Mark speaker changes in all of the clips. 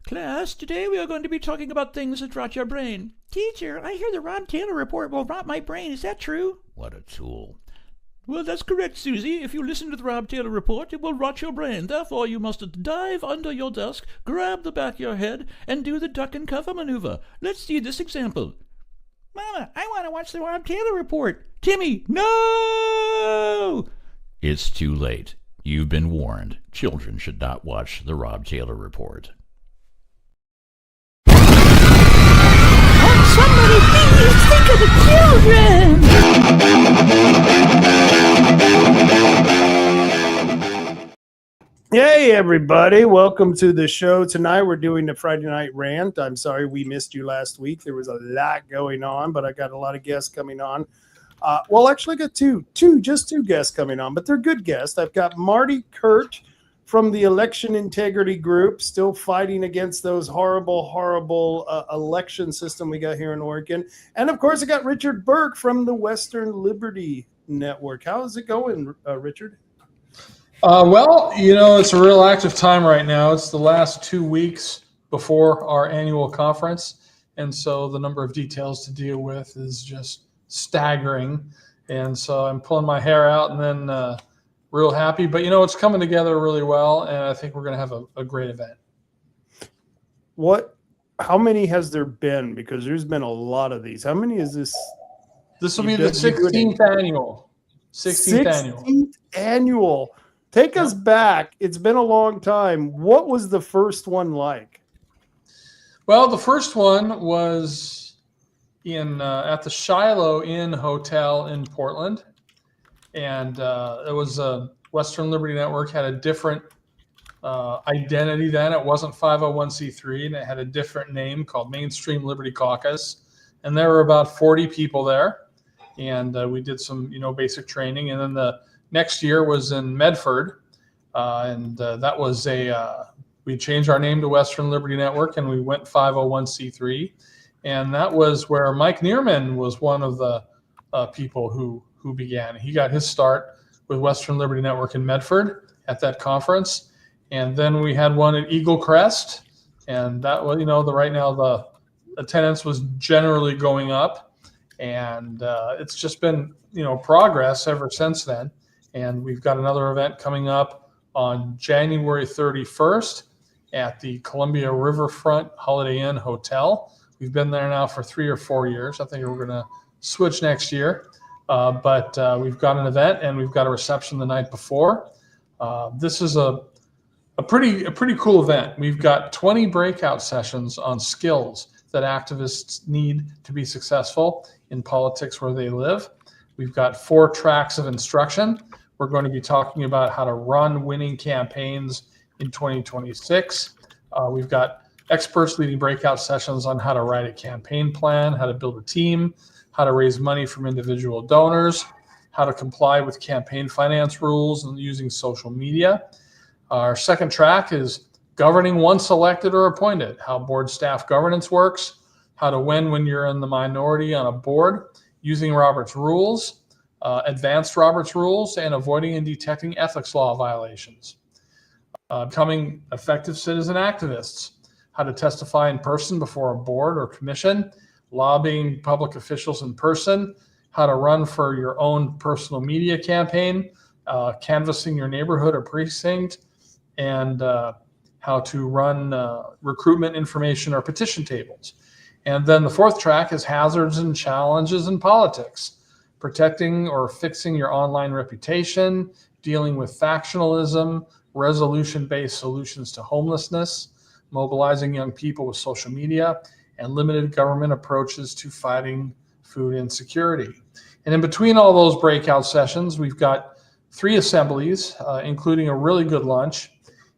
Speaker 1: Class, today we are going to be talking about things that rot your brain. Teacher, I hear the Ron Taylor report will rot my brain. Is that true? What a tool. Well, that's correct, Susie. If you listen to the Rob Taylor report, it will rot your brain. Therefore, you must dive under your desk, grab the back of your head, and do the duck and cover maneuver. Let's see this example. Mama, I want to watch the Rob Taylor report. Timmy, no! It's too late. You've been warned. Children should not watch the Rob Taylor report.
Speaker 2: Somebody please think of the children!
Speaker 3: Hey everybody, welcome to the show. Tonight we're doing the Friday night rant. I'm sorry we missed you last week. There was a lot going on, but I got a lot of guests coming on. Actually I got just two guests coming on, but they're good guests. I've got Marty Kuhrt from the Election Integrity Group, still fighting against those horrible election system we got here in Oregon. And of course, I got Richard Burke from the Western Liberty Network. How is it going, Richard?
Speaker 4: It's a real active time right now. It's the last 2 weeks before our annual conference. And so the number of details to deal with is just staggering. And so I'm pulling my hair out and then real happy, but it's coming together really well, and I think we're going to have a great event.
Speaker 3: How many has there been? Because there's been a lot of these. How many is this?
Speaker 4: This will be the 16th annual.
Speaker 3: 16th annual. Take us back. It's been a long time. What was the first one like?
Speaker 4: Well, the first one was at the Shiloh Inn Hotel in Portland. And it was a Western Liberty Network had a different identity then. It wasn't 501c3, and it had a different name called Mainstream Liberty Caucus. And there were about 40 people there. And we did some, basic training. And then the next year was in Medford. That was we changed our name to Western Liberty Network, and we went 501c3. And that was where Mike Neerman was one of the people who began. He got his start with Western Liberty Network in Medford at that conference. And then we had one at Eagle Crest. And that was, right now the attendance was generally going up. And it's just been, progress ever since then. And we've got another event coming up on January 31st at the Columbia Riverfront Holiday Inn Hotel. We've been there now for 3 or 4 years. I think we're going to switch next year. But we've got an event and we've got a reception the night before. This is a pretty cool event. We've got 20 breakout sessions on skills that activists need to be successful in politics where they live. We've got 4 tracks of instruction. We're going to be talking about how to run winning campaigns in 2026. We've got experts leading breakout sessions on how to write a campaign plan, how to build a team, how to raise money from individual donors, how to comply with campaign finance rules and using social media. Our second track is governing once elected or appointed, how board staff governance works, how to win when you're in the minority on a board, using Robert's rules, advanced Robert's rules, and avoiding and detecting ethics law violations. Becoming effective citizen activists, how to testify in person before a board or commission, lobbying public officials in person, how to run for your own personal media campaign, canvassing your neighborhood or precinct, and how to run recruitment information or petition tables. And then the fourth track is hazards and challenges in politics, protecting or fixing your online reputation, dealing with factionalism, resolution-based solutions to homelessness, mobilizing young people with social media, and limited government approaches to fighting food insecurity. And in between all those breakout sessions, we've got 3 assemblies, including a really good lunch.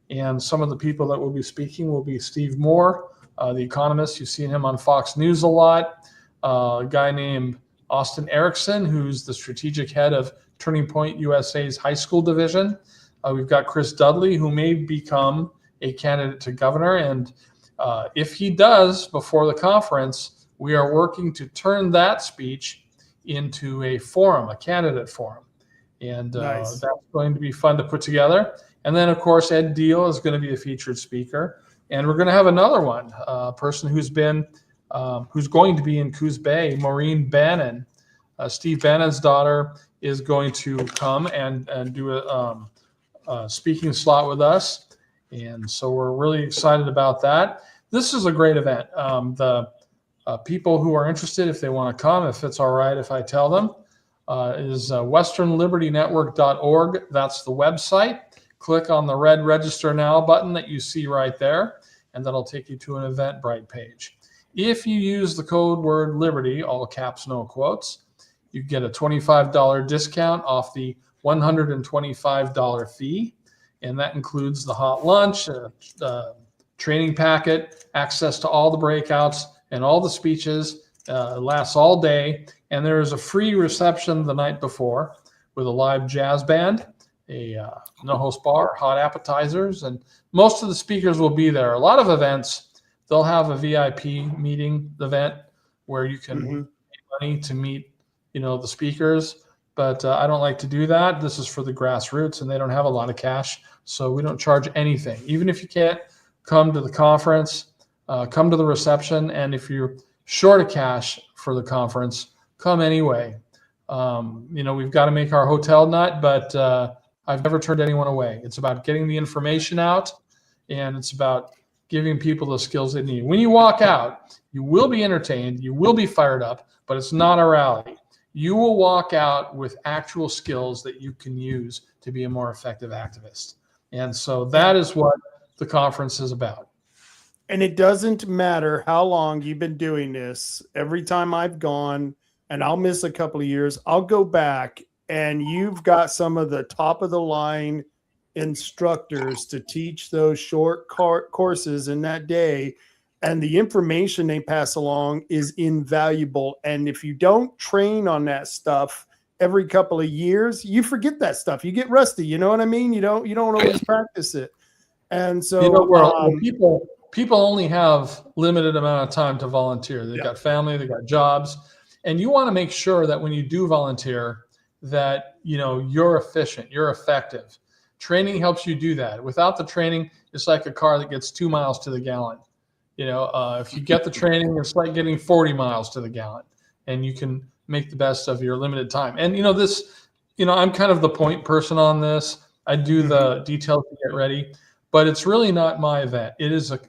Speaker 4: And some of the people that will be speaking will be Steve Moore, the economist. You've seen him on Fox News a lot. A guy named Austin Erickson, who's the strategic head of Turning Point USA's high school division. We've got Chris Dudley, who may become a candidate to governor. And if he does before the conference, we are working to turn that speech into a forum, a candidate forum. And
Speaker 3: Nice.
Speaker 4: That's going to be fun to put together. And then, of course, Ed Deal is going to be a featured speaker. And we're going to have another one, a person who's going to be in Coos Bay, Maureen Bannon. Steve Bannon's daughter is going to come and do a speaking slot with us. And so we're really excited about that. This is a great event. The people who are interested, if they want to come, if it's all right if I tell them, is westernlibertynetwork.org. That's the website. Click on the red Register Now button that you see right there, and that'll take you to an Eventbrite page. If you use the code word Liberty, all caps, no quotes, you get a $25 discount off the $125 fee, and that includes the hot lunch, training packet, access to all the breakouts and all the speeches. It lasts all day, and there is a free reception the night before with a live jazz band, a no-host bar, hot appetizers, and most of the speakers will be there. A lot of events, they'll have a VIP meeting event where you can pay money to meet the speakers, but I don't like to do that. This is for the grassroots, and they don't have a lot of cash, so we don't charge anything. Even if you can't come to the conference, come to the reception, and if you're short of cash for the conference, come anyway. We've got to make our hotel nut, but I've never turned anyone away. It's about getting the information out, and it's about giving people the skills they need. When you walk out, you will be entertained, you will be fired up, but it's not a rally. You will walk out with actual skills that you can use to be a more effective activist. And so that is what the conference is about.
Speaker 3: And it doesn't matter how long you've been doing this. Every time I've gone, and I'll miss a couple of years, I'll go back, and you've got some of the top of the line instructors to teach those short courses in that day. And the information they pass along is invaluable. And if you don't train on that stuff every couple of years, you forget that stuff. You get rusty. You know what I mean? You don't always practice it. And so
Speaker 4: people only have limited amount of time to volunteer. They've got family, they've got jobs, and you want to make sure that when you do volunteer that you're efficient, you're effective. Training helps you do that. Without the training, it's like a car that gets 2 miles to the gallon. If you get the training, it's like getting 40 miles to the gallon, and you can make the best of your limited time. And I'm kind of the point person on this. I do the details to get ready, but it's really not my event. It is the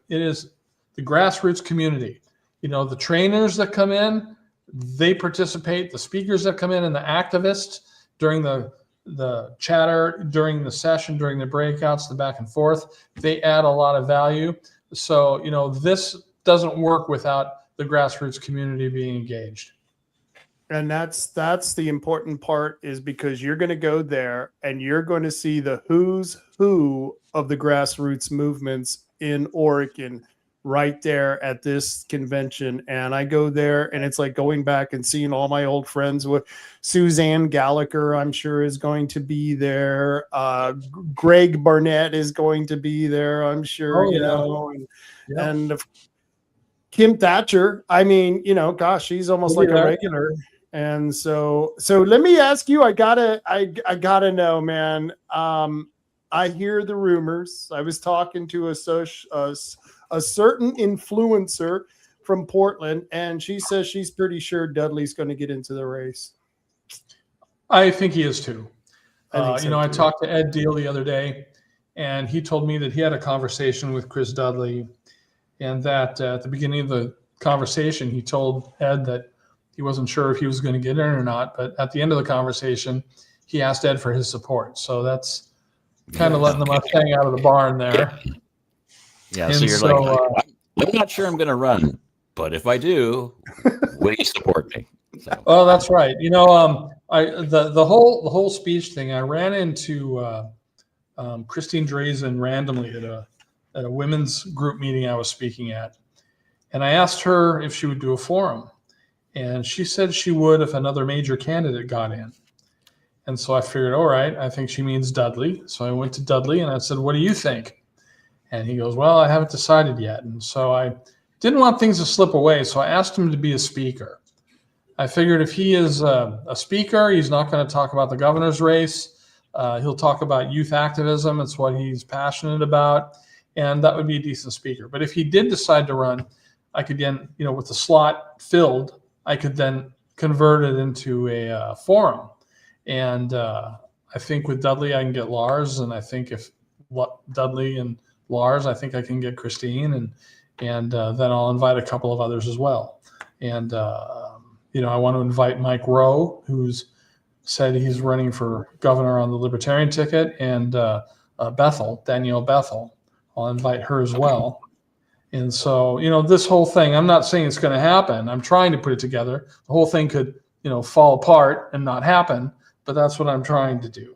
Speaker 4: grassroots community. The trainers that come in, they participate. The speakers that come in and the activists during the chatter, during the session, during the breakouts, the back and forth, they add a lot of value. So, this doesn't work without the grassroots community being engaged.
Speaker 3: And that's the important part, is because you're going to go there and you're going to see the who's who of the grassroots movements in Oregon right there at this convention. And I go there and it's like going back and seeing all my old friends. With Suzanne Gallagher, I'm sure, is going to be there. Greg Barnett is going to be there, I'm sure, and Kim Thatcher. I mean, gosh, she's almost like a regular. And so let me ask you, I gotta know, man. I hear the rumors. I was talking to a certain influencer from Portland, and she says she's pretty sure Dudley's going to get into the race.
Speaker 4: I think he is too.
Speaker 3: I
Speaker 4: talked to Ed Deal the other day, and he told me that he had a conversation with Chris Dudley, and that at the beginning of the conversation, he told Ed that he wasn't sure if he was going to get in or not, but at the end of the conversation, he asked Ed for his support. So that's kind of letting the Mustang out of the barn there.
Speaker 5: Yeah,
Speaker 4: and
Speaker 5: so you're like, I'm not sure I'm going to run, but if I do, will you support me? So.
Speaker 4: Oh, that's right. The whole speech thing, I ran into Christine Drazen randomly at a women's group meeting I was speaking at, and I asked her if she would do a forum, and she said she would if another major candidate got in. And so I figured, all right, I think she means Dudley. So I went to Dudley and I said, what do you think? And he goes, well, I haven't decided yet. And so I didn't want things to slip away. So I asked him to be a speaker. I figured if he is a speaker, he's not going to talk about the governor's race. He'll talk about youth activism. It's what he's passionate about. and that would be a decent speaker. But if he did decide to run, I could then, with the slot filled, I could then convert it into a forum. And I think with Dudley, I can get Lars, and I think if Dudley and Lars, I think I can get Christine, and then I'll invite a couple of others as well. And I want to invite Mike Rowe, who's said he's running for governor on the Libertarian ticket, and Danielle Bethel. I'll invite her as well. And so, this whole thing, I'm not saying it's going to happen. I'm trying to put it together. The whole thing could, fall apart and not happen, but that's what I'm trying to do.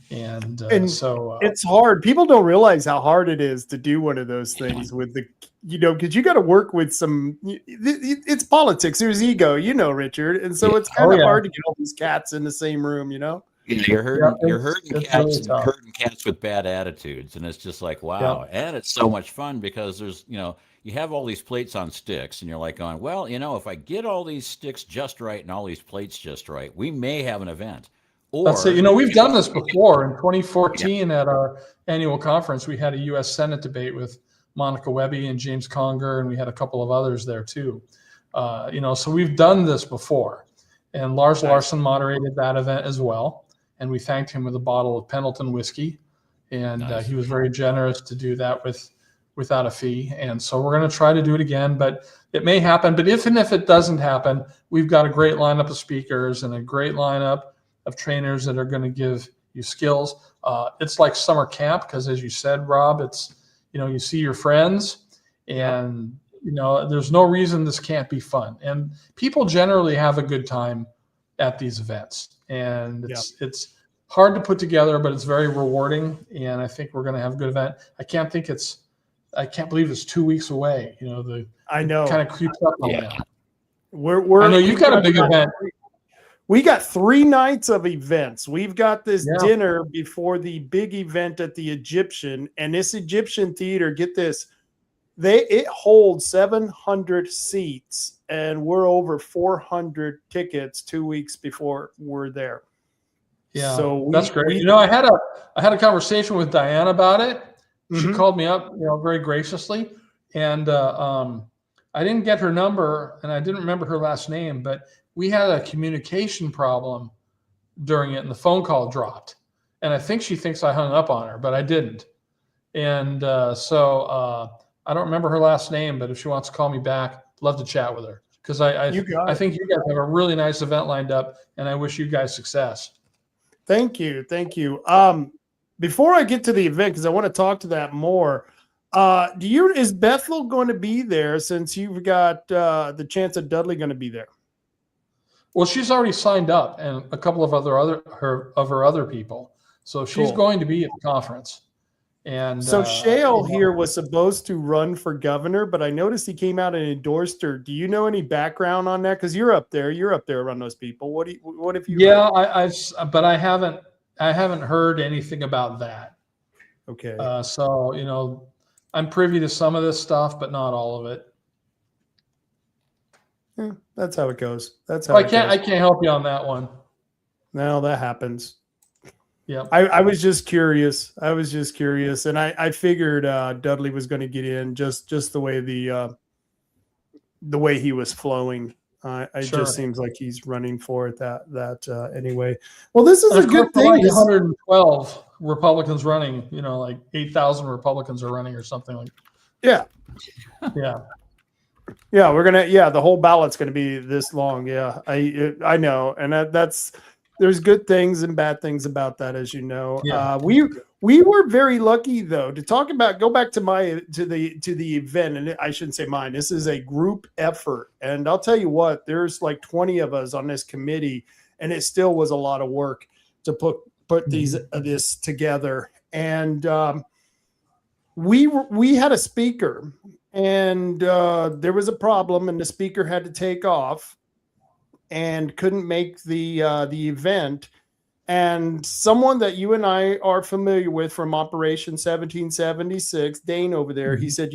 Speaker 4: And so
Speaker 3: it's hard. People don't realize how hard it is to do one of those things with the, because you got to work with some, it's politics. There's ego, Richard. And so it's kind of hard to get all these cats in the same room,
Speaker 5: You're herding cats with bad attitudes, and it's just like, wow. Yeah. And it's so much fun because there's, you have all these plates on sticks, and you're like going, well, if I get all these sticks just right and all these plates just right, we may have an event. Or,
Speaker 4: that's it. We've done this before. In 2014 at our annual conference, we had a U.S. Senate debate with Monica Webby and James Conger, and we had a couple of others there too. So we've done this before. And Lars Larson moderated that event as well. And we thanked him with a bottle of Pendleton whiskey. And he was very generous to do that without a fee. And so we're going to try to do it again, but it may happen. But if it doesn't happen, we've got a great lineup of speakers and a great lineup of trainers that are going to give you skills. It's like summer camp because, as you said, Rob, it's, you see your friends, and, there's no reason this can't be fun. And people generally have a good time at these events. And it's hard to put together, but it's very rewarding. And I think we're going to have a good event. I can't believe it's 2 weeks away.
Speaker 3: I know,
Speaker 4: kind of creeps up on that.
Speaker 3: I know
Speaker 4: you've got a big event.
Speaker 3: We got 3 nights of events. We've got this dinner before the big event at the Egyptian, and this Egyptian theater, get this, it holds 700 seats, and we're over 400 tickets 2 weeks before we're there.
Speaker 4: Yeah,
Speaker 3: so
Speaker 4: that's great. I had a conversation with Diane about it. She called me up, very graciously, and I didn't get her number, and I didn't remember her last name, but we had a communication problem during it, and the phone call dropped. And I think she thinks I hung up on her, but I didn't. And so I don't remember her last name, but if she wants to call me back, love to chat with her. Because I think you guys have a really nice event lined up, and I wish you guys success.
Speaker 3: Thank you. Before I get to the event, because I want to talk to that more, is Bethel going to be there since you've got the chance of Dudley going to be there?
Speaker 4: Well, she's already signed up, and a couple of her other people. So she's going to be at the conference. And
Speaker 3: so Shale here was supposed to run for governor, but I noticed he came out and endorsed her. Do you know any background on that? Because you're up there around those people. What if you?
Speaker 4: Yeah, but I haven't heard anything about that.
Speaker 3: Okay.
Speaker 4: So I'm privy to some of this stuff, but not all of it.
Speaker 3: Yeah, that's how it goes. I
Speaker 4: can't help you on that one.
Speaker 3: No, that happens.
Speaker 4: Yeah.
Speaker 3: I was just curious. And I figured Dudley was going to get in just the way the way he was flowing. It just seems like he's running for it that anyway. Well, this is a good thing.
Speaker 4: Like 112 Republicans running, like 8,000 Republicans are running or something like
Speaker 3: that.
Speaker 4: Yeah.
Speaker 3: Yeah, the whole ballot's going to be this long. Yeah, I know. And there's good things and bad things about that, as you know. Yeah. We were very lucky though to go back to the event, and I shouldn't say mine. This is a group effort, and I'll tell you what, there's like 20 of us on this committee, and it still was a lot of work to put this together. And we had a speaker. And there was a problem, and the speaker had to take off and couldn't make the event. And someone that you and I are familiar with from Operation 1776, Dane over there, he said,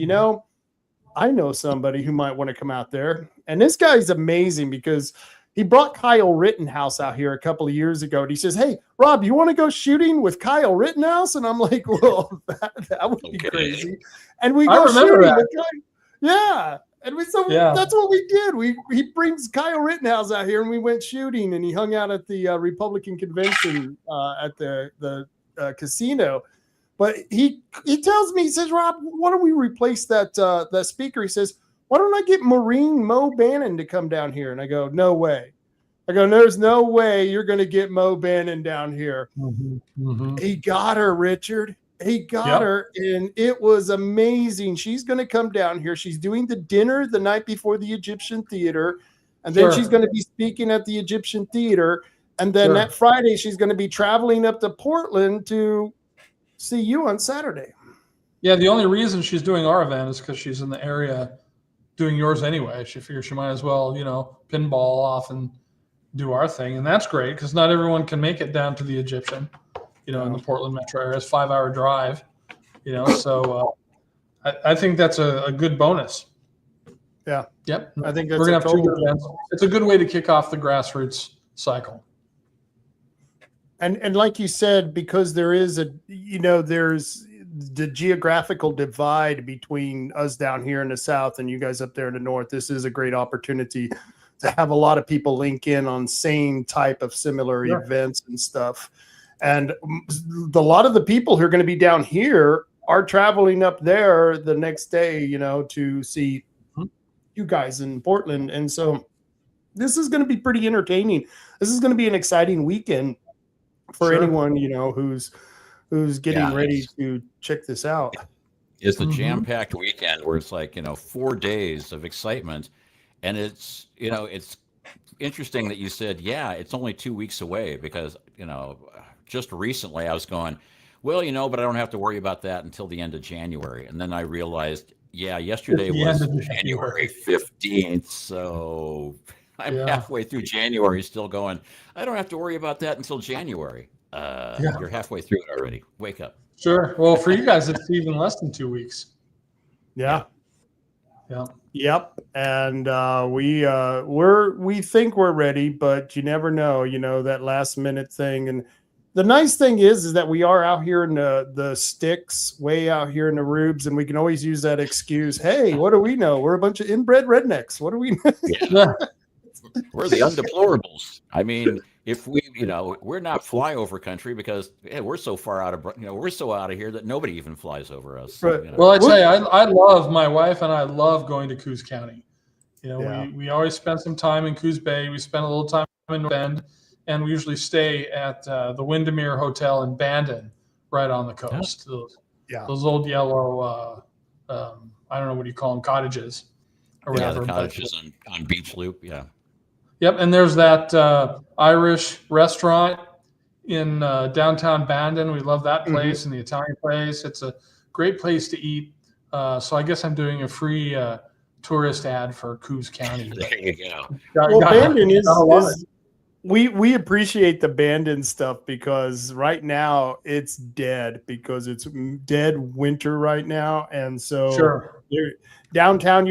Speaker 3: I know somebody who might want to come out there. And this guy's amazing because he brought Kyle Rittenhouse out here a couple of years ago, and he says, "Hey, Rob, you want to go shooting with Kyle Rittenhouse?" And I'm like, "Well, that would be crazy." And we go shooting. Yeah. And that's what we did. He brings Kyle Rittenhouse out here, and we went shooting, and he hung out at the Republican convention at the casino. But he tells me, he says, "Rob, why don't we replace that speaker?" He says, "Why don't I get Marine Mo Bannon to come down here?" And I go, "No way." I go, "There's no way you're going to get Mo Bannon down here." He got her, Richard. He got her, and it was amazing. She's going to come down here. She's doing the dinner the night before the Egyptian Theater, and then she's going to be speaking at the Egyptian Theater. And then that Friday, she's going to be traveling up to Portland to see you on Saturday.
Speaker 4: Yeah, the only reason she's doing our event is because she's in the area doing yours anyway. She figures she might as well, pinball off and do our thing. And that's great because not everyone can make it down to the Egyptian. In the Portland metro area. It's a 5-hour drive, so I think that's a good bonus.
Speaker 3: Yeah.
Speaker 4: Yep.
Speaker 3: I think that's
Speaker 4: we're going to have 2 events. It's a good way to kick off the grassroots cycle.
Speaker 3: And like you said, because there is there's the geographical divide between us down here in the South and you guys up there in the North, this is a great opportunity to have a lot of people link in on same type of similar events and stuff. And a lot of the people who are going to be down here are traveling up there the next day, to see you guys in Portland. And so this is going to be pretty entertaining. This is going to be an exciting weekend for anyone, who's getting ready to check this out.
Speaker 5: It's a jam-packed weekend where it's like, 4 days of excitement. And it's interesting that you said, it's only 2 weeks away because, just recently I was going, well, but I don't have to worry about that until the end of January. And then I realized, yesterday was January 15th. So I'm halfway through January still going, I don't have to worry about that until January. You're halfway through it already. Wake up.
Speaker 4: Sure. Well, for you guys, it's even less than 2 weeks.
Speaker 3: Yeah. Yep. And we think we're ready, but you never know, that last minute thing. And the nice thing is that we are out here in the sticks, way out here in the rubes, and we can always use that excuse. Hey, what do we know? We're a bunch of inbred rednecks. What do we know?
Speaker 5: We're the undeplorables. I mean, if we, we're not flyover country because we're so far out of, we're so out of here that nobody even flies over us. So,
Speaker 4: Well, I tell you, I love, my wife and I love going to Coos County. We always spend some time in Coos Bay. We spend a little time in Bend. And we usually stay at the Windermere Hotel in Bandon, right on the coast. Those old yellow, I don't know, what do you call them, cottages? Or whatever.
Speaker 5: The cottages on Beach Loop,
Speaker 4: Yep, and there's that Irish restaurant in downtown Bandon. We love that place and the Italian place. It's a great place to eat. So I guess I'm doing a free tourist ad for Coos County.
Speaker 5: There you go.
Speaker 3: Bandon is we appreciate the Bandon stuff because right now it's dead because it's dead winter right now. And so downtown,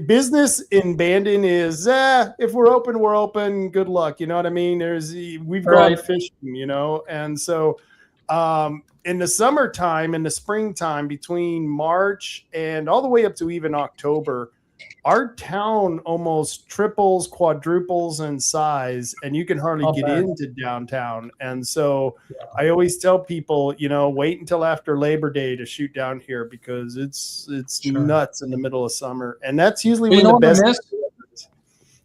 Speaker 3: business in Bandon is, if we're open, good luck. You know what I mean? We've gone fishing, and so in the summertime, in the springtime, between March and all the way up to even October, our town almost triples, quadruples in size, and you can hardly get into downtown. And so I always tell people, wait until after Labor Day to shoot down here because it's nuts in the middle of summer. And that's usually when the best.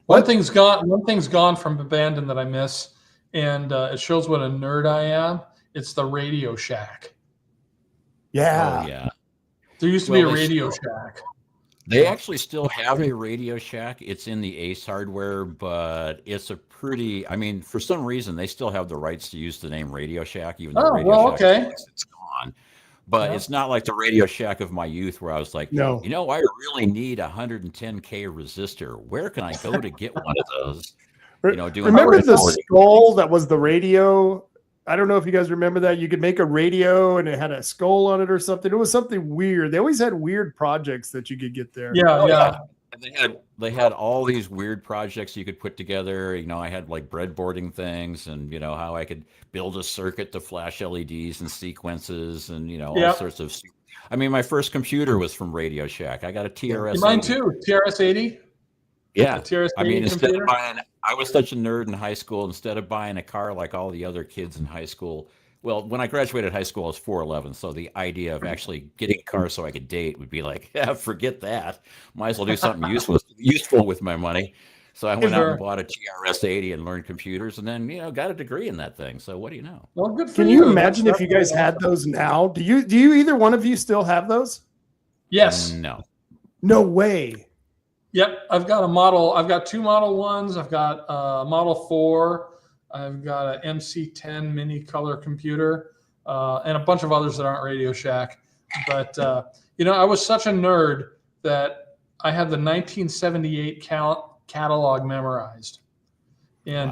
Speaker 4: One thing's gone from Abandon that I miss, and it shows what a nerd I am. It's the Radio Shack.
Speaker 3: Yeah.
Speaker 5: Oh, yeah.
Speaker 4: There used to be a Radio Shack.
Speaker 5: They actually still have a Radio Shack. It's in the Ace Hardware, but it's a pretty, for some reason, they still have the rights to use the name Radio Shack, even though Radio Shack it's gone. But it's not like the Radio Shack of my youth where I was like, I really need a 110K resistor. Where can I go to get one of those?
Speaker 3: Remember the skull that was the radio? I don't know if you guys remember that. You could make a radio and it had a skull on it or something. It was something weird. They always had weird projects that you could get there.
Speaker 4: Yeah.
Speaker 5: They had all these weird projects you could put together. You know, I had like breadboarding things, and you know how I could build a circuit to flash LEDs and sequences, and you know all sorts of. I mean, my first computer was from Radio Shack. I got a TRS.
Speaker 4: Mine too. TRS-80.
Speaker 5: Yeah,
Speaker 4: TRS-80
Speaker 5: I mean, instead
Speaker 4: computer?
Speaker 5: of buying, I was such a nerd in high school. Instead of buying a car like all the other kids in high school, well, when I graduated high school, I was 4'11", so the idea of actually getting a car so I could date would be like, yeah, forget that. Might as well do something useful with my money. So I went out and bought a TRS-80 and learned computers, and then got a degree in that thing. So what do you know?
Speaker 4: Well, good for
Speaker 3: Can you imagine if you guys had those now? Do you either one of you still have those?
Speaker 4: Yes.
Speaker 5: No.
Speaker 3: No way.
Speaker 4: Yep, I've got a model. I've got 2 Model 1s. I've got a Model 4. I've got an MC10 mini color computer, and a bunch of others that aren't Radio Shack. But I was such a nerd that I had the 1978 catalog memorized. And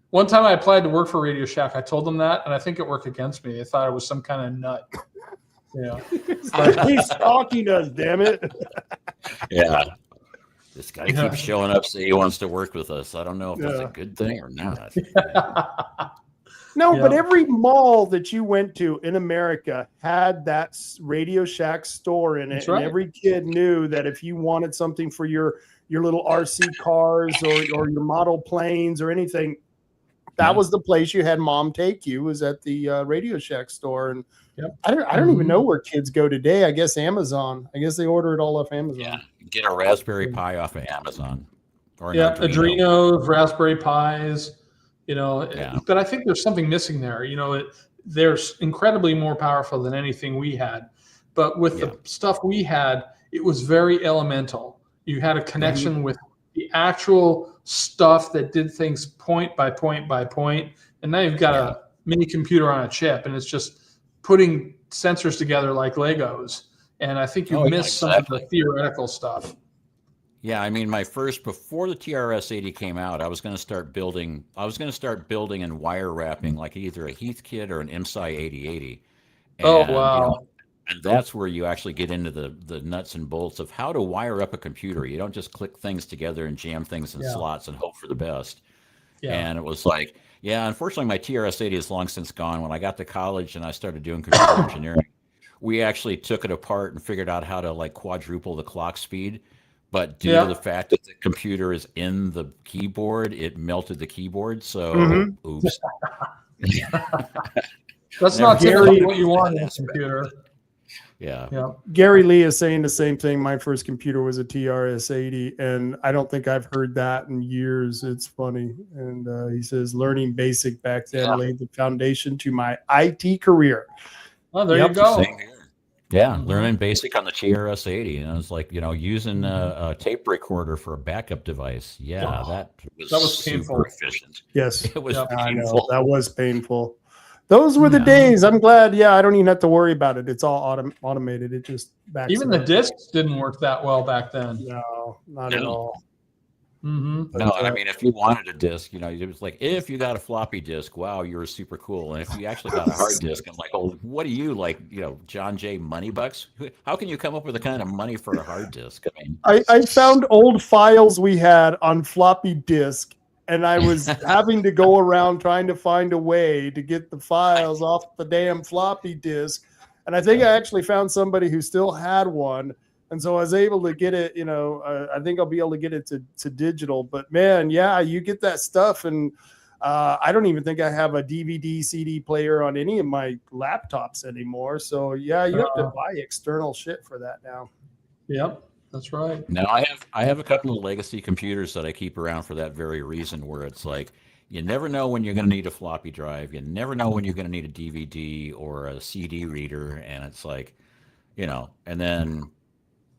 Speaker 4: one time I applied to work for Radio Shack. I told them that, and I think it worked against me. They thought I was some kind of nut. Yeah,
Speaker 3: he's stalking us. Damn it.
Speaker 5: Yeah. This guy keeps showing up, saying he wants to work with us. I don't know if that's a good thing or not.
Speaker 3: No, but every mall that you went to in America had that Radio Shack store in it. And every kid knew that if you wanted something for your little RC cars or your model planes or anything, that was the place you had mom take you, was at the Radio Shack store. And I don't even know where kids go today. I guess Amazon. I guess they order it all off Amazon.
Speaker 5: Yeah, get a Raspberry Pi off of Amazon. Or
Speaker 4: Adrenos, Raspberry Pis. But I think there's something missing there. They're incredibly more powerful than anything we had. But with the stuff we had, it was very elemental. You had a connection with the actual stuff that did things point by point by point. And now you've got a mini computer on a chip, and it's just putting sensors together like Legos. And I think you miss some of the theoretical stuff.
Speaker 5: Yeah, I mean, before the TRS-80 came out, I was going to start building and wire wrapping like either a Heathkit or an MSI 8080. And, and that's where you actually get into the nuts and bolts of how to wire up a computer. You don't just click things together and jam things in slots and hope for the best. Yeah. And it was like, unfortunately, my TRS-80 is long since gone. When I got to college and I started doing computer engineering, we actually took it apart and figured out how to like quadruple the clock speed. But due to the fact that the computer is in the keyboard, it melted the keyboard. So, oops.
Speaker 4: That's not typically what you want in a computer.
Speaker 5: Yeah.
Speaker 3: Gary Lee is saying the same thing. My first computer was a TRS-80, and I don't think I've heard that in years. It's funny. And he says learning BASIC back then laid the foundation to my IT career.
Speaker 4: Oh, there you go.
Speaker 5: Yeah, learning BASIC on the TRS-80, and it's like using a tape recorder for a backup device. Yeah, that was painful. Super efficient.
Speaker 3: Yes,
Speaker 5: it was painful.
Speaker 3: I know, that was painful. Those were the days. I'm glad. Yeah, I don't even have to worry about it. It's all automated. It just backs.
Speaker 4: Even the discs didn't work that well back then.
Speaker 3: No, not at all.
Speaker 4: Mm-hmm.
Speaker 5: No, and I mean, if you wanted a disc, it was like, if you got a floppy disk, wow, you were super cool. And if you actually got a hard disk, I'm like, oh, what are you, like, John J. Moneybucks? How can you come up with the kind of money for a hard disk? I mean,
Speaker 3: I found old files we had on floppy disk, and I was having to go around trying to find a way to get the files off the damn floppy disk. And I think I actually found somebody who still had one. And so I was able to get it, I think I'll be able to get it to digital. But, man, you get that stuff. And I don't even think I have a DVD, CD player on any of my laptops anymore. So, you have to buy external shit for that now.
Speaker 4: Yep, that's right.
Speaker 5: Now, I have a couple of legacy computers that I keep around for that very reason, where it's like, you never know when you're going to need a floppy drive. You never know when you're going to need a DVD or a CD reader. And it's like, and then...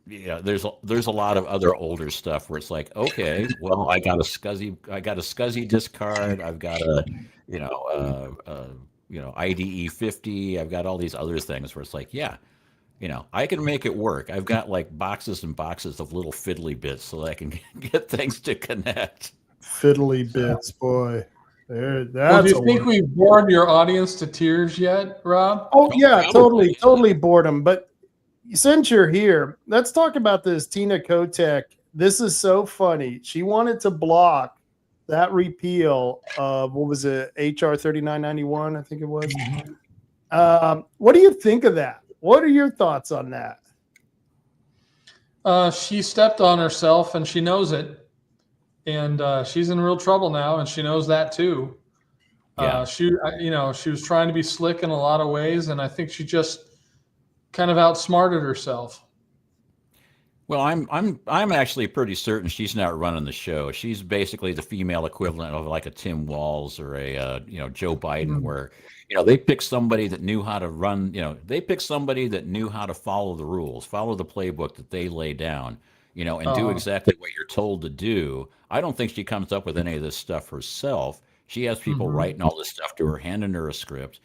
Speaker 5: there's a lot of other older stuff where it's like, okay, well, I got a SCSI disc card, I've got a IDE 50, I've got all these other things where it's like, I can make it work. I've got like boxes and boxes of little fiddly bits so that I can get things to connect.
Speaker 3: Fiddly bits, boy. Do
Speaker 4: you think we've bored your audience to tears yet, Rob?
Speaker 3: Oh yeah, totally bored them. But since you're here, let's talk about this Tina Kotek this is so funny. She wanted to block that repeal of, what was it, HR 3991, I think it was. What do you think of that? What are your thoughts on that?
Speaker 4: She stepped on herself, and she knows it. And she's in real trouble now, and she knows that too.
Speaker 5: Yeah.
Speaker 4: She was trying to be slick in a lot of ways, and I think she just kind of outsmarted herself.
Speaker 5: Well, I'm actually pretty certain she's not running the show. She's basically the female equivalent of like a Tim Walz or a Joe Biden, where they picked somebody that knew how to run. They picked somebody that knew how to follow the rules, follow the playbook that they lay down. And do exactly what you're told to do. I don't think she comes up with any of this stuff herself. She has people writing all this stuff to her, handing her a script.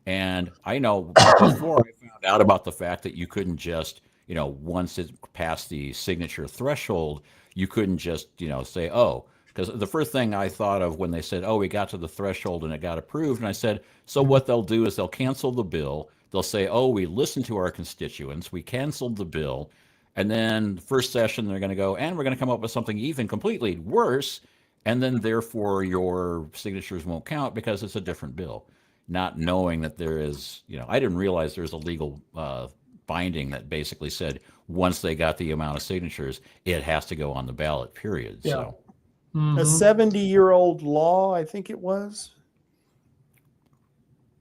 Speaker 5: And I know before I found out about the fact that you couldn't just once it passed the signature threshold, you couldn't just, say, oh, because the first thing I thought of when they said, oh, we got to the threshold and it got approved. And I said, so what they'll do is they'll cancel the bill. They'll say, oh, we listened to our constituents. We canceled the bill. And then the first session, they're going to go, and we're going to come up with something even completely worse. And then therefore your signatures won't count because it's a different bill. Not knowing that there is, I didn't realize there's a legal binding that basically said once they got the amount of signatures, it has to go on the ballot, period.
Speaker 4: Yeah.
Speaker 5: So
Speaker 3: A 70-year-old law, I think it was.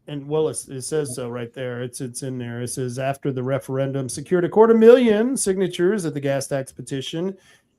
Speaker 3: And well, it says so right there. It's in there. It says after the referendum secured 250,000 signatures at the gas tax petition,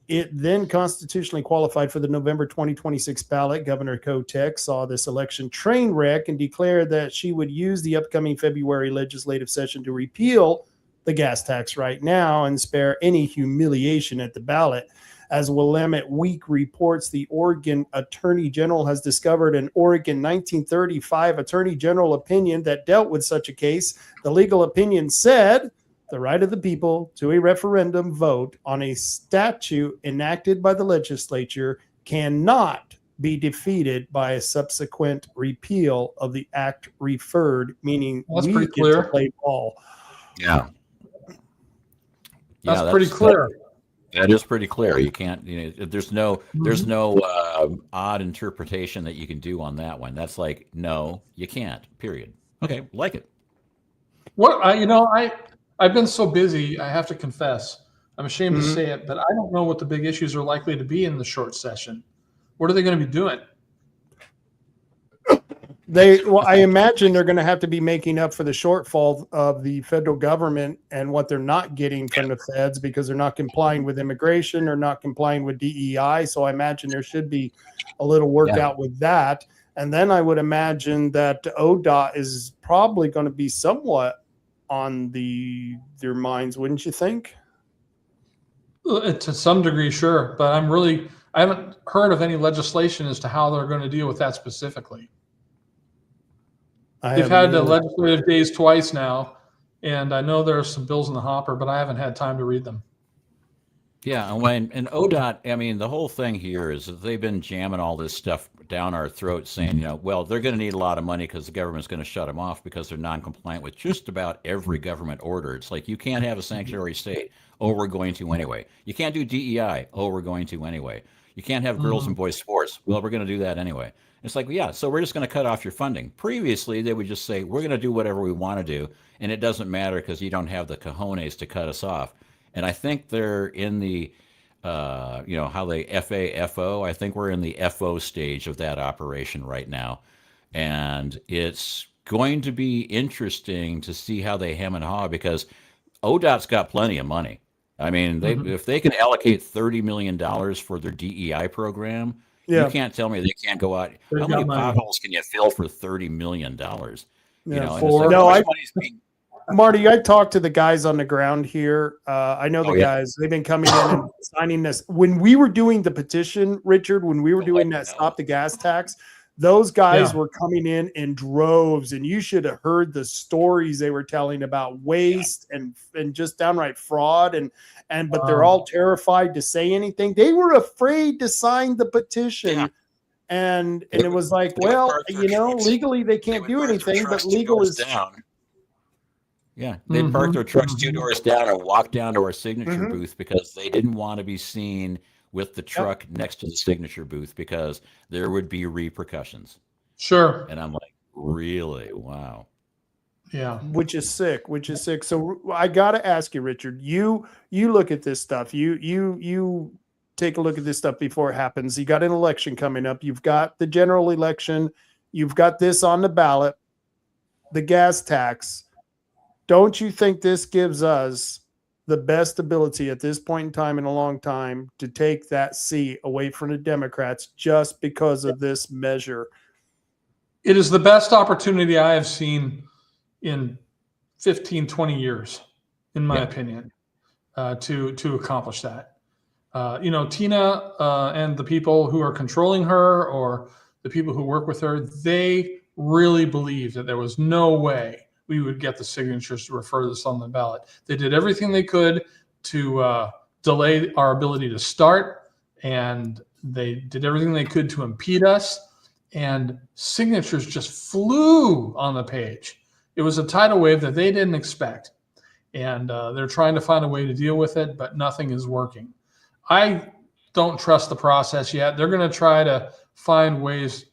Speaker 3: it then constitutionally qualified for the November 2026 ballot. Governor Kuhrt saw this election train wreck and declared that she would use the upcoming February legislative session to repeal the gas tax right now and spare any humiliation at the ballot. As Willamette Week reports, the Oregon Attorney General has discovered an Oregon 1935 Attorney General opinion that dealt with such a case. The legal opinion said the right of the people to a referendum vote on a statute enacted by the legislature cannot be defeated by a subsequent repeal of the act referred, meaning
Speaker 4: that's
Speaker 3: we
Speaker 4: pretty
Speaker 3: get
Speaker 4: clear.
Speaker 3: to play ball.
Speaker 5: yeah.
Speaker 4: That's pretty clear.
Speaker 5: That is pretty clear. You can't, there's no odd interpretation that you can do on that one. That's like, no, you can't, period. Okay. Like it.
Speaker 4: I've been so busy, I have to confess, I'm ashamed to say it, but I don't know what the big issues are likely to be in the short session. What are they going to be doing?
Speaker 3: I imagine they're going to have to be making up for the shortfall of the federal government and what they're not getting from the feds because they're not complying with immigration or not complying with DEI. So I imagine there should be a little workout with that. And then I would imagine that ODOT is probably going to be somewhat on their minds, wouldn't you think?
Speaker 4: To some degree, sure. But I haven't heard of any legislation as to how they're going to deal with that specifically. They've had the legislative days twice now, and I know there are some bills in the hopper, but I haven't had time to read them.
Speaker 5: Yeah, and ODOT, I mean, the whole thing here is that they've been jamming all this stuff down our throats saying, well, they're going to need a lot of money because the government's going to shut them off because they're non-compliant with just about every government order. It's like, you can't have a sanctuary state. Oh, we're going to anyway. You can't do DEI. Oh, we're going to anyway. You can't have girls and boys sports. Well, we're going to do that anyway. It's like, yeah, so we're just going to cut off your funding. Previously, they would just say, we're going to do whatever we want to do, and it doesn't matter because you don't have the cojones to cut us off. And I think they're in the, how they FAFO. I think we're in the FO stage of that operation right now. And it's going to be interesting to see how they hem and haw because ODOT's got plenty of money. I mean, if they can allocate $30 million for their DEI program, you can't tell me they can't go out. How many potholes can you fill for $30 million?
Speaker 3: Marty, I talked to the guys on the ground here. I know the guys. They've been coming in and signing this. When we were doing the petition, Richard, when we were doing that Stop the Gas Tax, those guys were coming in droves, and you should have heard the stories they were telling about waste and just downright fraud. But they're all terrified to say anything. They were afraid to sign the petition. Yeah. And it was like, well, legally they can't do anything, but legal is down.
Speaker 5: Yeah, they parked their trucks 2 doors down and walked down to our signature booth because they didn't want to be seen with the truck next to the signature booth because there would be repercussions.
Speaker 4: Sure.
Speaker 5: And I'm like, really? Wow.
Speaker 4: Yeah.
Speaker 3: Which is sick. So I got to ask you, Richard, you look at this stuff. You take a look at this stuff before it happens. You got an election coming up. You've got the general election. You've got this on the ballot, the gas tax. Don't you think this gives us the best ability at this point in time in a long time to take that seat away from the Democrats just because of this measure?
Speaker 4: It is the best opportunity I have seen in 15, 20 years, in my opinion, to accomplish that. Tina and the people who are controlling her or the people who work with her, they really believed that there was no way we would get the signatures to refer this on the ballot. They did everything they could to delay our ability to start, and they did everything they could to impede us, and signatures just flew on the page. It was a tidal wave that they didn't expect, and they're trying to find a way to deal with it, but nothing is working. I don't trust the process yet. They're going to try to find ways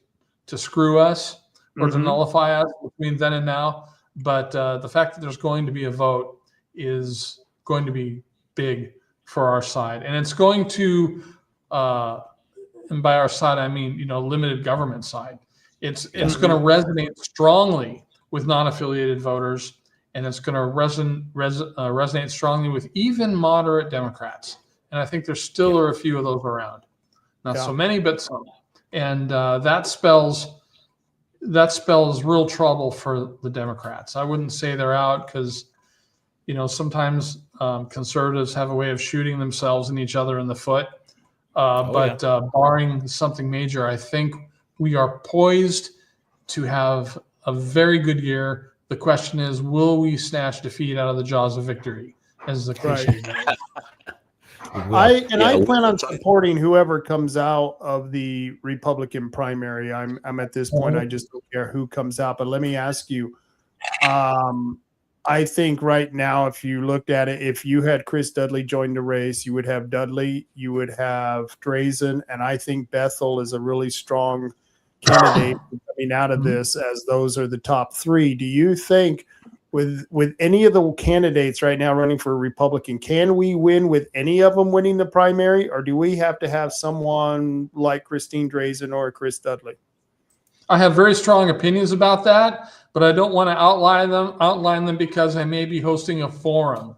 Speaker 4: to screw us or to nullify us between then and now. But the fact that there's going to be a vote is going to be big for our side. And it's going to, and by our side, I mean, limited government side. It's going to resonate strongly with non-affiliated voters, and it's going to resonate strongly with even moderate Democrats. And I think there still are a few of those around. Not so many, but some. And that spells real trouble for the Democrats. I wouldn't say they're out because, sometimes conservatives have a way of shooting themselves and each other in the foot. Barring something major, I think we are poised to have a very good year. The question is, will we snatch defeat out of the jaws of victory? As the cliche goes.
Speaker 3: I plan on supporting whoever comes out of the Republican primary. I'm at this point, I just don't care who comes out. But let me ask you, I think right now, if you looked at it, if you had Chris Dudley join the race, you would have Dudley, you would have Drazen, and I think Bethel is a really strong candidate coming out of this, as those are the top three. Do you think with any of the candidates right now running for a Republican, can we win with any of them winning the primary, or do we have to have someone like Christine Drazen or Chris Dudley?
Speaker 4: I have very strong opinions about that, but I don't want to outline them because I may be hosting a forum.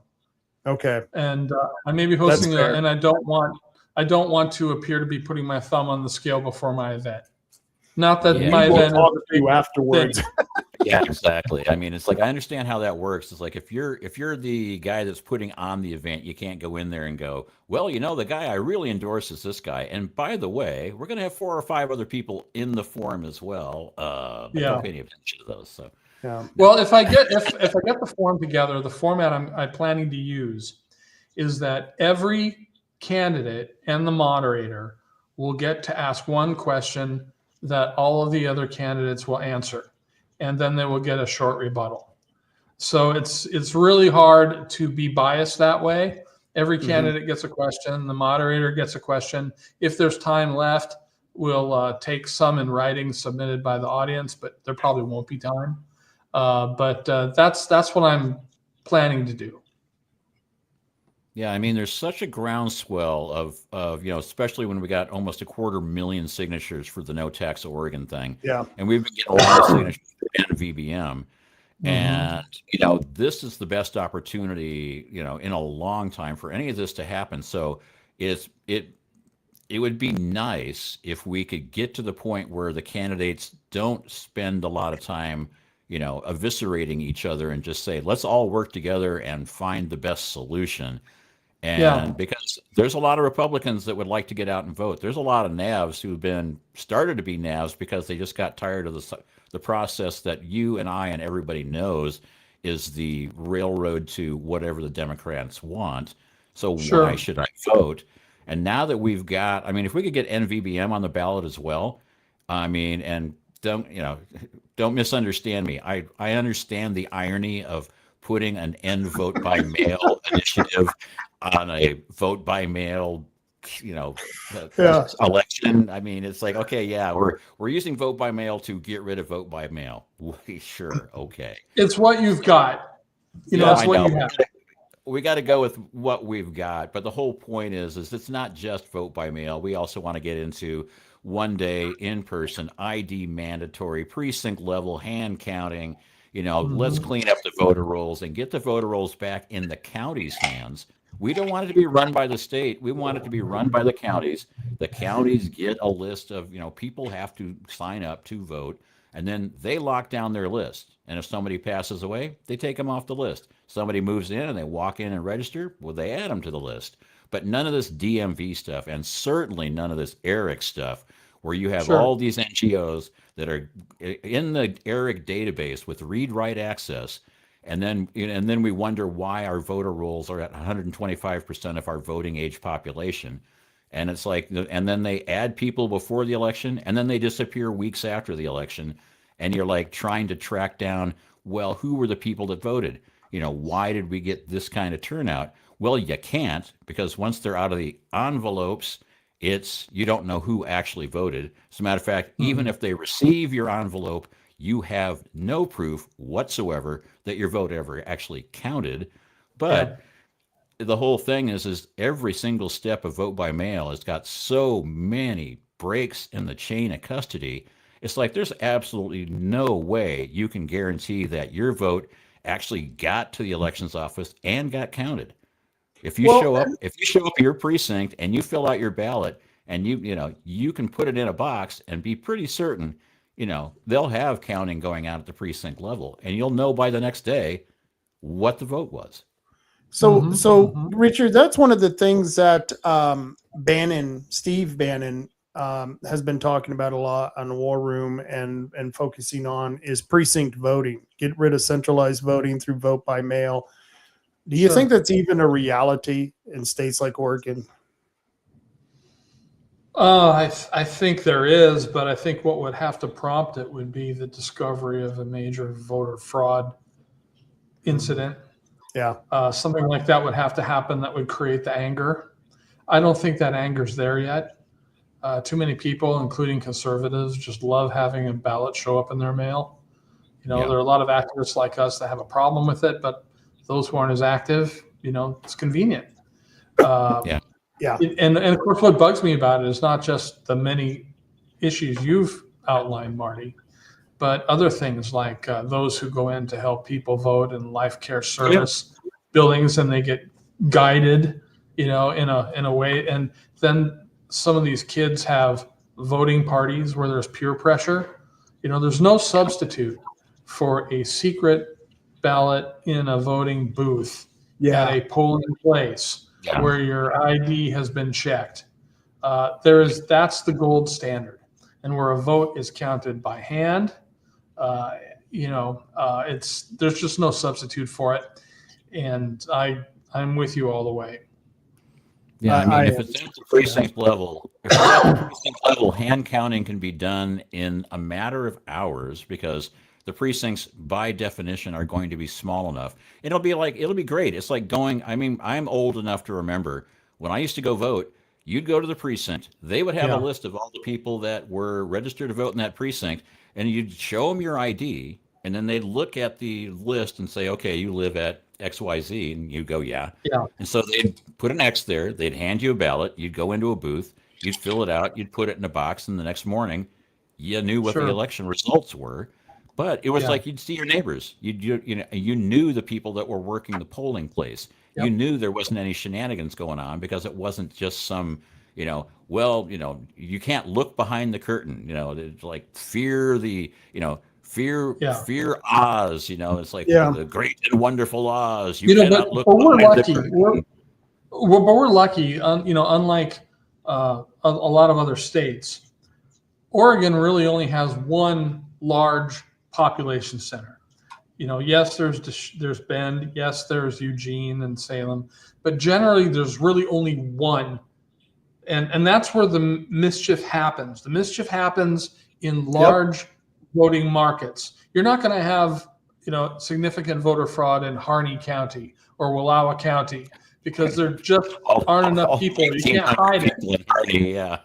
Speaker 3: Okay.
Speaker 4: And I may be hosting and I don't want to appear to be putting my thumb on the scale before my event. Not that my event
Speaker 3: talk to you afterwards.
Speaker 5: Yeah, exactly. I mean, it's like, I understand how that works. It's like, if you're the guy that's putting on the event, you can't go in there and go, well, the guy I really endorse is this guy. And by the way, we're going to have 4 or 5 other people in the forum as well. Don't pay any attention to those. So,
Speaker 4: well, if I get the forum together, the format I'm planning to use is that every candidate and the moderator will get to ask one question that all of the other candidates will answer, and then they will get a short rebuttal. So it's really hard to be biased that way. Every candidate gets a question, the moderator gets a question. If there's time left, we'll take some in writing submitted by the audience, but there probably won't be time. But that's what I'm planning to do.
Speaker 5: Yeah, I mean, there's such a groundswell of especially when we got almost 250,000 signatures for the no tax Oregon thing.
Speaker 3: Yeah,
Speaker 5: and we've been getting a lot of signatures for NVBM, and this is the best opportunity in a long time for any of this to happen. So it would be nice if we could get to the point where the candidates don't spend a lot of time eviscerating each other and just say, let's all work together and find the best solution. And because there's a lot of Republicans that would like to get out and vote. There's a lot of NAVs who've started to be NAVs because they just got tired of the process that you and I and everybody knows is the railroad to whatever the Democrats want. So why should I vote? And now that we've got, if we could get NVBM on the ballot as well, and don't misunderstand me. I understand the irony of putting an end vote by mail initiative on a vote by mail, election. I mean, it's like, okay, yeah, we're using vote by mail to get rid of vote by mail. Sure, okay.
Speaker 4: It's what you've got. That's what you have.
Speaker 5: We got to go with what we've got. But the whole point is it's not just vote by mail. We also want to get into one day in person, ID mandatory, precinct level hand counting. Let's clean up the voter rolls and get the voter rolls back in the county's hands. We don't want it to be run by the state. We want it to be run by the counties. The counties get a list of, people have to sign up to vote, and then they lock down their list. And if somebody passes away, they take them off the list. Somebody moves in and they walk in and register, well, they add them to the list. But none of this DMV stuff, and certainly none of this ERIC stuff, where you have all these NGOs that are in the ERIC database with read-write access, and then we wonder why our voter rolls are at 125% of our voting age population. And it's like, and then they add people before the election, and then they disappear weeks after the election. And you're like trying to track down, well, who were the people that voted? Why did we get this kind of turnout? Well, you can't, because once they're out of the envelopes, you don't know who actually voted. As a matter of fact, even if they receive your envelope, you have no proof whatsoever that your vote ever actually counted. But the whole thing is every single step of vote by mail has got so many breaks in the chain of custody. It's like there's absolutely no way you can guarantee that your vote actually got to the elections office and got counted. If you show up at your precinct and you fill out your ballot and you can put it in a box and be pretty certain, they'll have counting going out at the precinct level, and you'll know by the next day what the vote was.
Speaker 3: So Richard, that's one of the things that Steve Bannon has been talking about a lot on the War Room and focusing on is precinct voting. Get rid of centralized voting through vote by mail. Do you think that's even a reality in states like Oregon?
Speaker 4: I think there is, but I think what would have to prompt it would be the discovery of a major voter fraud incident.
Speaker 3: Yeah.
Speaker 4: Something like that would have to happen that would create the anger. I don't think that anger's there yet. Too many people, including conservatives, just love having a ballot show up in their mail. There are a lot of activists like us that have a problem with it, but those who aren't as active, it's convenient. And of course, what bugs me about it is not just the many issues you've outlined, Marty, but other things like those who go in to help people vote in life care service buildings, and they get guided, in a way. And then some of these kids have voting parties where there's peer pressure. There's no substitute for a secret ballot in a voting booth at a polling place where your ID has been checked. That's the gold standard. And where a vote is counted by hand, there's just no substitute for it. And I'm with you all the way.
Speaker 5: Yeah, if it's at the precinct level, hand counting can be done in a matter of hours, because the precincts by definition are going to be small enough. It'll be great. It's like I'm old enough to remember when I used to go vote, you'd go to the precinct, they would have a list of all the people that were registered to vote in that precinct, and you'd show them your ID, and then they'd look at the list and say, okay, you live at XYZ, and you go, yeah. And so they'd put an X there, they'd hand you a ballot, you'd go into a booth, you'd fill it out, you'd put it in a box, and the next morning you knew what the election results were. But it was like you'd see your neighbors. You knew the people that were working the polling place. You knew there wasn't any shenanigans going on, because it wasn't just some, you can't look behind the curtain. It's like fear Oz. It's like the great and wonderful Oz.
Speaker 4: But we're lucky. We're lucky. Unlike a lot of other states, Oregon really only has one large population center. Yes, there's Bend, yes, there's Eugene and Salem, but generally there's really only one, and that's where the mischief happens. The mischief happens in large voting markets. You're not going to have significant voter fraud in Harney County or Wallowa County, because there just aren't enough people. You can't hide it.
Speaker 5: Yeah.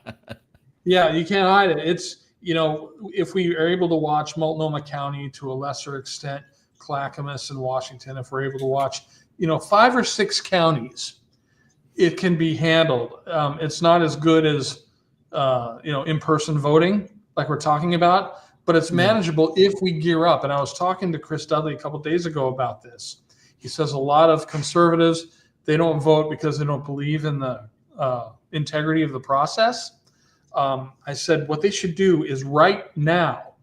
Speaker 4: Yeah, you can't hide it. It's, if we are able to watch Multnomah County, to a lesser extent, Clackamas and Washington, if we're able to watch, 5 or 6 counties, it can be handled. It's not as good as, in-person voting like we're talking about, but it's manageable if we gear up. And I was talking to Chris Dudley a couple of days ago about this. He says a lot of conservatives, they don't vote because they don't believe in the integrity of the process. I said what they should do is right now,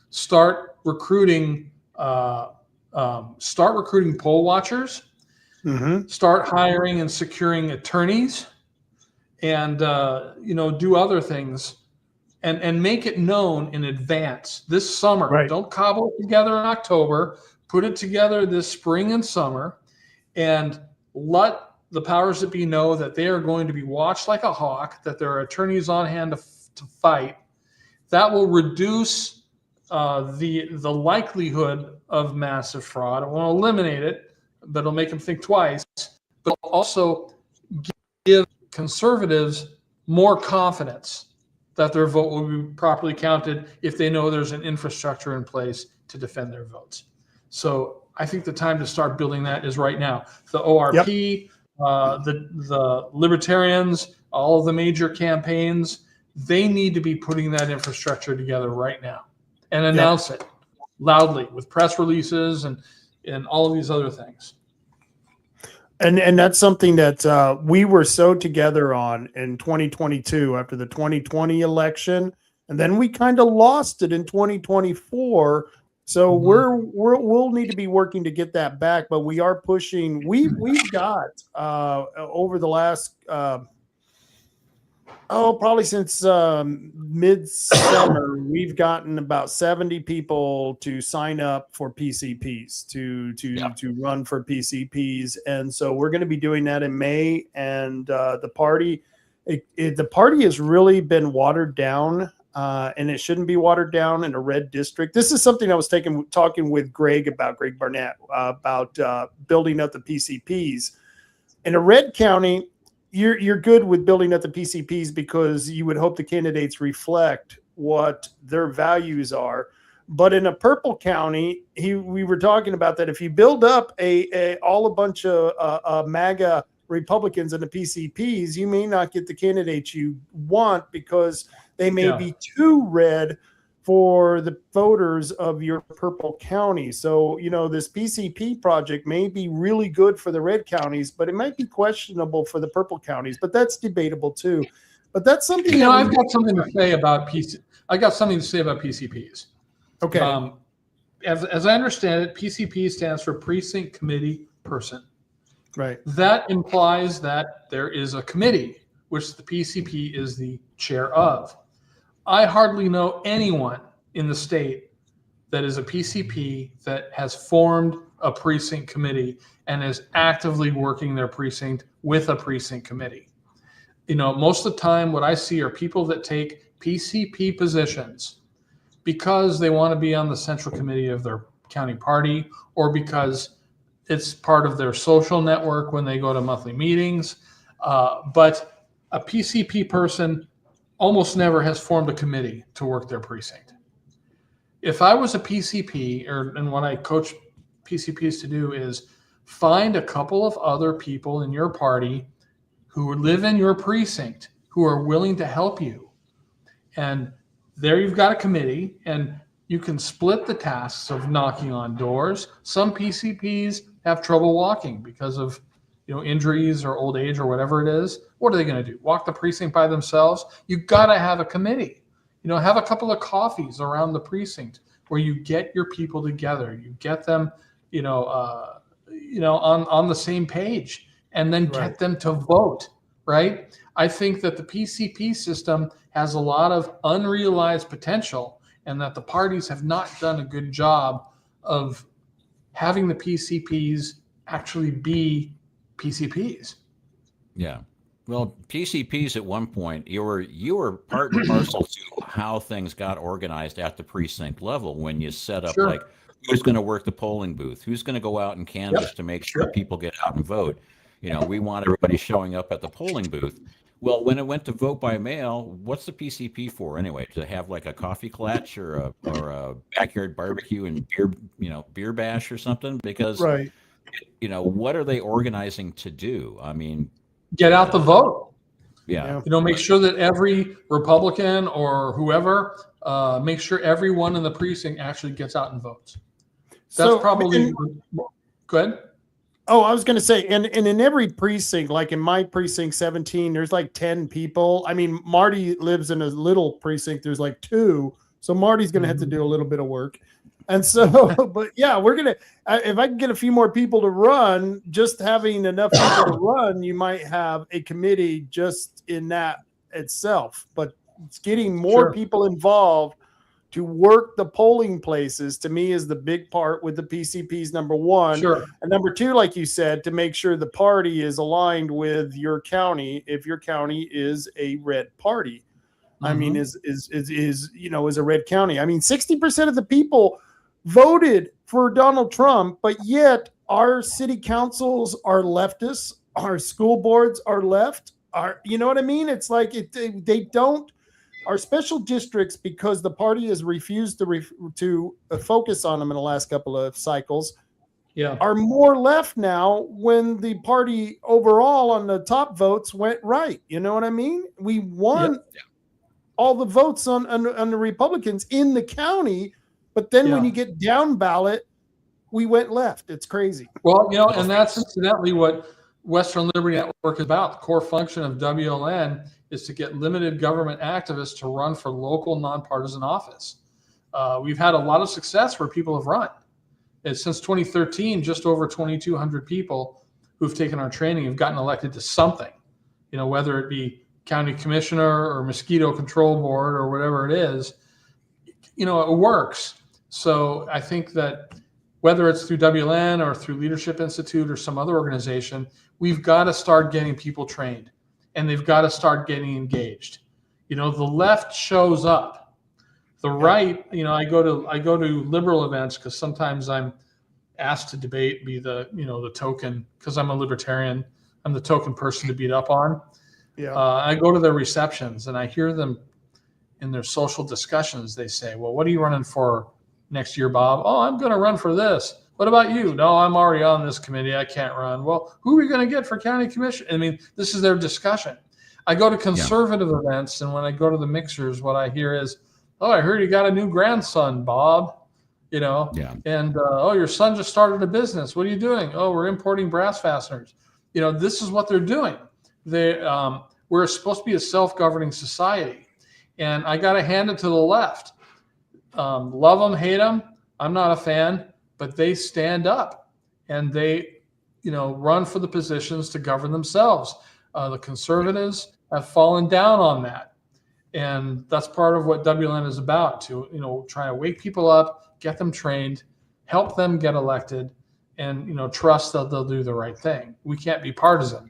Speaker 4: start recruiting poll watchers, start hiring and securing attorneys, and do other things, and make it known in advance this summer.
Speaker 3: Right.
Speaker 4: Don't cobble it together in October. Put it together this spring and summer, and let the powers that be know that they are going to be watched like a hawk, that there are attorneys on hand to fight. That will reduce the likelihood of massive fraud. It won't eliminate it, but it'll make them think twice. But also give conservatives more confidence that their vote will be properly counted if they know there's an infrastructure in place to defend their votes. So I think the time to start building that is right now. The ORP, the Libertarians, all of the major campaigns, they need to be putting that infrastructure together right now and announce it loudly with press releases and all of these other things.
Speaker 3: And that's something that we were so together on in 2022 after the 2020 election, and then we kind of lost it in 2024. So we'll need to be working to get that back, but we are pushing. We've got over the last probably since midsummer, we've gotten about 70 people to sign up for PCPs to run for PCPs, and so we're going to be doing that in May. And the party has really been watered down. And it shouldn't be watered down in a red district. This is something I was talking with Greg Barnett, about building up the PCPs. In a red county, you're good with building up the PCPs because you would hope the candidates reflect what their values are. But in a purple county, we were talking about that if you build up a bunch of MAGA Republicans in the PCPs, you may not get the candidates you want because they may be too red for the voters of your purple county. So, this PCP project may be really good for the red counties, but it might be questionable for the purple counties. But that's debatable too. But that's something
Speaker 4: I've got something to say about PCPs.
Speaker 3: Okay.
Speaker 4: As I understand it, PCP stands for Precinct Committee Person.
Speaker 3: Right.
Speaker 4: That implies that there is a committee, which the PCP is the chair of. I hardly know anyone in the state that is a PCP that has formed a precinct committee and is actively working their precinct with a precinct committee. Most of the time what I see are people that take PCP positions because they want to be on the central committee of their county party, or because it's part of their social network when they go to monthly meetings. But a PCP person almost never has formed a committee to work their precinct. If I was a PCP, and what I coach PCPs to do is find a couple of other people in your party who live in your precinct who are willing to help you. And there you've got a committee, and you can split the tasks of knocking on doors. Some PCPs have trouble walking because of injuries or old age or whatever it is. What are they going to do? Walk the precinct by themselves? You've got to have a committee. Have a couple of coffees around the precinct where you get your people together. You get them, on the same page, and then get them to vote. Right? I think that the PCP system has a lot of unrealized potential, and that the parties have not done a good job of having the PCPs actually be PCPs.
Speaker 5: Yeah. Well, PCPs at one point, you were part and parcel to how things got organized at the precinct level when you set up like who's going to work the polling booth, who's going to go out and canvass to make sure people get out and vote. We want everybody showing up at the polling booth. Well, when it went to vote by mail, what's the PCP for anyway? To have like a coffee clutch or a backyard barbecue and beer bash or something? Because
Speaker 3: right.
Speaker 5: What are they organizing to do? I mean,
Speaker 4: get out the vote.
Speaker 5: Yeah.
Speaker 4: Make sure that every Republican or whoever, make sure everyone in the precinct actually gets out and votes. That's probably. Go ahead.
Speaker 3: Oh, I was going to say, and in every precinct, like in my precinct 17, there's like 10 people. I mean, Marty lives in a little precinct. There's like 2. So Marty's going to have to do a little bit of work. And so, but yeah, we're going to, if I can get a few more people to run, just having enough people to run, you might have a committee just in that itself. But it's getting more people involved to work the polling places, to me, is the big part with the PCPs, number one.
Speaker 4: Sure.
Speaker 3: And number 2, like you said, to make sure the party is aligned with your county, if your county is a red party. I mean, is a red county. I mean, 60% of the people voted for Donald Trump, but yet our city councils are leftists, our school boards are left. You know what I mean? It's like they don't. Our special districts, because the party has refused to focus on them in the last couple of cycles, are more left now when the party overall on the top votes went right. You know what I mean? We won all the votes on the Republicans in the county, but then when you get down ballot, we went left. It's crazy.
Speaker 4: Well, and that's incidentally what Western Liberty Network is about. The core function of WLN is to get limited government activists to run for local nonpartisan office. We've had a lot of success where people have run. Since 2013, just over 2,200 people who've taken our training have gotten elected to something, whether it be county commissioner or mosquito control board or whatever it is, it works. So I think that whether it's through WLN or through Leadership Institute or some other organization, we've got to start getting people trained. And they've got to start getting engaged. The left shows up. The right, I go to liberal events because sometimes I'm asked to debate, be the token, because I'm a libertarian. I'm the token person to beat up on. Yeah. I go to their receptions and I hear them in their social discussions. They say, "Well, what are you running for next year, Bob?" "Oh, I'm going to run for this." "What about you?" "No, I'm already on this committee. I can't run." "Well, who are we going to get for county commission?" I mean, this is their discussion. I go to conservative events, and when I go to the mixers, what I hear is, "Oh, I heard you got a new grandson, Bob." And "Oh, your son just started a business. What are you doing?" "Oh, we're importing brass fasteners." This is what they're doing. We're supposed to be a self-governing society, and I got to hand it to the left. Love them, hate them. I'm not a fan. But they stand up and they, run for the positions to govern themselves. The conservatives have fallen down on that. And that's part of what WLN is about, to, try to wake people up, get them trained, help them get elected, and, trust that they'll do the right thing. We can't be partisan.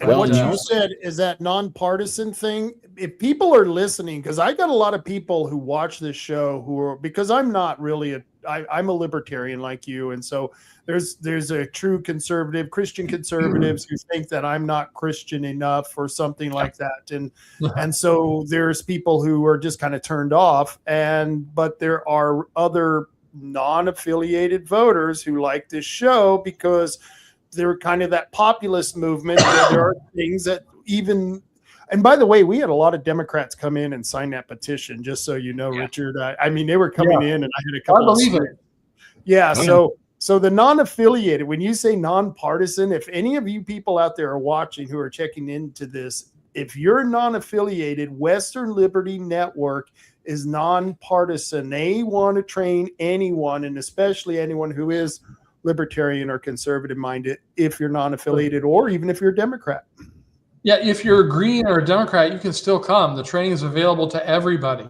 Speaker 3: And what you said is that nonpartisan thing. If people are listening, because I got a lot of people who watch this show who are, because I'm not really I'm a libertarian like you, and so there's a true conservative, Christian conservatives who think that I'm not Christian enough or something like that, and so there's people who are just kind of turned off, but there are other non-affiliated voters who like this show because they're kind of that populist movement where there are things that even, and by the way, we had a lot of Democrats come in and sign that petition, just so you know, Richard. I mean, they were coming in, and I had a couple.
Speaker 4: I believe it.
Speaker 3: Yeah. So the non-affiliated, when you say nonpartisan, if any of you people out there are watching who are checking into this, if you're non-affiliated, Western Liberty Network is nonpartisan. They want to train anyone, and especially anyone who is libertarian or conservative minded, if you're non-affiliated or even if you're a Democrat.
Speaker 4: Yeah, if you're a Green or a Democrat, you can still come. The training is available to everybody.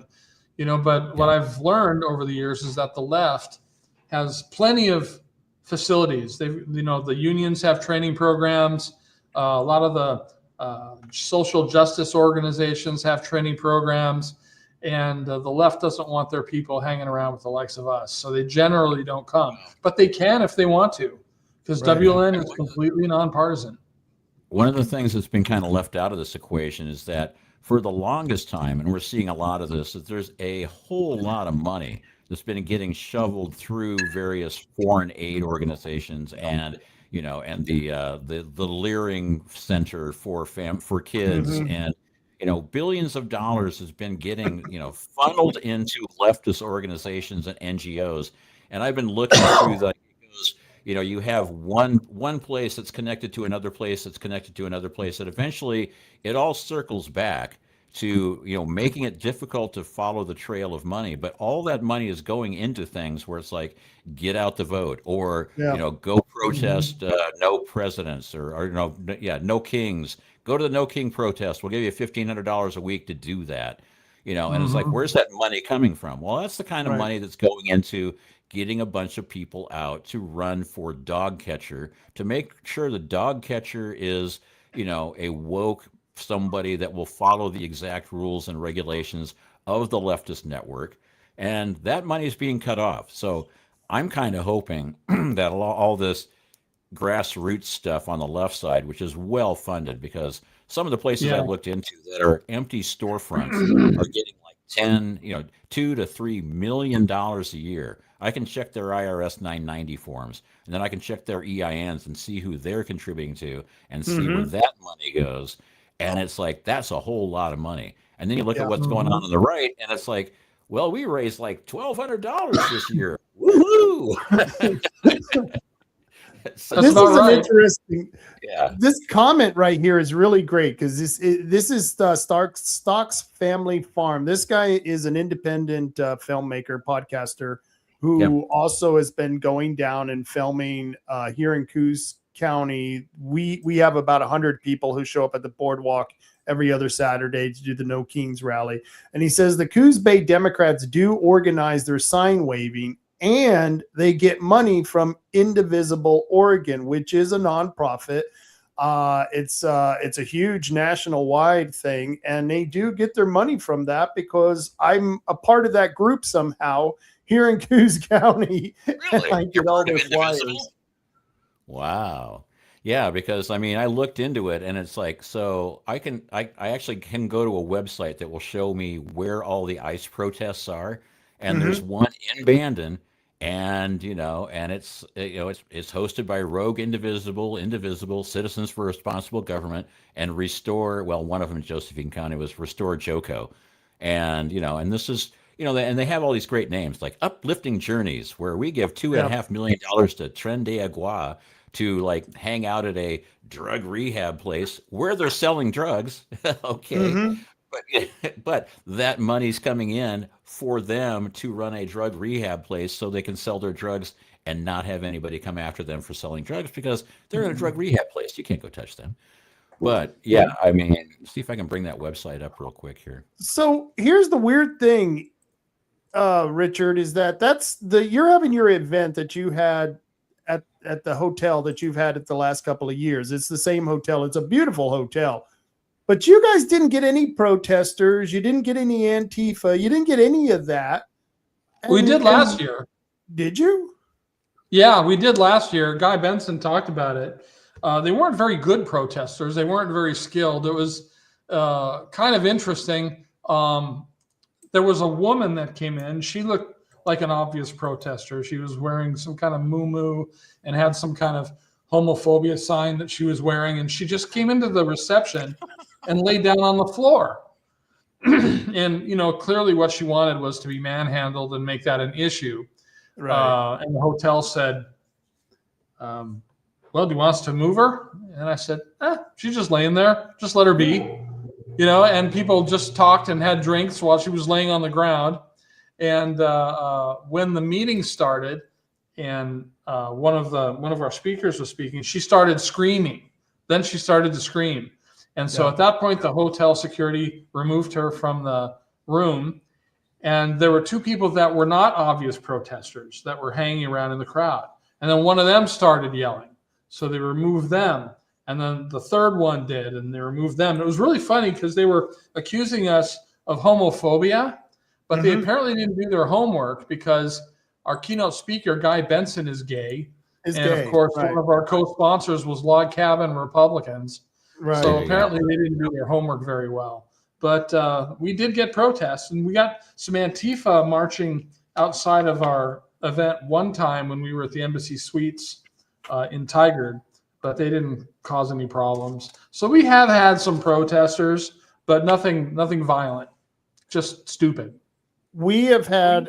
Speaker 4: But what I've learned over the years is that the left has plenty of facilities. The unions have training programs. A lot of the social justice organizations have training programs. And the left doesn't want their people hanging around with the likes of us. So they generally don't come. But they can if they want to, because WLN is completely nonpartisan.
Speaker 5: One of the things that's been kind of left out of this equation is that for the longest time, and we're seeing a lot of this, that there's a whole lot of money that's been getting shoveled through various foreign aid organizations and and the Leering Center for kids and billions of dollars has been getting funneled into leftist organizations and NGOs. And I've been looking through the you have one place that's connected to another place that's connected to another place, that eventually it all circles back to making it difficult to follow the trail of money. But all that money is going into things where it's like, get out the vote, or go protest no presidents, or no kings. Go to the no king protest. We'll give you $1,500 a week to do that. And it's like, where's that money coming from? Well, that's the kind of money that's going into getting a bunch of people out to run for dog catcher, to make sure the dog catcher is a woke somebody that will follow the exact rules and regulations of the leftist network. And that money is being cut off. So I'm kind of hoping that all this grassroots stuff on the left side, which is well funded, because some of the places I've looked into that are empty storefronts are getting like $2 to $3 million a year. I can check their IRS 990 forms, and then I can check their EINs and see who they're contributing to and see where that money goes. And it's like, that's a whole lot of money. And then you look at what's going on the right, and it's like, well, we raised like $1,200 this year. Woohoo!
Speaker 3: So this is an interesting. Yeah. This comment right here is really great, because this is Stock's Family Farm. This guy is an independent filmmaker, podcaster, who also has been going down and filming here in Coos County. We have about 100 people who show up at the boardwalk every other Saturday to do the No Kings rally. And he says the Coos Bay Democrats do organize their sign waving, and they get money from Indivisible Oregon, which is a nonprofit. It's a huge national wide thing, and they do get their money from that, because I'm a part of that group somehow here in Coos County.
Speaker 5: Really?
Speaker 3: I get all their flyers.
Speaker 5: Wow. Yeah, because I looked into it, and it's like, so I actually can go to a website that will show me where all the ICE protests are, and there's one in Bandon, and and it's hosted by Rogue Indivisible, Citizens for Responsible Government, and Restore. Well, one of them in Josephine County was Restore Joco, and and this is and they have all these great names like Uplifting Journeys, where we give $2.5 million to Tren de Agua to like hang out at a drug rehab place where they're selling drugs. Okay. But that money's coming in for them to run a drug rehab place so they can sell their drugs and not have anybody come after them for selling drugs, because they're in a drug rehab place. You can't go touch them. But yeah, see if I can bring that website up real quick here.
Speaker 3: So here's the weird thing, Richard, is you're having your event that you had at the hotel that you've had at the last couple of years. It's the same hotel. It's a beautiful hotel. But you guys didn't get any protesters. You didn't get any Antifa. You didn't get any of that.
Speaker 4: We did last year.
Speaker 3: Did you?
Speaker 4: Yeah, we did last year. Guy Benson talked about it. They weren't very good protesters. They weren't very skilled. It was kind of interesting. There was a woman that came in. She looked like an obvious protester. She was wearing some kind of muumuu and had some kind of homophobia sign that she was wearing. And she just came into the reception and laid down on the floor. And, clearly what she wanted was to be manhandled and make that an issue. Right. And the hotel said, well, do you want us to move her? And I said, she's just laying there. Just let her be. And people just talked and had drinks while she was laying on the ground. And when the meeting started and one of our speakers was speaking, she started screaming. Then she started to scream. And so at that point, the hotel security removed her from the room. And there were two people that were not obvious protesters that were hanging around in the crowd. And then one of them started yelling. So they removed them. And then the third one did, and they removed them. It was really funny because they were accusing us of homophobia. but they apparently didn't do their homework because our keynote speaker, Guy Benson, is gay. Of course, one of our co-sponsors was Log Cabin Republicans. Right. So apparently they didn't do their homework very well. But we did get protests, and we got some Antifa marching outside of our event one time when we were at the Embassy Suites in Tigard, but they didn't cause any problems. So we have had some protesters, but nothing violent, just stupid.
Speaker 3: We have had,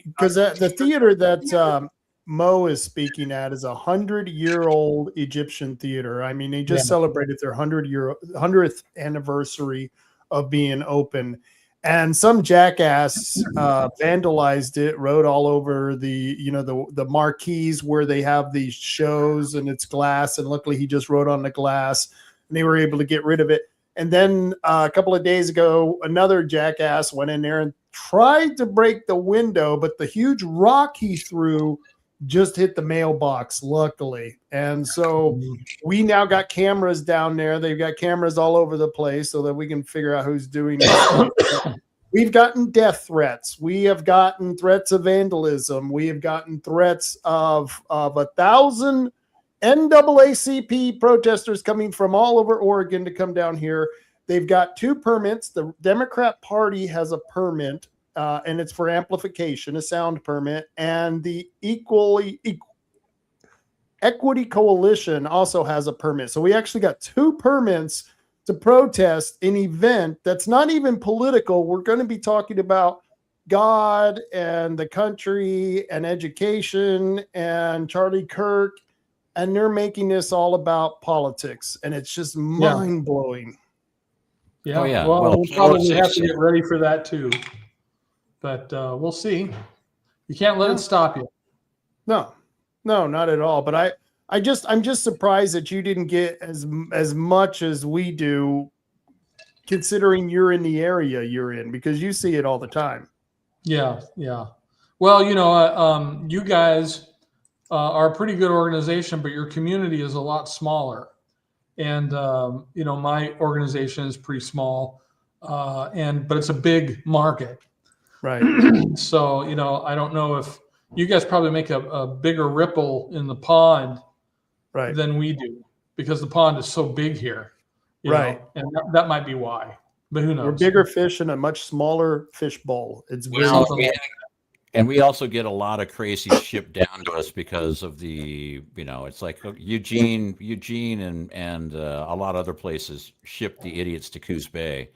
Speaker 3: because the theater that Mo is speaking at is 100-year-old Egyptian theater. I mean, they just celebrated their 100th anniversary of being open. And some jackass vandalized it, wrote all over the marquees where they have these shows, and it's glass. And luckily, he just wrote on the glass, and they were able to get rid of it. And then a couple of days ago, another jackass went in there and tried to break the window, but the huge rock he threw just hit the mailbox, luckily. And so we now got cameras down there. They've got cameras all over the place so that we can figure out who's doing it. We've gotten death threats. We have gotten threats of vandalism. We have gotten threats of 1,000 NAACP protesters coming from all over Oregon to come down here. They've got 2 permits. The Democrat Party has a permit, and it's for amplification, a sound permit. And the Equity Coalition also has a permit. So we actually got 2 permits to protest an event that's not even political. We're going to be talking about God and the country and education and Charlie Kirk, and they're making this all about politics, and it's just mind-blowing.
Speaker 4: Yeah. Oh, yeah. Well, we'll probably have to get ready for that too. But we'll see. You can't let it stop you.
Speaker 3: No, not at all. But I'm just surprised that you didn't get as much as we do, considering you're in the area you're in, because you see it all the time.
Speaker 4: Yeah. Well, you guys are a pretty good organization, but your community is a lot smaller. And, my organization is pretty small, but it's a big market.
Speaker 3: Right.
Speaker 4: So, I don't know if you guys probably make a bigger ripple in the pond than we do, because the pond is so big here. You know, and that might be why, but who knows?
Speaker 3: We're bigger fish in a much smaller fish bowl. It's very
Speaker 5: and we also get a lot of crazy shipped down to us because of the, it's like Eugene and a lot of other places ship the idiots to Coos Bay.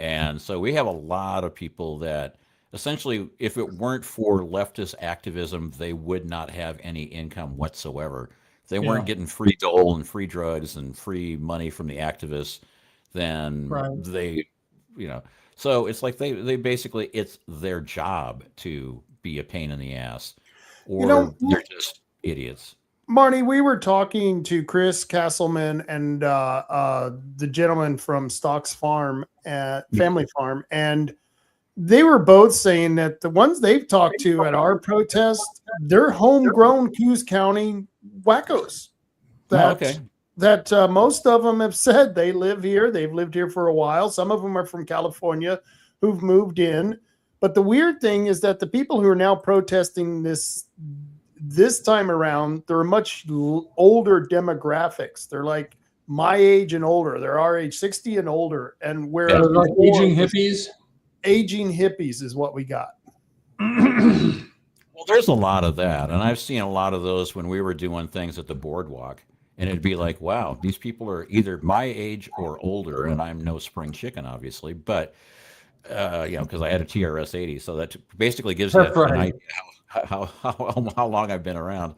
Speaker 5: And so we have a lot of people that essentially, if it weren't for leftist activism, they would not have any income whatsoever. If they weren't getting free dole and free drugs and free money from the activists, then they, so it's like they basically, it's their job to be a pain in the ass, or they're just idiots.
Speaker 3: Marty, we were talking to Chris Castleman and the gentleman from Stocks Farm, Family Farm, and they were both saying that the ones they've talked to at our protest, they're homegrown Coos County wackos. That most of them have said they live here. They've lived here for a while. Some of them are from California who've moved in. But the weird thing is that the people who are now protesting this time around, they're much older demographics. They're like my age and older. They're our age, 60 and older. And where
Speaker 4: like aging hippies?
Speaker 3: Aging hippies is what we got.
Speaker 5: Well, there's a lot of that. And I've seen a lot of those when we were doing things at the boardwalk. And it'd be like, wow, these people are either my age or older. And I'm no spring chicken, obviously. But, because I had a TRS 80. So that basically gives you an idea how long I've been around.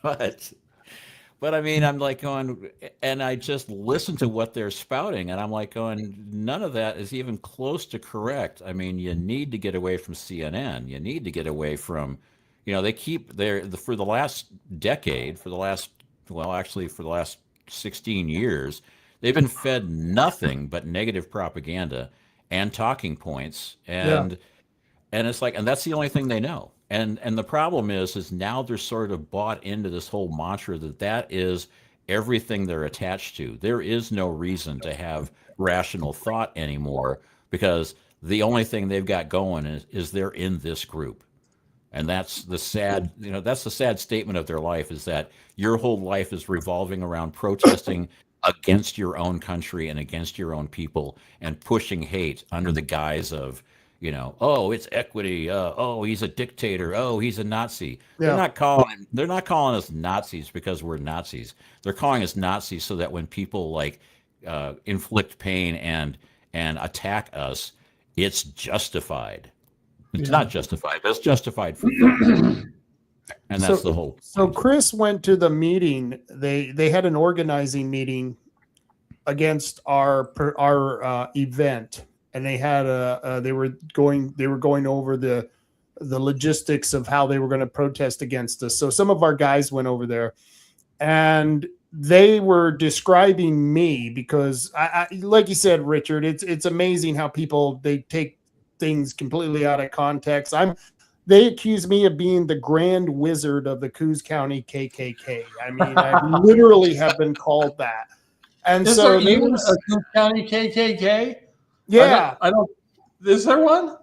Speaker 5: But I mean, I'm like going, and I just listen to what they're spouting, and I'm like going, none of that is even close to correct. I mean, you need to get away from CNN. You need to get away from, they keep for the last decade, for the last 16 years, they've been fed nothing but negative propaganda and talking points. And it's like, and that's the only thing they know. And the problem is now they're sort of bought into this whole mantra that is everything they're attached to. There is no reason to have rational thought anymore, because the only thing they've got going is they're in this group. And that's the sad, that's the sad statement of their life, is that your whole life is revolving around protesting against your own country and against your own people and pushing hate under the guise of, oh, it's equity. Oh, he's a dictator. Oh, he's a Nazi.
Speaker 3: Yeah.
Speaker 5: They're not calling us Nazis because we're Nazis. They're calling us Nazis so that when people inflict pain and attack us, it's justified. It's not justified. That's justified for them. And that's the whole.
Speaker 3: So Chris went to the meeting. They had an organizing meeting against our event, and they had they were going over the logistics of how they were going to protest against us. So some of our guys went over there, and they were describing me because I like you said, Richard, it's amazing how people, they take things completely out of context. They accuse me of being the grand wizard of the Coos County KKK. I mean, I literally have been called that. And
Speaker 4: is
Speaker 3: so
Speaker 4: there even a Coos County KKK?
Speaker 3: Yeah.
Speaker 4: I don't. Is there one?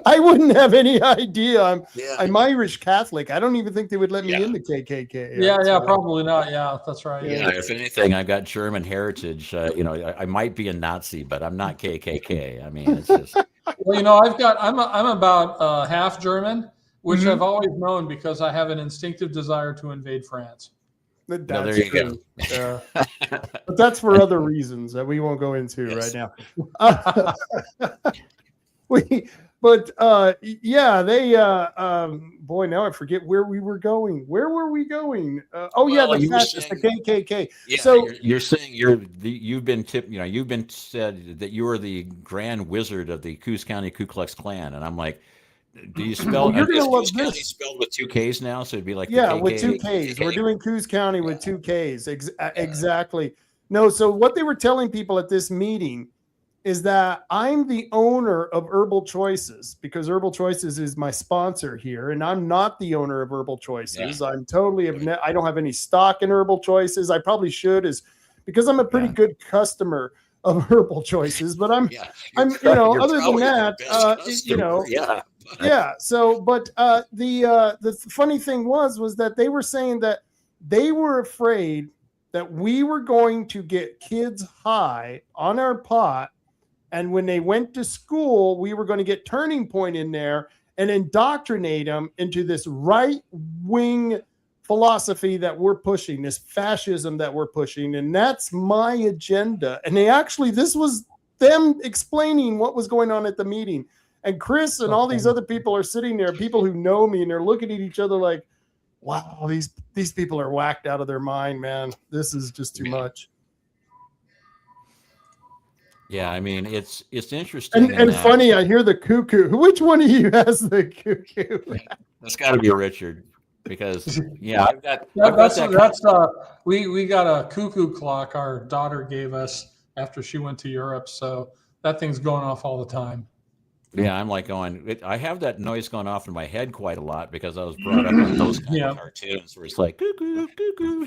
Speaker 3: I wouldn't have any idea. I'm Irish Catholic. I don't even think they would let me in the KKK.
Speaker 4: Yeah, probably not. Yeah, that's right.
Speaker 5: Yeah, if anything, I've got German heritage. I might be a Nazi, but I'm not KKK. I mean, it's just.
Speaker 4: Well, I'm about half German, which I've always known because I have an instinctive desire to invade France.
Speaker 3: That's
Speaker 5: there you
Speaker 3: true. Go. But that's for other reasons that we won't go into right now. Boy, now I forget where we were going. Where were we going? The fascists, the KKK.
Speaker 5: Yeah,
Speaker 3: so
Speaker 5: you're saying you've been said that you are the grand wizard of the Coos County Ku Klux Klan, and I'm like, do you spell?
Speaker 3: You're gonna love
Speaker 5: Coos
Speaker 3: this.
Speaker 5: County spelled with 2 Ks now, so it'd be like
Speaker 3: with 2 Ks. We're doing Coos County with 2 Ks. Exactly. No, so what they were telling people at this meeting is that I'm the owner of Herbal Choices, because Herbal Choices is my sponsor here, and I'm not the owner of Herbal Choices. I'm totally I don't have any stock in Herbal Choices. I probably should, because I'm a pretty good customer of Herbal Choices, but other than that, So, but the funny thing was that they were saying that they were afraid that we were going to get kids high on our pot, and when they went to school, we were going to get Turning Point in there and indoctrinate them into this right-wing philosophy that we're pushing, this fascism that we're pushing, and that's my agenda. And this was them explaining what was going on at the meeting. And Chris and all these other people are sitting there, people who know me, and they're looking at each other like, wow, these people are whacked out of their mind, man. This is just too much.
Speaker 5: Yeah, I mean, it's interesting.
Speaker 3: And funny, I hear the cuckoo. Which one of you has the cuckoo?
Speaker 5: That's got to be Richard, because we got
Speaker 4: a cuckoo clock our daughter gave us after she went to Europe, so that thing's going off all the time.
Speaker 5: Yeah, I'm like I have that noise going off in my head quite a lot because I was brought up on those kind of cartoons where it's like cuckoo, cuckoo.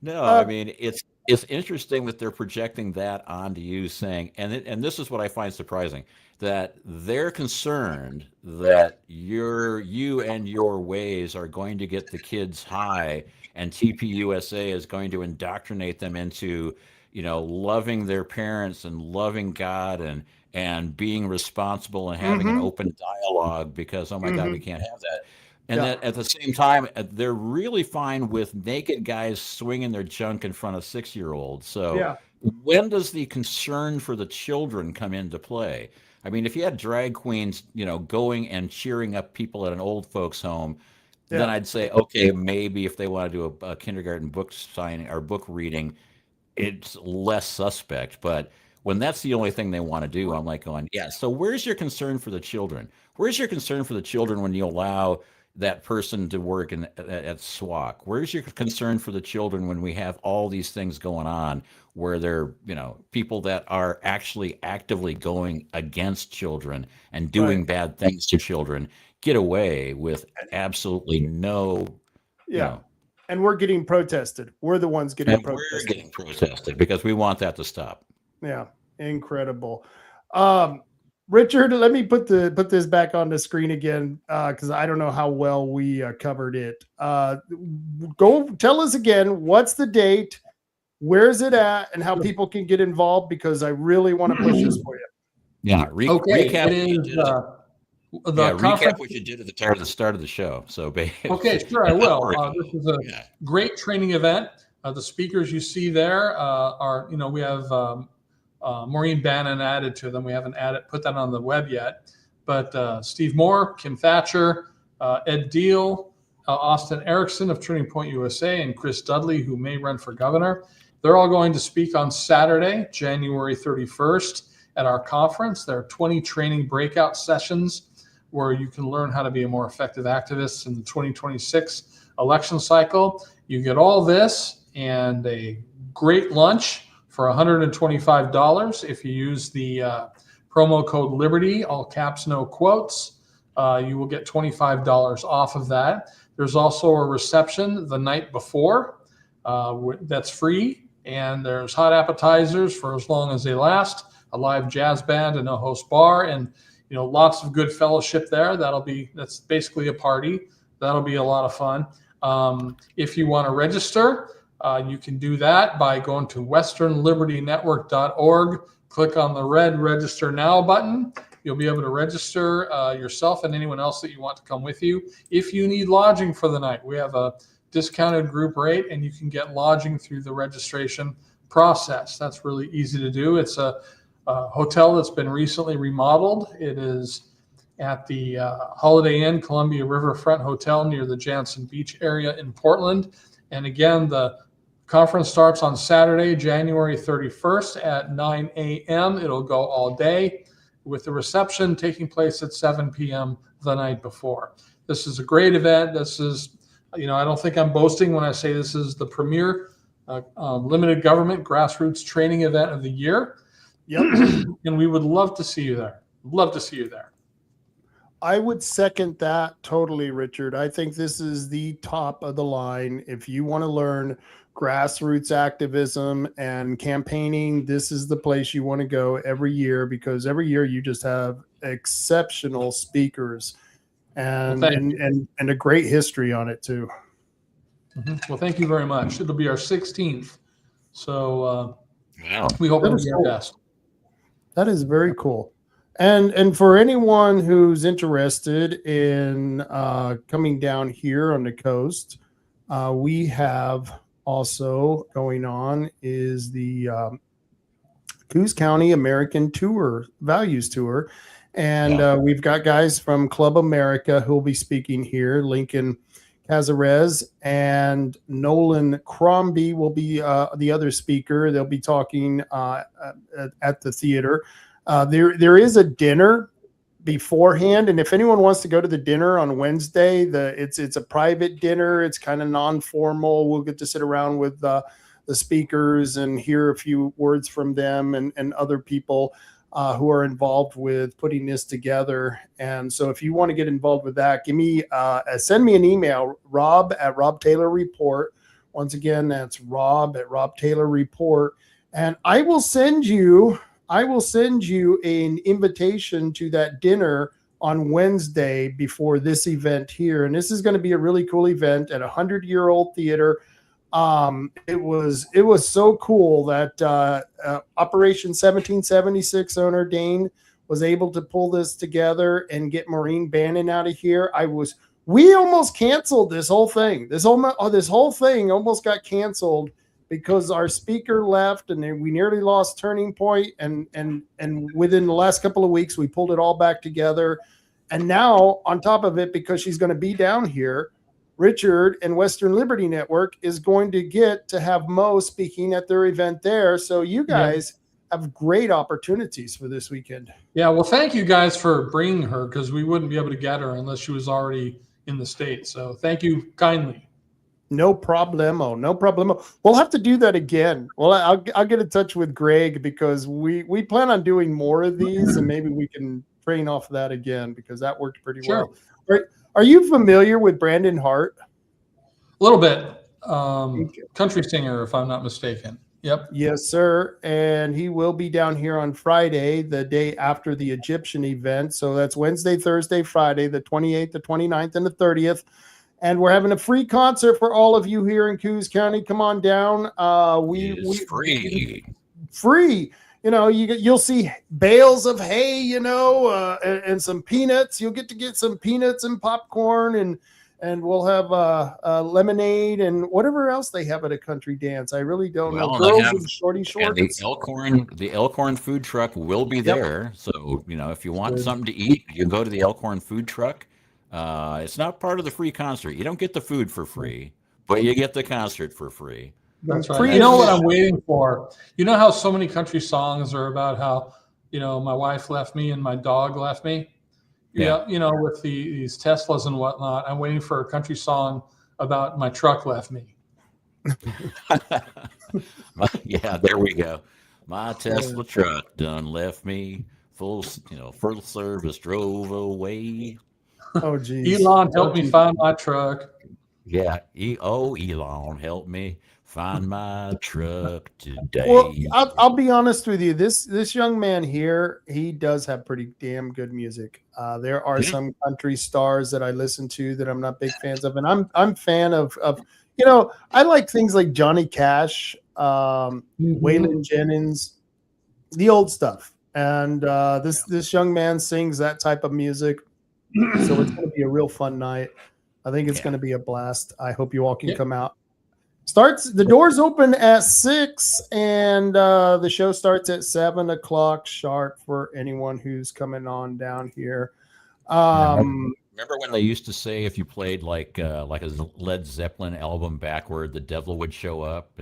Speaker 5: I mean, it's interesting that they're projecting that onto you, saying, and this is what I find surprising, that they're concerned that you and your ways are going to get the kids high, and TPUSA is going to indoctrinate them into loving their parents and loving God and being responsible and having an open dialogue, because, oh my God, we can't have that. And that at the same time, they're really fine with naked guys swinging their junk in front of 6-year-olds. So when does the concern for the children come into play? I mean, if you had drag queens, going and cheering up people at an old folks home, then I'd say, okay, maybe if they want to do a kindergarten book signing or book reading, it's less suspect. But when that's the only thing they want to do, I'm like going, so where's your concern for the children? Where's your concern for the children when you allow that person to work at SWAC? Where's your concern for the children when we have all these things going on where they're, people that are actually actively going against children and doing bad things to children get away with absolutely no,
Speaker 3: And we're getting protested. We're the ones getting
Speaker 5: And
Speaker 3: protested.
Speaker 5: we're getting protested because we want that to stop.
Speaker 3: Yeah, incredible. Richard, let me put this back on the screen again because I don't know how well we covered it. Go tell us again, what's the date, where's it at, and how people can get involved, because I really want to push this for you.
Speaker 5: Yeah, recap.
Speaker 4: It is,
Speaker 5: recap what you did at the start of the show. So,
Speaker 4: okay, sure, I will. This is a great training event. The speakers you see there are, we have Maureen Bannon added to them. We haven't put that on the web yet, but Steve Moore, Kim Thatcher, Ed Deal, Austin Erickson of Turning Point USA, and Chris Dudley, who may run for governor. They're all going to speak on Saturday, January 31st at our conference. There are 20 training breakout sessions where you can learn how to be a more effective activist in the 2026 election cycle. You get all this and a great lunch for $125 if you use the promo code Liberty, all caps, no quotes. You will get $25 off of that. There's also a reception the night before that's free, and there's hot appetizers for as long as they last, a live jazz band and a host bar, and lots of good fellowship there. That's basically a party. That'll be a lot of fun. If you want to register, you can do that by going to westernlibertynetwork.org. Click on the red Register Now button. You'll be able to register yourself and anyone else that you want to come with you. If you need lodging for the night, we have a discounted group rate, and you can get lodging through the registration process. That's really easy to do. It's a hotel that's been recently remodeled. It is at the Holiday Inn Columbia Riverfront Hotel near the Jansen Beach area in Portland. And again, the conference starts on Saturday, January 31st at 9 a.m. It'll go all day, with the reception taking place at 7 p.m. the night before. This is a great event. This is, I don't think I'm boasting when I say this is the premier limited government grassroots training event of the year.
Speaker 3: Yep.
Speaker 4: And we would love to see you there. Love to see you there.
Speaker 3: I would second that totally, Richard. I think this is the top of the line. If you want to learn grassroots activism and campaigning, this is the place you want to go every year, because every year you just have exceptional speakers and a great history on it too.
Speaker 4: Mm-hmm. Well, thank you very much. It'll be our 16th. So we hope it'll be our best.
Speaker 3: That is very cool. And for anyone who's interested in coming down here on the coast, we have also going on is the Coos County American Tour, Values Tour. And we've got guys from Club America who will be speaking here. Lincoln Cazares and Nolan Crombie will be the other speaker. They'll be talking at the theater. There is a dinner beforehand, and if anyone wants to go to the dinner on Wednesday, it's a private dinner. It's kind of non-formal. We'll get to sit around with the speakers and hear a few words from them and other people who are involved with putting this together. And so if you want to get involved with that, send me an email, rob@robtaylorreport. Once again, that's rob@robtaylorreport, and I will send you an invitation to that dinner on Wednesday before this event here. And this is going to be a really cool event at 100-year-old theater. It was so cool that Operation 1776 owner Dane was able to pull this together and get Maureen Bannon out of here. We almost canceled this whole thing. This whole thing almost got canceled because our speaker left, and we nearly lost Turning Point. And within the last couple of weeks, we pulled it all back together. And now, on top of it, because she's going to be down here, Richard and Western Liberty Network is going to get to have Mo speaking at their event there. So you guys have great opportunities for this weekend. Yeah,
Speaker 4: well, thank you guys for bringing her, because we wouldn't be able to get her unless she was already in the States. So thank you kindly.
Speaker 3: No problemo. No problemo. We'll have to do that again. Well, I'll get in touch with Greg, because we plan on doing more of these, and maybe we can train off that again, because that worked pretty well. Are you familiar with Brandon Hart?
Speaker 4: A little bit. country singer, if I'm not mistaken. Yep.
Speaker 3: Yes, sir. And he will be down here on Friday, the day after the Egyptian event. So that's Wednesday, Thursday, Friday, the 28th, the 29th, and the 30th. And we're having a free concert for all of you here in Coos County. Come on down.
Speaker 5: It's free.
Speaker 3: Free. You know, you'll see bales of hay, you know, and some peanuts. You'll get some peanuts and popcorn, and we'll have lemonade and whatever else they have at a country dance. I really don't know. Girls in shorty shorts.
Speaker 5: And the Elkhorn food truck will be there. So, you know, if you want something to eat, you can go to the Elkhorn food truck. It's not part of the free concert. You don't get the food for free, but you get the concert for free.
Speaker 4: That's right. You know what I'm waiting for? You know how so many country songs are about how, you know, my wife left me and my dog left me? Yeah, you know, with these Teslas and whatnot, I'm waiting for a country song about my truck left me.
Speaker 5: Yeah, there we go. My Tesla truck done left me. Full service drove away.
Speaker 3: Oh, geez.
Speaker 4: Elon helped me find my truck.
Speaker 5: Yeah, Elon helped me find my truck today.
Speaker 3: Well, I'll be honest with you. This young man here, he does have pretty damn good music. There are some country stars that I listen to that I'm not big fans of, and I'm fan of you know, I like things like Johnny Cash, Waylon Jennings, the old stuff. And this young man sings that type of music, so it's going to be a real fun night. I think it's going to be a blast. I hope you all can come out. The doors open at 6, and the show starts at 7 o'clock sharp for anyone who's coming on down here.
Speaker 5: Remember when they used to say if you played like a Led Zeppelin album backward, the devil would show up?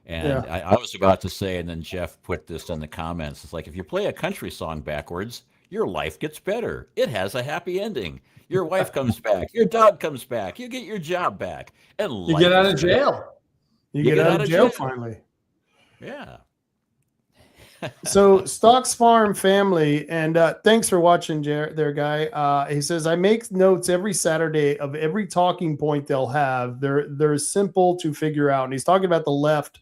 Speaker 5: And I was about to say, and then Jeff put this in the comments. It's like, if you play a country song backwards, your life gets better. It has a happy ending. Your wife comes back. Your dog comes back. You get your job back. And
Speaker 4: you get out of jail.
Speaker 3: You get out of jail finally.
Speaker 5: Yeah.
Speaker 3: So Stocks Farm family, and thanks for watching there, guy. He says, I make notes every Saturday of every talking point they'll have. They're simple to figure out. And he's talking about the left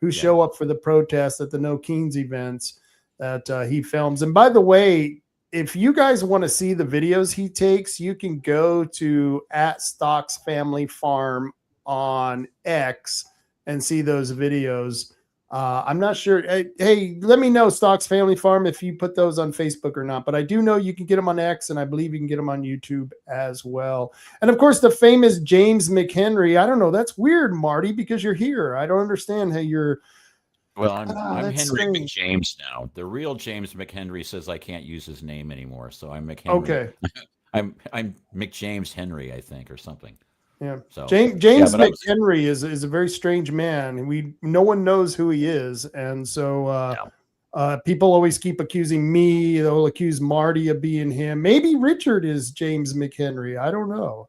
Speaker 3: who show up for the protest at the No Keens events that he films. And by the way, if you guys want to see the videos he takes, you can go to @StocksFamilyFarm on X and see those videos. I'm not sure. Hey, let me know, Stocks Family Farm, if you put those on Facebook or not. But I do know you can get them on X, and I believe you can get them on YouTube as well. And, of course, the famous James McHenry. I don't know. That's weird, Marty, because you're here. I don't understand how you're –
Speaker 5: well, I'm Henry McJames now. The real James McHenry says I can't use his name anymore, so I'm McHenry.
Speaker 3: Okay.
Speaker 5: I'm McJames Henry, I think, or something.
Speaker 3: Yeah.
Speaker 5: So
Speaker 3: James McHenry is a very strange man. No one knows who he is, and so people always keep accusing me. They'll accuse Marty of being him. Maybe Richard is James McHenry. I don't know.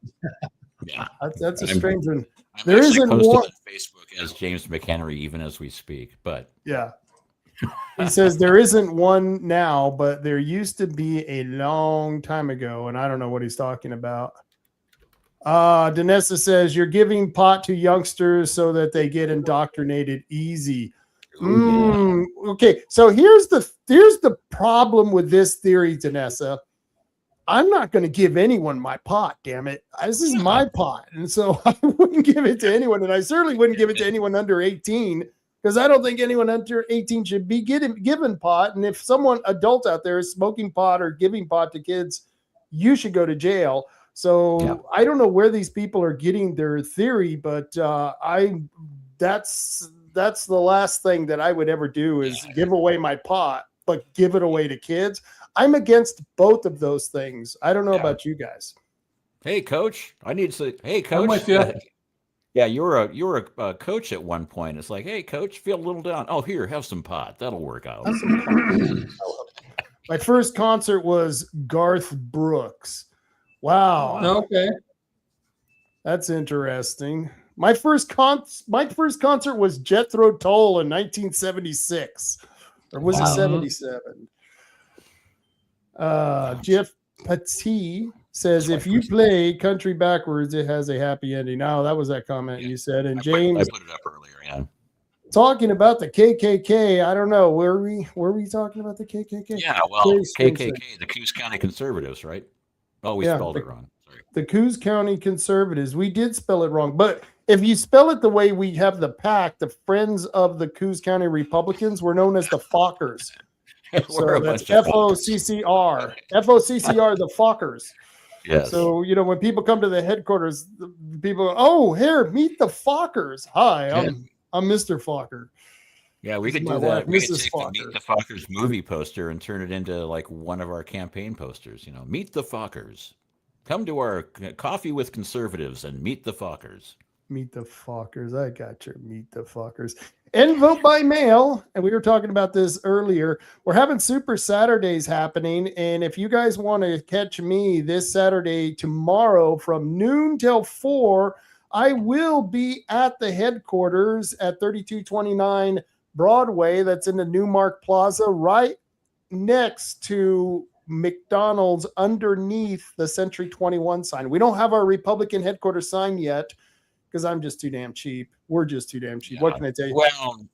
Speaker 5: Yeah,
Speaker 3: that's a strange one.
Speaker 5: There isn't one on Facebook as James McHenry even as we speak, but
Speaker 3: yeah. He says there isn't one now, but there used to be a long time ago, and I don't know what he's talking about. Danessa says you're giving pot to youngsters so that they get indoctrinated easy. Okay, so here's the problem with this theory, Danessa. I'm not going to give anyone my pot, damn it. This is my pot. And so I wouldn't give it to anyone. And I certainly wouldn't give it to anyone under 18, because I don't think anyone under 18 should be given pot. And if someone adult out there is smoking pot or giving pot to kids, you should go to jail. So I don't know where these people are getting their theory, but that's the last thing that I would ever do is give away my pot, but give it away to kids. I'm against both of those things. I don't know about you guys.
Speaker 5: Hey, coach, I need to. Hey, coach.
Speaker 4: I'm with you.
Speaker 5: Yeah, you were a coach at one point. It's like, hey, coach, feel a little down. Oh, here, have some pot. That'll work out.
Speaker 3: My first concert was Garth Brooks. Wow.
Speaker 4: Okay.
Speaker 3: That's interesting. My first concert was Jethro Tull in 1976. Or was it 77? Jeff Petit says, if you play country backwards, it has a happy ending. Now, that was that comment you said. And James,
Speaker 5: I put it up earlier, yeah.
Speaker 3: Talking about the KKK, I don't know. Were we talking about the KKK?
Speaker 5: Yeah, well, KKK, the Coos County Conservatives, right? Oh, we spelled it wrong. Sorry.
Speaker 3: The Coos County Conservatives. We did spell it wrong. But if you spell it the way we have the PAC, the Friends of the Coos County Republicans, we're known as the Fockers. So that's FOCCR. FOCCR, the Fockers.
Speaker 5: Yes.
Speaker 3: So, when people come to the headquarters, the people go, oh, here, meet the Fockers. Hi, I'm Mr. Fokker.
Speaker 5: Yeah, we could do that. We could take the Meet the Fockers movie poster and turn it into like one of our campaign posters. Meet the Fockers. Come to our coffee with conservatives and meet the Fockers.
Speaker 3: Meet the Fockers. I got you. Meet the Fockers. And vote by mail. And we were talking about this earlier. We're having Super Saturdays happening. And if you guys want to catch me this Saturday, tomorrow from noon till 4, I will be at the headquarters at 3229 Broadway. That's in the Newmark Plaza, right next to McDonald's, underneath the Century 21 sign. We don't have our Republican headquarters sign yet because I'm just too damn cheap. We're just too damn cheap. Yeah. What can I tell you?
Speaker 5: Well,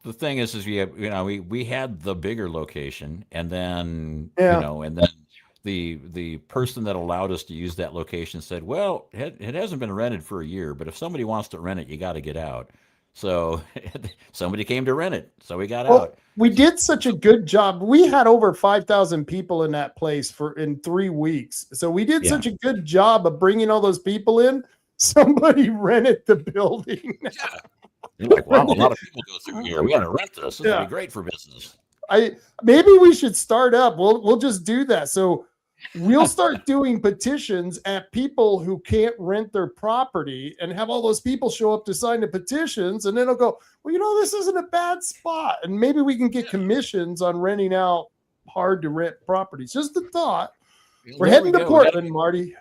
Speaker 5: the thing is we had the bigger location, and then and then the person that allowed us to use that location said, well, it hasn't been rented for a year, but if somebody wants to rent it, you got to get out. So somebody came to rent it. So we got out.
Speaker 3: We did such a good job. We had over 5,000 people in that place in 3 weeks. So we did such a good job of bringing all those people in. Somebody rented the building.
Speaker 5: Yeah. You're like, wow, a lot of people go through here. We got to rent this. This would be great for business.
Speaker 3: Maybe we should start up. We'll just do that. So we'll start doing petitions at people who can't rent their property and have all those people show up to sign the petitions. And then it'll go, well, this isn't a bad spot. And maybe we can get commissions on renting out hard to rent properties. Just a thought. We're heading to Portland, Marty.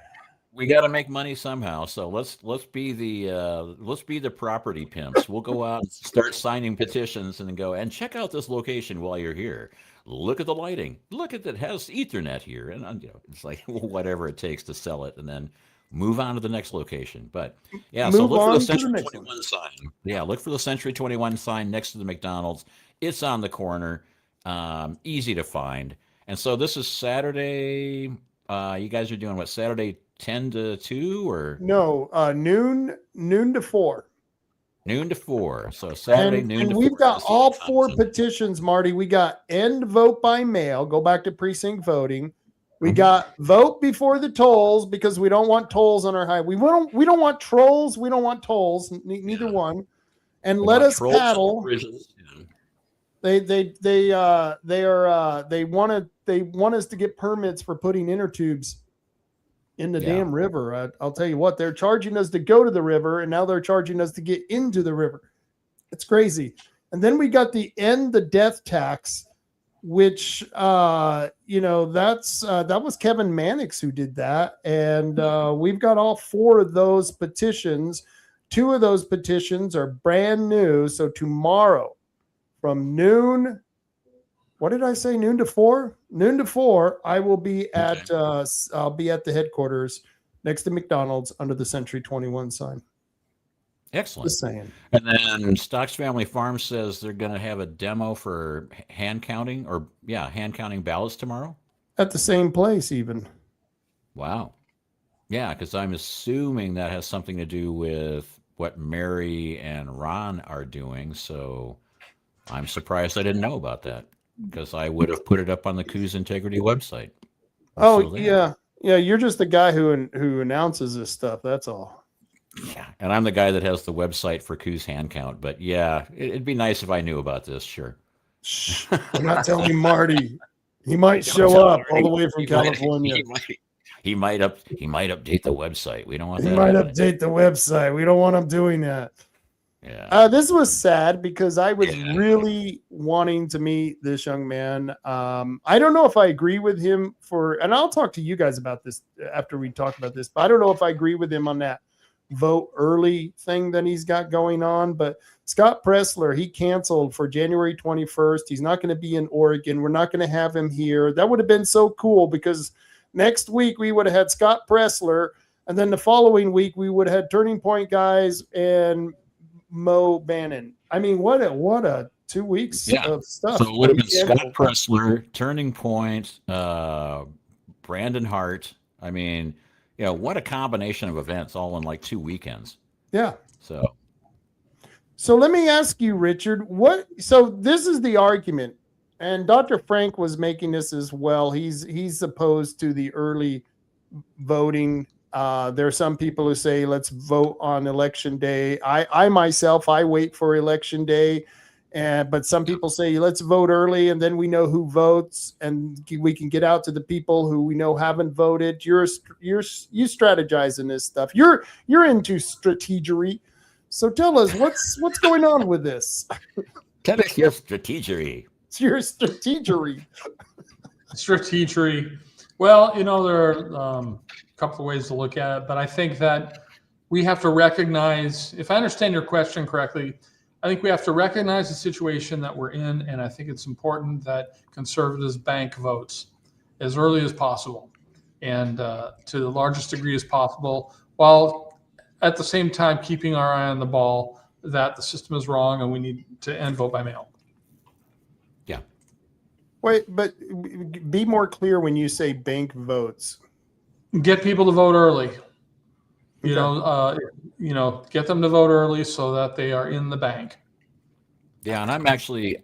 Speaker 5: We got to make money somehow. So let's be the property pimps. We'll go out and start signing petitions and then go and check out this location while you're here. Look at the lighting. Look at that, has Ethernet here, and it's like whatever it takes to sell it, and then move on to the next location. But yeah, so look for the Century 21 sign. Yeah, look for the Century 21 sign next to the McDonald's. It's on the corner, easy to find. And so this is Saturday. You guys are doing what? Saturday 10 to 2 or
Speaker 3: no? Noon to 4.
Speaker 5: Noon to 4. So Saturday noon to 4.
Speaker 3: We've got all 4 petitions, Marty. We got end vote by mail. Go back to precinct voting. We got vote before the tolls because we don't want tolls on our highway. We don't want trolls. We don't want tolls. Neither one. And let us paddle. They want us to get permits for putting inner tubes in the damn river. I'll tell you what, they're charging us to go to the river, and now they're charging us to get into the river. It's crazy. And then we got the end the death tax, which that was Kevin Mannix who did that. And we've got all 4 of those petitions. 2 of those petitions are brand new. So tomorrow from noon, what did I say? Noon to 4? Noon to 4, I will be at I'll be at the headquarters next to McDonald's under the Century 21 sign.
Speaker 5: Excellent.
Speaker 3: Just saying.
Speaker 5: And then Stocks Family Farm says they're going to have a demo for hand counting ballots tomorrow.
Speaker 3: At the same place, even.
Speaker 5: Wow. Yeah, because I'm assuming that has something to do with what Mary and Ron are doing. So I'm surprised I didn't know about that, because I would have put it up on the Coos Integrity website.
Speaker 3: Yeah. You're just the guy who announces this stuff. That's all.
Speaker 5: Yeah, and I'm the guy that has the website for Coos Hand Count. But yeah, it'd be nice if I knew about this. Sure.
Speaker 3: Shh, I'm not telling Marty. He might show up all the way from California.
Speaker 5: He might update the website. We don't want that.
Speaker 3: He might update the website. We don't want him doing that.
Speaker 5: Yeah.
Speaker 3: This was sad because I was really wanting to meet this young man. I don't know if I agree with him and I'll talk to you guys about this after we talk about this, but I don't know if I agree with him on that vote early thing that he's got going on. But Scott Pressler, he canceled for January 21st. He's not going to be in Oregon. We're not going to have him here. That would have been so cool because Next week, we would have had Scott Pressler. And then the following week, we would have had Turning Point guys and Mo Bannon. I mean, what a 2 weeks of stuff.
Speaker 5: So it would have been Scott Pressler, Turning Point, Brandon Hart. I mean, what a combination of events all in like 2 weekends.
Speaker 3: Yeah.
Speaker 5: So
Speaker 3: let me ask you, Richard, so this is the argument, and Dr. Frank was making this as well. He's opposed to the early voting. There are some people who say, let's vote on election day. I myself, I wait for election day. But some people say, let's vote early and then we know who votes and we can get out to the people who we know haven't voted. You strategize in this stuff. You're into strategery. So tell us what's going on with this.
Speaker 5: Tell us your strategery.
Speaker 3: It's your strategery.
Speaker 4: Strategery. Well, there are a couple of ways to look at it, but I think that we have to recognize, if I understand your question correctly, I think we have to recognize the situation that we're in, and I think it's important that conservatives bank votes as early as possible and to the largest degree as possible, while at the same time keeping our eye on the ball that the system is wrong and we need to end vote by mail.
Speaker 5: Yeah.
Speaker 3: Wait, but be more clear when you say bank votes.
Speaker 4: Get people to vote early.
Speaker 3: Okay.
Speaker 4: Get them to vote early so that they are in the bank.
Speaker 5: Yeah, and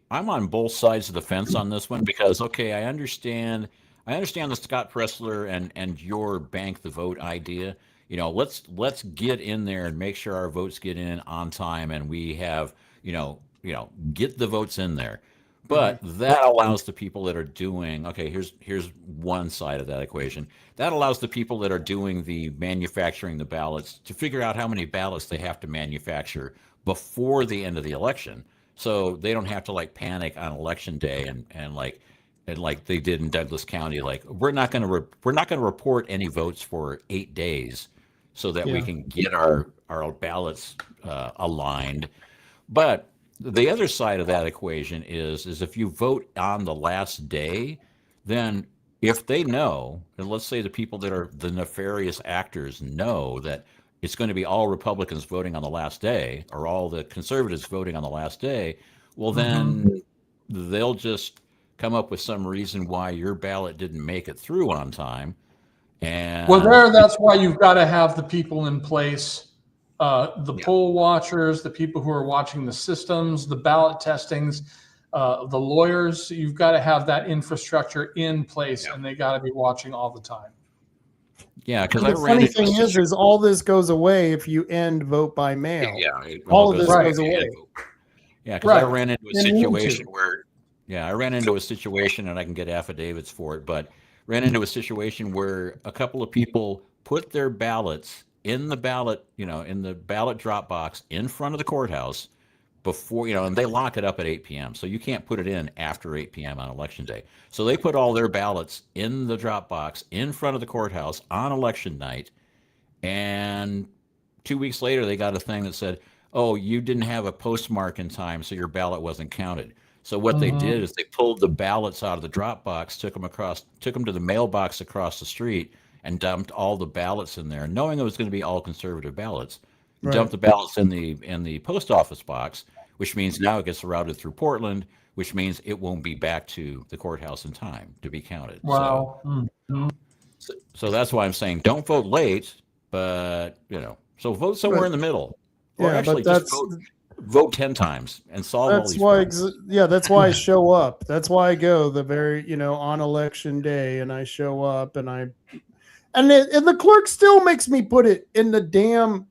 Speaker 5: I'm on both sides of the fence on this one because, okay, I understand the Scott Pressler and your bank the vote idea. Let's get in there and make sure our votes get in on time and we have, get the votes in there. But that allows the people that are doing, okay, here's one side of that equation. That allows the people that are doing the manufacturing the ballots to figure out how many ballots they have to manufacture before the end of the election. So they don't have to like panic on election day and like they did in Douglas County. Like we're not going to report any votes for 8 days so that we can get our ballots aligned. But the other side of that equation is if you vote on the last day, then if they know, and let's say the people that are the nefarious actors know that it's going to be all Republicans voting on the last day or all the conservatives voting on the last day, well, then they'll just come up with some reason why your ballot didn't make it through on time. And
Speaker 4: that's why you've got to have the people in place. Poll watchers, the people who are watching the systems, the ballot testings, the lawyers, you've got to have that infrastructure in place and they got to be watching all the time.
Speaker 5: Yeah, because
Speaker 3: the funny thing is all this goes away if you end vote by mail.
Speaker 5: Yeah,
Speaker 3: all of this goes away.
Speaker 5: Yeah, because I ran into a situation I ran into a situation, and I can get affidavits for it, but ran into a situation where a couple of people put their ballots in the ballot drop box in front of the courthouse before, and they lock it up at 8 p.m. So you can't put it in after 8 p.m. on election day. So they put all their ballots in the drop box in front of the courthouse on election night. And 2 weeks later, they got a thing that said, oh, you didn't have a postmark in time, so your ballot wasn't counted. So what they did is they pulled the ballots out of the drop box, took them to the mailbox across the street, and dumped all the ballots in there, knowing it was going to be all conservative ballots. Right. Dumped the ballots in the post office box, which means now it gets routed through Portland, which means it won't be back to the courthouse in time to be counted.
Speaker 4: Wow.
Speaker 5: So that's why I'm saying don't vote late, but so vote somewhere in the middle, or actually just vote 10 times and solve all these problems.
Speaker 3: That's why I show up. That's why I go on election day, and I show up and the clerk still makes me put it in the damn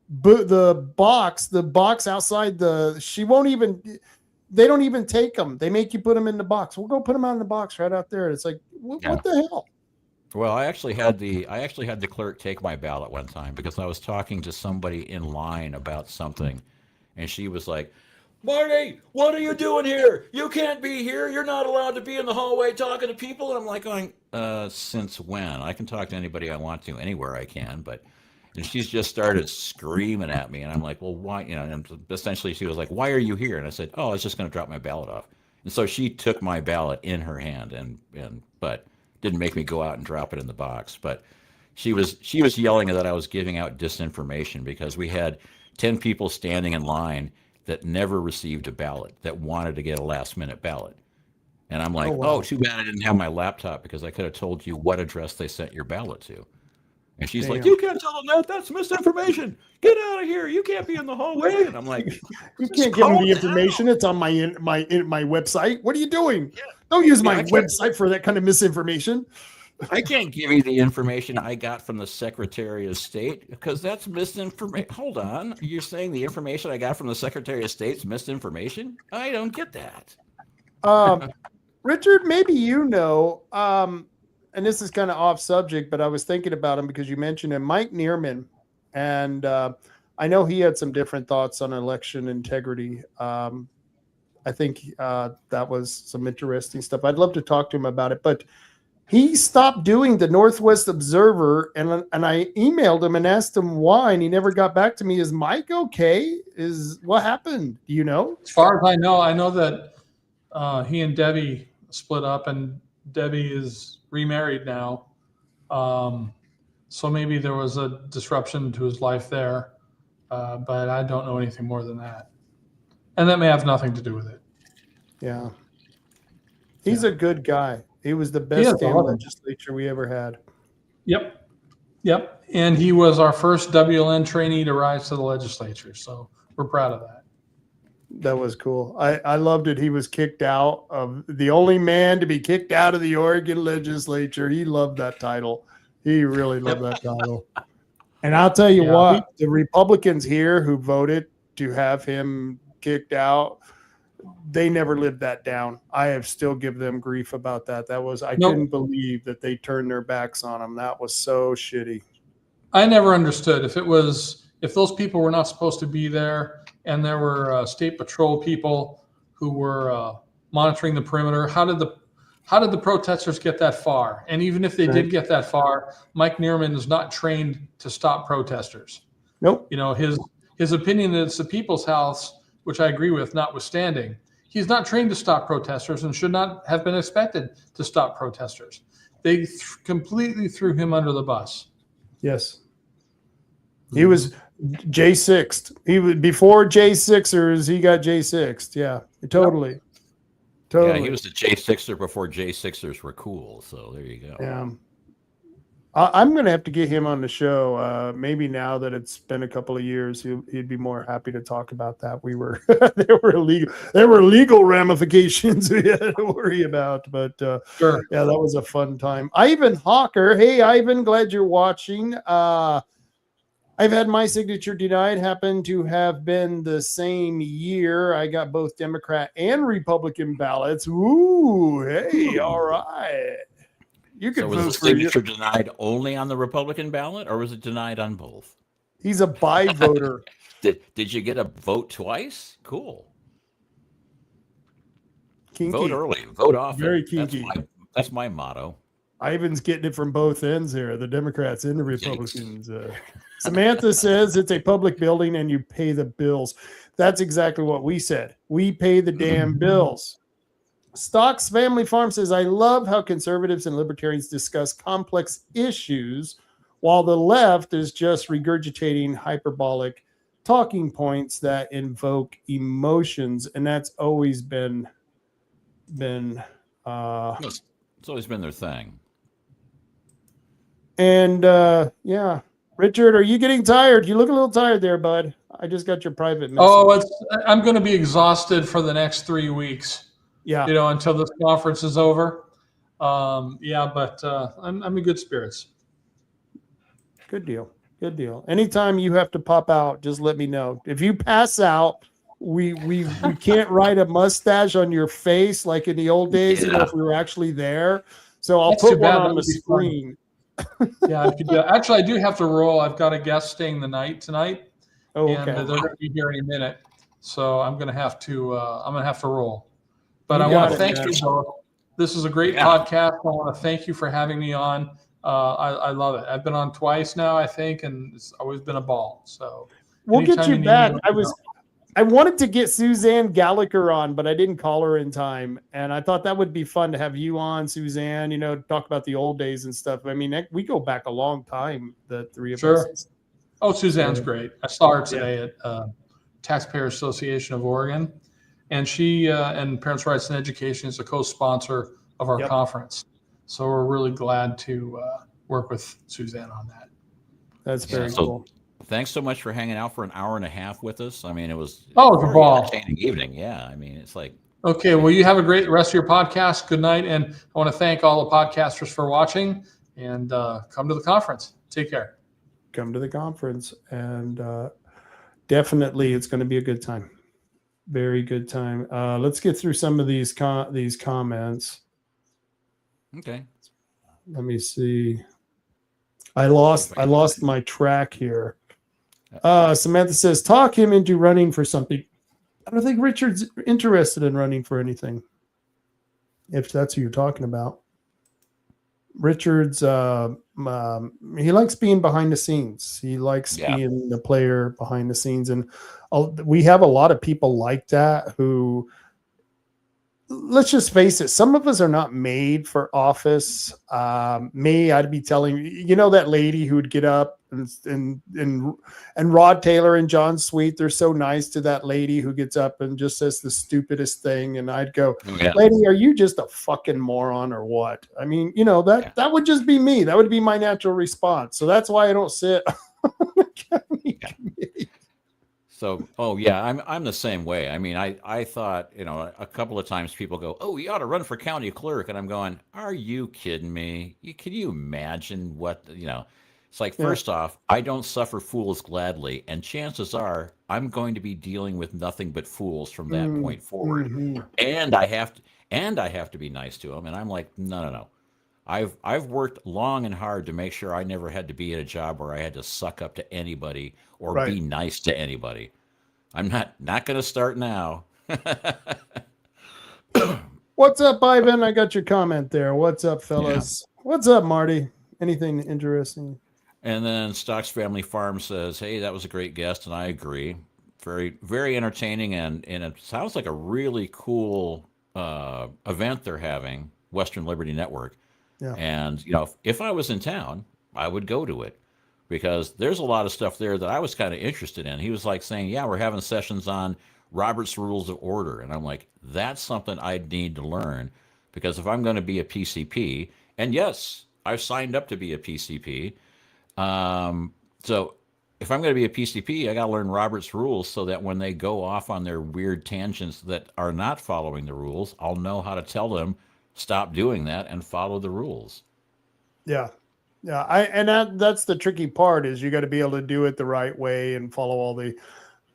Speaker 3: the box outside they don't even take them. They make you put them in the box. We'll go put them out in the box right out there. It's like, what the hell?
Speaker 5: Well, I actually had the clerk take my ballot one time because I was talking to somebody in line about something, and she was like, Marty, what are you doing here? You can't be here. You're not allowed to be in the hallway talking to people. And I'm like going, since when? I can talk to anybody I want to, anywhere I can. And she's just started screaming at me. And I'm like, well, why? And essentially she was like, why are you here? And I said, oh, I was just going to drop my ballot off. And so she took my ballot in her hand. But didn't make me go out and drop it in the box. But she was yelling that I was giving out disinformation because we had 10 people standing in line that never received a ballot that wanted to get a last-minute ballot. And I'm like, oh, too bad I didn't have my laptop because I could have told you what address they sent your ballot to. And she's like, you can't tell them that. That's misinformation. Get out of here. You can't be in the hallway. And I'm like,
Speaker 3: you can't give them the information. It's on my website. What are you doing? Yeah. Don't use my website for that kind of misinformation.
Speaker 5: I can't give you the information I got from the Secretary of State because that's misinformation. Hold on. You're saying the information I got from the Secretary of State's misinformation? I don't get that.
Speaker 3: Richard, maybe and this is kind of off subject, but I was thinking about him because you mentioned him, Mike Neerman. And I know he had some different thoughts on election integrity. I think that was some interesting stuff. I'd love to talk to him about it, but he stopped doing the Northwest Observer, and I emailed him and asked him why, and he never got back to me. Is Mike okay? What happened? Do you know?
Speaker 4: As far as I know that he and Debbie split up, and Debbie is remarried now. So maybe there was a disruption to his life there, but I don't know anything more than that. And that may have nothing to do with it.
Speaker 3: Yeah. He's a good guy. He was the best damn legislature we ever had.
Speaker 4: Yep. And he was our first WLN trainee to rise to the legislature. So we're proud of that.
Speaker 3: That was cool. I loved it. He was kicked out of the only man to be kicked out of the Oregon legislature. He loved that title. He really loved that title. And I'll tell you what, the Republicans here who voted to have him kicked out, they never lived that down. I have still give them grief about that. I couldn't believe that they turned their backs on him. That was so shitty.
Speaker 4: I never understood if those people were not supposed to be there and there were state patrol people who were monitoring the perimeter. How did the protesters get that far? And even if they did get that far, Mike Neerman is not trained to stop protesters.
Speaker 3: Nope.
Speaker 4: You know, his opinion that it's the people's house, which I agree with, notwithstanding, he's not trained to stop protesters and should not have been expected to stop protesters. They completely threw him under the bus.
Speaker 3: Yes. He was J6'd. He was before J6ers, he got J6'd. Yeah, totally.
Speaker 5: Yeah, he was the J6er before J6ers were cool. So there you go.
Speaker 3: Yeah. I'm going to have to get him on the show. Maybe now that it's been a couple of years, he'd be more happy to talk about that. There were legal ramifications we had to worry about, but
Speaker 4: sure.
Speaker 3: Yeah, that was a fun time. Ivan Hawker. Hey, Ivan, glad you're watching. I've had my signature denied. Happened to have been the same year. I got both Democrat and Republican ballots. Ooh, hey, all right. You can
Speaker 5: so was the signature denied only on the Republican ballot, or was it denied on both?
Speaker 3: He's a bi-voter.
Speaker 5: Did you get a vote twice? Cool.
Speaker 3: Kinky.
Speaker 5: Vote early, vote often.
Speaker 3: Very kinky.
Speaker 5: That's my motto.
Speaker 3: Ivan's getting it from both ends here, the Democrats and the Republicans. Samantha says it's a public building and you pay the bills. That's exactly what we said. We pay the damn bills. Stocks Family Farm says, I love how conservatives and libertarians discuss complex issues while the left is just regurgitating hyperbolic talking points that invoke emotions. And that's always been
Speaker 5: it's always been their thing.
Speaker 3: And yeah, Richard, are you getting tired? You look a little tired there, bud. I just got your private message.
Speaker 4: I'm going to be exhausted for the next 3 weeks.
Speaker 3: Yeah,
Speaker 4: until this conference is over. But I'm in good spirits.
Speaker 3: Good deal. Anytime you have to pop out, just let me know. If you pass out, we can't write a mustache on your face like in the old days, if we were actually there. So I'll put one on the screen.
Speaker 4: Yeah, I could do. Actually, I do have to roll. I've got a guest staying the night tonight, and they're going to be here in a minute. So I'm going to have to roll. But I want to thank you, Bill. This is a great podcast. I want to thank you for having me on. I love it. I've been on twice now, I think, and it's always been a ball. So
Speaker 3: we'll get you back. I wanted to get Suzanne Gallagher on, but I didn't call her in time. And I thought that would be fun to have you on, Suzanne, talk about the old days and stuff. I mean, we go back a long time, the three of us.
Speaker 4: Oh, Suzanne's great. I saw her today at Taxpayer Association of Oregon. And she and Parents' Rights in Education is a co-sponsor of our conference. So we're really glad to work with Suzanne on that.
Speaker 3: That's very cool.
Speaker 5: Thanks so much for hanging out for an hour and a half with us. I mean, it was
Speaker 4: a ball.
Speaker 5: Entertaining evening. Yeah, I mean, it's like.
Speaker 4: Okay, well, you have a great rest of your podcast. Good night, and I want to thank all the podcasters for watching. And come to the conference. Take care.
Speaker 3: Come to the conference, and definitely, it's going to be a good time. Very good time. Let's get through some of these comments.
Speaker 5: Okay.
Speaker 3: Let me see. I lost my track here. Samantha says, talk him into running for something. I don't think Richard's interested in running for anything, if that's who you're talking about. Richard's, he likes being behind the scenes. He likes being the player behind the scenes. And we have a lot of people like that who, let's just face it, some of us are not made for office. I'd be telling that lady who would get up and Rod Taylor and John Sweet, they're so nice to that lady who gets up and just says the stupidest thing. And I'd go, lady, are you just a fucking moron or what? I mean, that would just be me. That would be my natural response. So that's why I don't sit on the county committee.
Speaker 5: So, I'm the same way. I mean, I thought, a couple of times people go, oh, you ought to run for county clerk. And I'm going, are you kidding me? Can you imagine what, it's like, first off, I don't suffer fools gladly. And chances are I'm going to be dealing with nothing but fools from that point forward. Mm-hmm. And I have to be nice to them. And I'm like, no. I've worked long and hard to make sure I never had to be in a job where I had to suck up to anybody or be nice to anybody. I'm not going to start now.
Speaker 3: What's up, Ivan? I got your comment there. What's up, fellas? Yeah. What's up, Marty? Anything interesting?
Speaker 5: And then Stocks Family Farm says, hey, that was a great guest, and I agree. Very, very entertaining, and it sounds like a really cool event they're having, Western Liberty Network. Yeah. And, if I was in town, I would go to it because there's a lot of stuff there that I was kind of interested in. He was like saying, we're having sessions on Robert's Rules of Order. And I'm like, that's something I'd need to learn because if I'm going to be a PCP, and yes, I've signed up to be a PCP. So if I'm going to be a PCP, I got to learn Robert's rules so that when they go off on their weird tangents that are not following the rules, I'll know how to tell them, stop doing that and follow the rules.
Speaker 3: Yeah. That's the tricky part is you got to be able to do it the right way and follow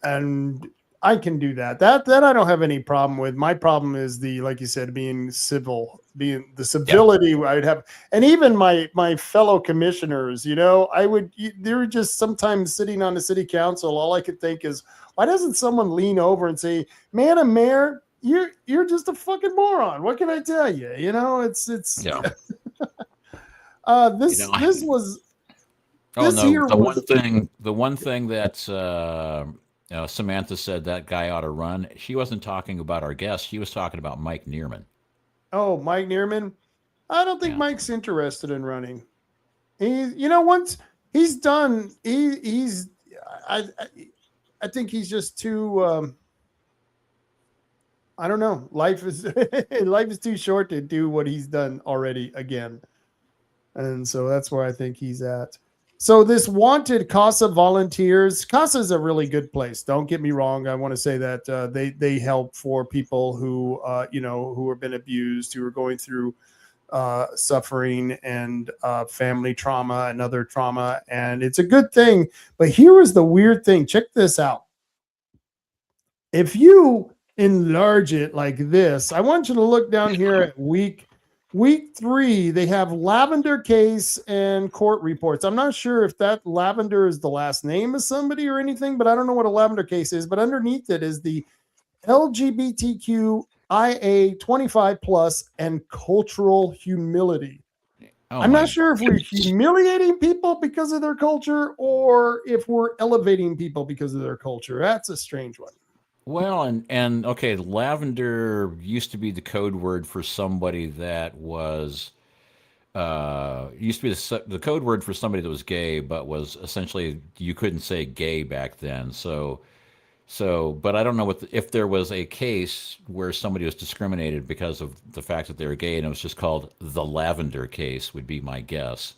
Speaker 3: and I can do that. That I don't have any problem with. My problem is like you said, being civil, being the civility I would have. And even my fellow commissioners, they were just sometimes sitting on the city council. All I could think is, why doesn't someone lean over and say, Madam Mayor, you're just a fucking moron. What can I tell you? It's this was
Speaker 5: the one thing that Samantha said that guy ought to run. She wasn't talking about our guest. She was talking about Mike Neerman.
Speaker 3: Oh, Mike Neerman. I don't think Mike's interested in running. Once he's done, I think he's just too. I don't know. Life is too short to do what he's done already again. And so that's where I think he's at. So this wanted CASA volunteers, CASA is a really good place. Don't get me wrong. I want to say that they help for people who, who have been abused, who are going through suffering and family trauma and other trauma. And it's a good thing. But here is the weird thing. Check this out. If you enlarge it like this, I want you to look down here at week 3. They have Lavender case and court reports. I'm not sure if that Lavender is the last name of somebody or anything, but I don't know what a Lavender case is. But underneath it is the LGBTQIA 25 plus and cultural humility. I'm not sure if we're humiliating people because of their culture or if we're elevating people because of their culture. That's a strange one.
Speaker 5: Well, and okay, lavender used to be the code word for somebody that was used to be the code word for somebody that was gay, but was essentially you couldn't say gay back then. But I don't know if there was a case where somebody was discriminated because of the fact that they were gay, and it was just called the lavender case, would be my guess.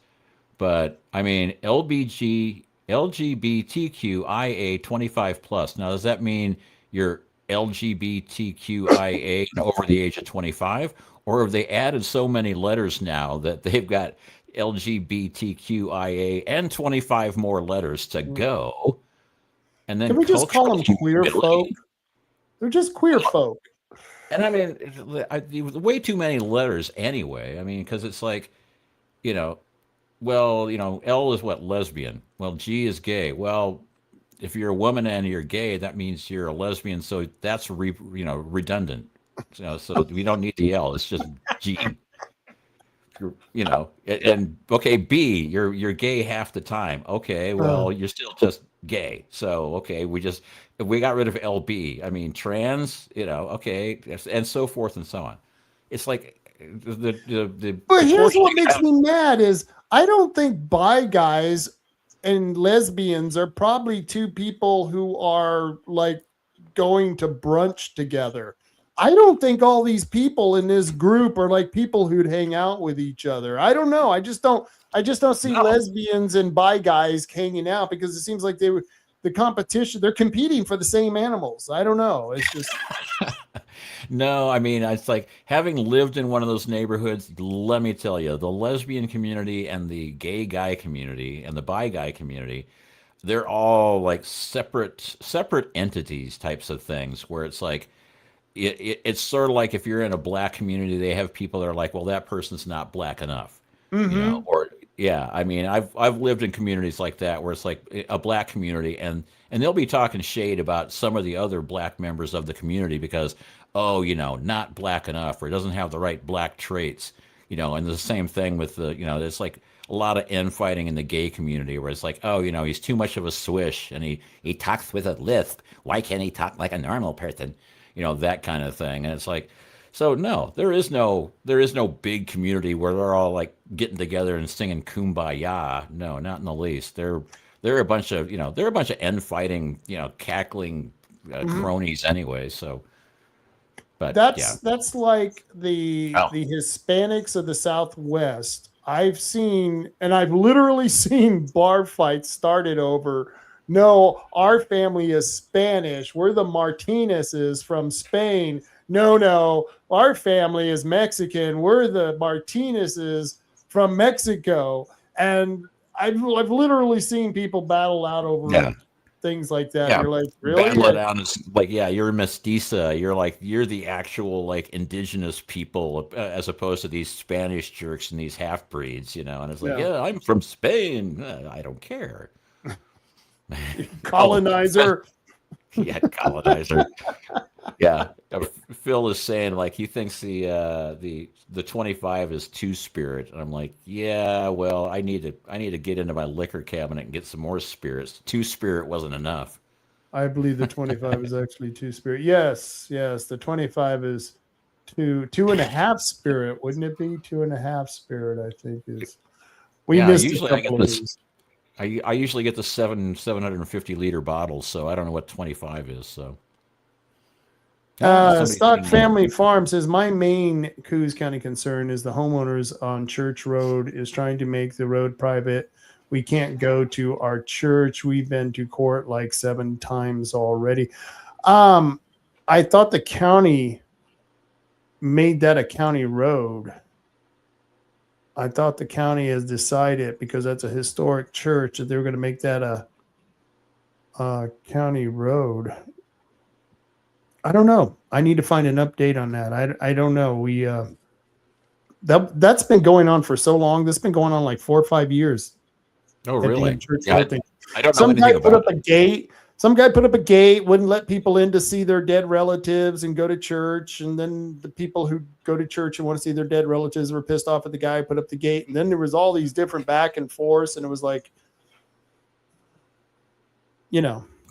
Speaker 5: But I mean, LGBTQIA 25 plus. Now, does that mean you're LGBTQIA and over the age of 25? Or have they added so many letters now that they've got LGBTQIA and 25 more letters to go? And then
Speaker 3: Can we just call them queer folk? They're just queer folk.
Speaker 5: And I mean, way too many letters anyway. I mean, because it's like, you know, well, L is what? Lesbian. Well, G is gay. Well, if you're a woman and you're gay, that means you're a lesbian. So that's redundant. So we don't need the L. It's just G. And okay, B, you're gay half the time. Okay, well, you're still just gay. So okay, we got rid of LB. I mean, trans. Okay, and so forth and so on. It's like the.
Speaker 3: But here's what makes me mad is I don't think bi guys and lesbians are probably two people who are like going to brunch together. I don't think all these people in this group are like people who'd hang out with each other. I don't know. I just don't see lesbians and bi guys hanging out because it seems like the competition, they're competing for the same animals. I don't know. It's just
Speaker 5: No, I mean, it's like having lived in one of those neighborhoods, let me tell you, the lesbian community and the gay guy community and the bi guy community, they're all like separate entities types of things where it's like it's sort of like if you're in a black community, they have people that are like, well, that person's not black enough, or yeah. I mean, I've lived in communities like that where it's like a black community, and they'll be talking shade about some of the other black members of the community because, oh, not black enough, or doesn't have the right black traits, and the same thing with there's like a lot of infighting in the gay community where it's like, oh, he's too much of a swish and he talks with a lisp. Why can't he talk like a normal person? That kind of thing. And it's like, so no, there is no big community where they're all like getting together and singing Kumbaya. No, not in the least. They're a bunch of, infighting, cackling cronies anyway. So, but
Speaker 3: that's like the Hispanics of the Southwest. I've literally seen bar fights started over, no, our family is Spanish. We're the Martinezes from Spain. No, our family is Mexican. We're the Martinezes from Mexico. And I've literally seen people battle out over things like that.
Speaker 5: Yeah.
Speaker 3: You're like, really?
Speaker 5: Battle it out is like, yeah, you're a mestiza. You're the actual like indigenous people as opposed to these Spanish jerks and these half breeds, And it's like, yeah, I'm from Spain. I don't care.
Speaker 3: Colonizer.
Speaker 5: Yeah, colonizer. Yeah, Phil is saying like he thinks the 25 is two spirit, and I'm like, yeah, well, I need to get into my liquor cabinet and get some more spirits. Two spirit wasn't enough.
Speaker 3: I believe the 25 is actually two spirit. Yes, the 25 is two and a half spirit, wouldn't it be? 2.5 spirit, I think is. We missed
Speaker 5: usually
Speaker 3: a couple of these.
Speaker 5: I usually get the 750 liter bottles, so I don't know what 25 is. So,
Speaker 3: Stock Family Farm says my main Coos County concern is the homeowners on Church Road is trying to make the road private. We can't go to our church. We've been to court like 7 times already. I thought the county made that a county road. I thought the county has decided, because that's a historic church, that they were going to make that a county road. I don't know. I need to find an update on that. I don't know. We that's been going on for so long. This has been going on like 4 or 5 years.
Speaker 5: Oh, really?
Speaker 3: Yeah,
Speaker 5: I don't know anything about it.
Speaker 3: Some guy put up a gate, wouldn't let people in to see their dead relatives and go to church. And then the people who go to church and want to see their dead relatives were pissed off at the guy who put up the gate. And then there was all these different back and forth. And it was like,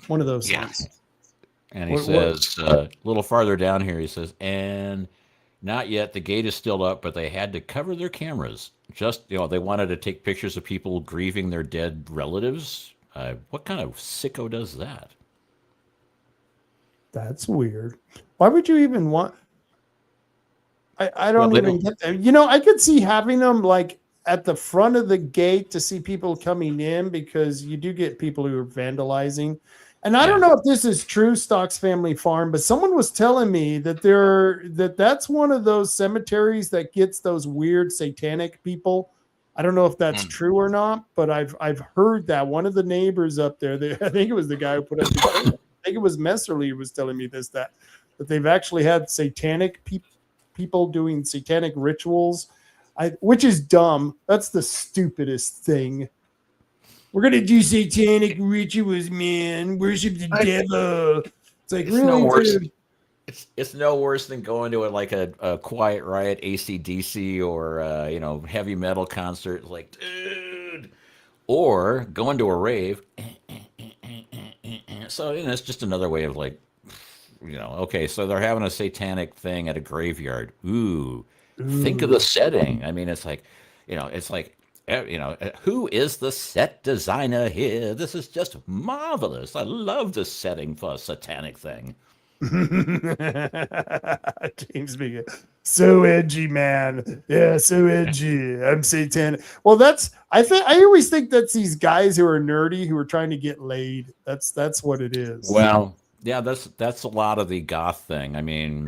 Speaker 3: one of those things.
Speaker 5: And he says, a little farther down here, he says, and not yet. The gate is still up, but they had to cover their cameras. Just, they wanted to take pictures of people grieving their dead relatives. What kind of sicko does that?
Speaker 3: That's weird. Why would you even want? I don't even get that. I could see having them like at the front of the gate to see people coming in, because you do get people who are vandalizing. And I don't know if this is true, Stocks Family Farm, but someone was telling me that that's one of those cemeteries that gets those weird satanic people. I don't know if that's true or not, but I've heard that one of the neighbors up there, I think it was the guy who put up I think it was Messerly who was telling me this, that they've actually had satanic people doing satanic rituals, which is dumb. That's the stupidest thing. We're going to do satanic rituals, man. Worship the devil. It's like, really,
Speaker 5: no worse.
Speaker 3: Dude?
Speaker 5: It's no worse than going to a Quiet Riot, AC/DC, or heavy metal concert. It's like, dude, or going to a rave. So it's just another way of like, okay, so they're having a satanic thing at a graveyard. Ooh. Think of the setting. I mean, it's like, it's like, who is the set designer here? This is just marvelous. I love this setting for a satanic thing.
Speaker 3: James being so edgy, man. Yeah, so edgy. I'm satanic. Well, I always think that's these guys who are nerdy who are trying to get laid. That's what it is.
Speaker 5: Well, yeah, that's a lot of the goth thing. I mean,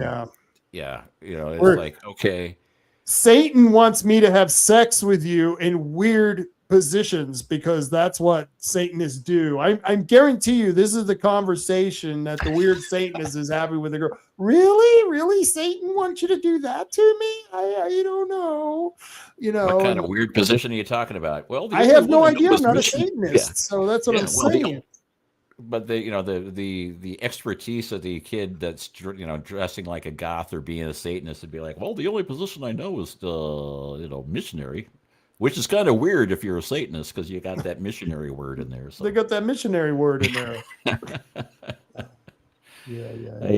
Speaker 5: yeah, it's like, okay,
Speaker 3: Satan wants me to have sex with you in weird positions because that's what Satanists do. I guarantee you this is the conversation that the weird Satanist is having with a girl. Really, Satan wants you to do that to me? I don't know.
Speaker 5: What kind of weird position are you talking about? Well,
Speaker 3: I have no idea. I'm not a Satanist, so that's what I'm saying.
Speaker 5: But the expertise of the kid that's dressing like a goth or being a Satanist would be like, well, the only position I know is missionary, which is kind of weird if you're a Satanist because you got that missionary word in there. So.
Speaker 3: They got that missionary word in there. Yeah.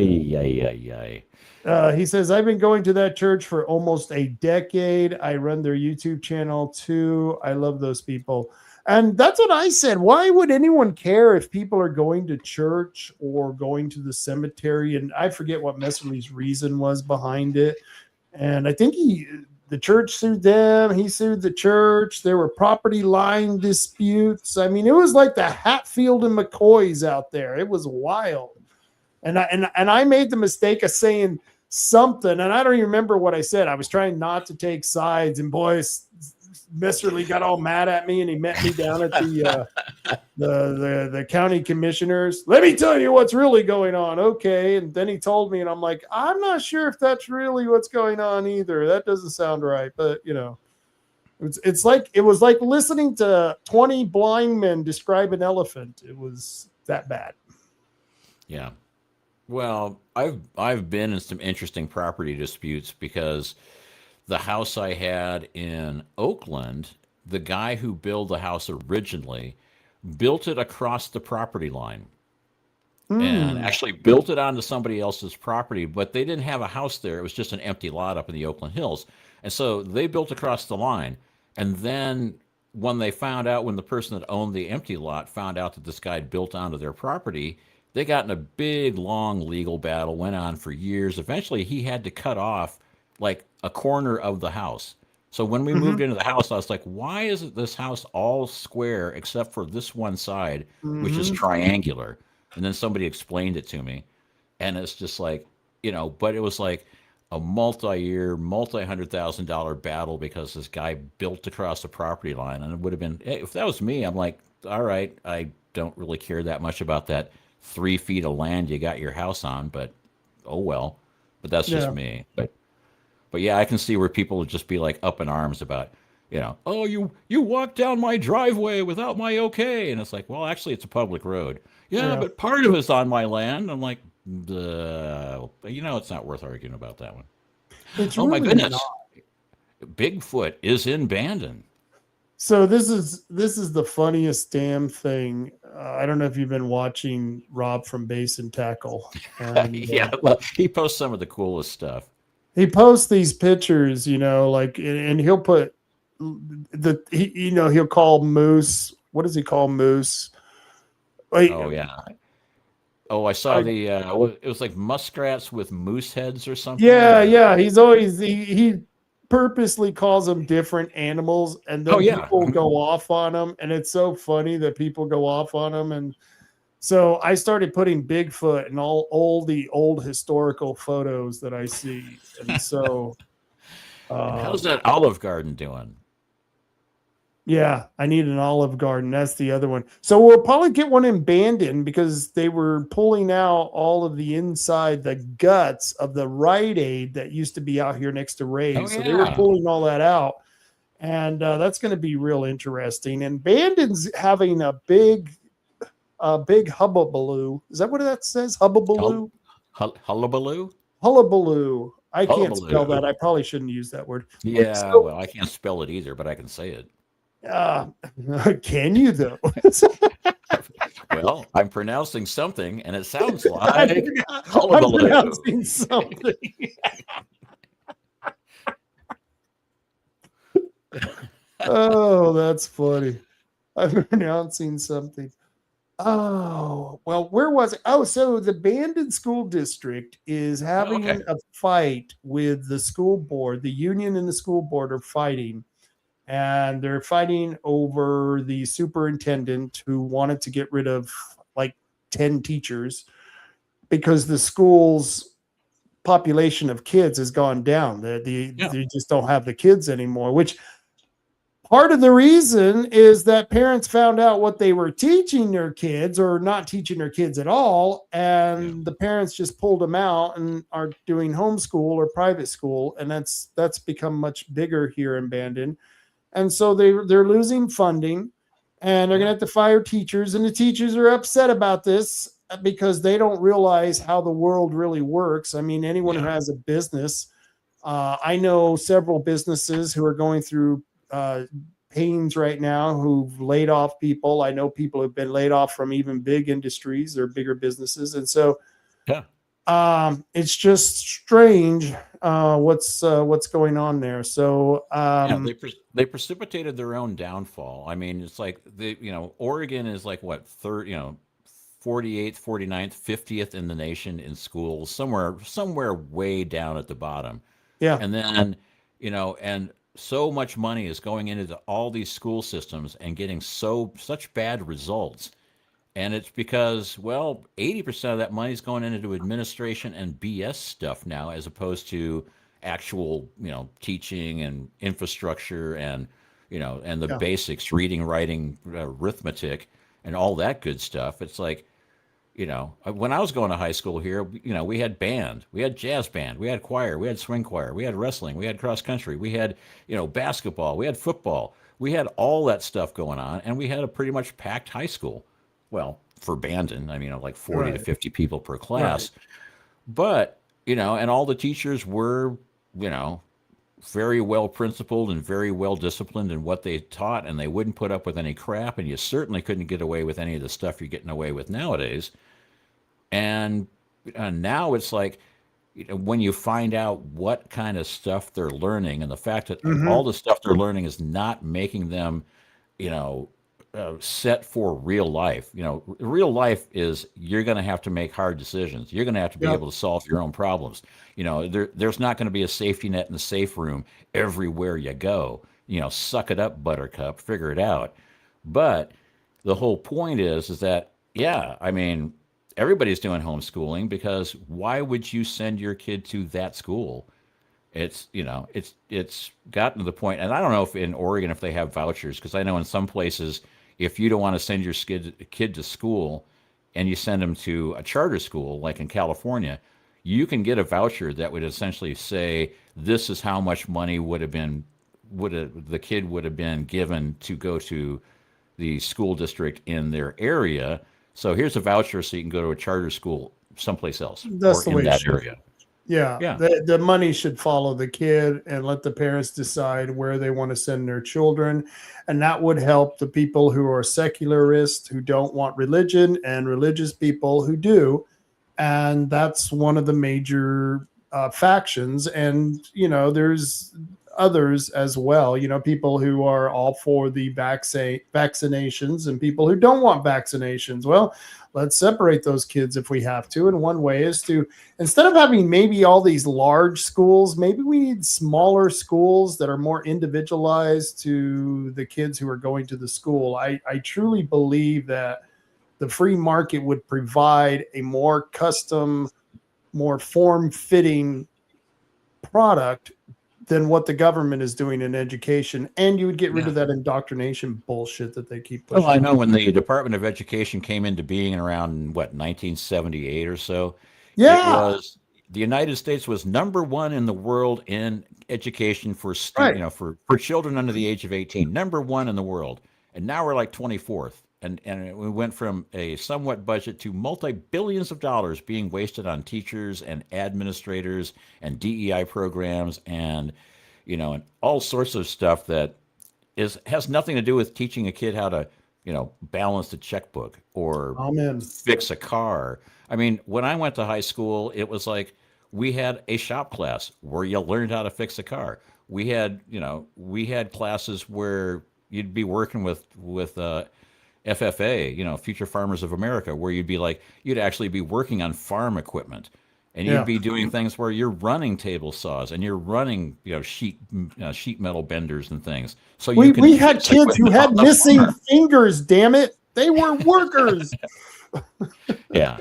Speaker 3: He says, I've been going to that church for almost a decade. I run their YouTube channel too. I love those people. And that's what I said. Why would anyone care if people are going to church or going to the cemetery? And I forget what Messerly's reason was behind it. And I think the church sued them. He sued the church. There were property line disputes. I mean, it was like the Hatfield and McCoys out there. It was wild. And I made the mistake of saying something, and I don't even remember what I said. I was trying not to take sides, and boys, Messerly got all mad at me, and he met me down at the county commissioners. Let me tell you what's really going on. Okay. And then he told me, and I'm like, I'm not sure if that's really what's going on either. That doesn't sound right. But it was like listening to 20 blind men describe an elephant. It was that bad.
Speaker 5: Yeah. Well, I've been in some interesting property disputes because the house I had in Oakland, the guy who built the house originally built it across the property line and actually built it onto somebody else's property, but they didn't have a house there. It was just an empty lot up in the Oakland Hills. And so they built across the line. And then when the person that owned the empty lot found out that this guy had built onto their property, they got in a big, long legal battle, went on for years. Eventually, he had to cut off like a corner of the house. So when we moved into the house, I was like, why isn't this house all square except for this one side, which is triangular? And then somebody explained it to me. And it's just like, but it was like a multi-year, multi-$100,000 battle because this guy built across the property line. And it would have been, if that was me, I'm like, all right, I don't really care that much about that 3 feet of land you got your house on, but oh well. But that's just me. But yeah, I can see where people would just be like up in arms about, oh, you walked down my driveway without my okay. And it's like, well, actually, it's a public road. Yeah, but part of it's on my land. I'm like, it's not worth arguing about that one.
Speaker 3: It's
Speaker 5: my goodness. Bigfoot is in Bandon.
Speaker 3: So this is the funniest damn thing. I don't know if you've been watching Rob from Base and Tackle. And,
Speaker 5: yeah, well, he posts some of the coolest stuff.
Speaker 3: He posts these pictures, like, and he'll put he'll call moose. What does he call moose? Like,
Speaker 5: oh yeah. Oh, I saw it was like muskrats with moose heads or something.
Speaker 3: Yeah. He's always he purposely calls them different animals, and then people go off on them, and it's so funny that people go off on them. And so I started putting Bigfoot and all the old historical photos that I see. And so
Speaker 5: how's that Olive Garden doing?
Speaker 3: Yeah, I need an Olive Garden. That's the other one. So we'll probably get one in Bandon because they were pulling out all of the inside, the guts of the Rite Aid that used to be out here next to Ray's.
Speaker 5: Oh, yeah.
Speaker 3: So they were pulling all that out. And that's going to be real interesting. And Bandon's having a big hubbubaloo. Is that what that says? Hubbubaloo?
Speaker 5: Hullabaloo?
Speaker 3: Hullabaloo. I can't spell that. I probably shouldn't use that word.
Speaker 5: Yeah, so, well, I can't spell it either, but I can say it.
Speaker 3: Can you though?
Speaker 5: Well, I'm pronouncing something, and it sounds like
Speaker 3: I'm pronouncing something. Oh, that's funny. I'm pronouncing something. Oh, well, where was it? Oh, so the Bandon School District is having a fight with the school board. The union and the school board are fighting. And they're fighting over the superintendent who wanted to get rid of like 10 teachers because the school's population of kids has gone down. They just don't have the kids anymore, which part of the reason is that parents found out what they were teaching their kids or not teaching their kids at all. And the parents just pulled them out and are doing homeschool or private school. And that's become much bigger here in Bandon. And so they're losing funding, and they're going to have to fire teachers. And the teachers are upset about this because they don't realize how the world really works. I mean, anyone who has a business, I know several businesses who are going through pains right now who've laid off people. I know people who've been laid off from even big industries or bigger businesses. And so it's just strange what's going on there. So
Speaker 5: they precipitated their own downfall. I mean, it's like Oregon is like what 48th, 49th, 50th in the nation in schools, somewhere way down at the bottom.
Speaker 3: Yeah.
Speaker 5: And then, and so much money is going into all these school systems and getting such bad results. And it's because, 80% of that money is going into administration and BS stuff now, as opposed to actual, teaching and infrastructure and, and the basics, reading, writing, arithmetic, and all that good stuff. It's like, when I was going to high school here, we had band, we had jazz band, we had choir, we had swing choir, we had wrestling, we had cross country, we had, basketball, we had football, we had all that stuff going on, and we had a pretty much packed high school. Well, for Bandon, I mean, like 40 to 50 people per class. Right. But, and all the teachers were, very well principled and very well disciplined in what they taught, and they wouldn't put up with any crap, and you certainly couldn't get away with any of the stuff you're getting away with nowadays. And now it's like, when you find out what kind of stuff they're learning and the fact that all the stuff they're learning is not making them, set for real life. Real life is you're going to have to make hard decisions. You're going to have to be able to solve your own problems. There's not going to be a safety net in the safe room everywhere you go. Suck it up, buttercup, figure it out. But the whole point is that, I mean, everybody's doing homeschooling because why would you send your kid to that school? It's gotten to the point, and I don't know if in Oregon if they have vouchers, because I know in some places if you don't want to send your kid to school and you send them to a charter school, like in California, you can get a voucher that would essentially say this is how much money the kid would have been given to go to the school district in their area. So here's a voucher so you can go to a charter school someplace else or in that area.
Speaker 3: Yeah,
Speaker 5: Yeah.
Speaker 3: the money should follow the kid and let the parents decide where they want to send their children. And that would help the people who are secularists, who don't want religion, and religious people who do. And that's one of the major factions. And, there's others as well, people who are all for the vaccinations and people who don't want vaccinations. Well, let's separate those kids if we have to. And one way is to, instead of having maybe all these large schools, maybe we need smaller schools that are more individualized to the kids who are going to the school. I truly believe that the free market would provide a more custom, more form-fitting product than what the government is doing in education, and you would get rid of that indoctrination bullshit that they keep pushing.
Speaker 5: Well, I know when the Department of Education came into being in around 1978 or so.
Speaker 3: Yeah,
Speaker 5: it was the United States was #1 in the world in education for for children under the age of 18, #1 in the world, and now we're like 24th. And we went from a somewhat budget to multi-billions of dollars being wasted on teachers and administrators and DEI programs and and all sorts of stuff that has nothing to do with teaching a kid how to balance the checkbook or fix a car. I mean, when I went to high school, it was like we had a shop class where you learned how to fix a car. We had classes where you'd be working with FFA, Future Farmers of America, where you'd actually be working on farm equipment, and you'd be doing things where you're running table saws and you're running, sheet metal benders and things. So
Speaker 3: we had kids who had missing fingers. Damn it, they were workers.
Speaker 5: Yeah.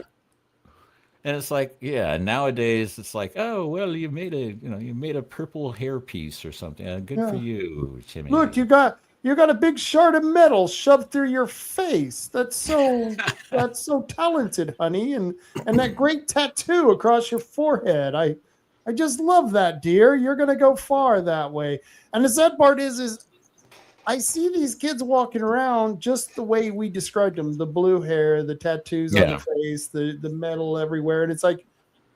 Speaker 5: And it's like, nowadays it's like, oh, well, you made a purple hairpiece or something. Good for you, Timmy.
Speaker 3: Look, you got a big shard of metal shoved through your face. That's so talented, honey. And that great tattoo across your forehead. I just love that, dear. You're gonna go far that way. And the sad part is I see these kids walking around just the way we described them: the blue hair, the tattoos on the face, the metal everywhere. And it's like,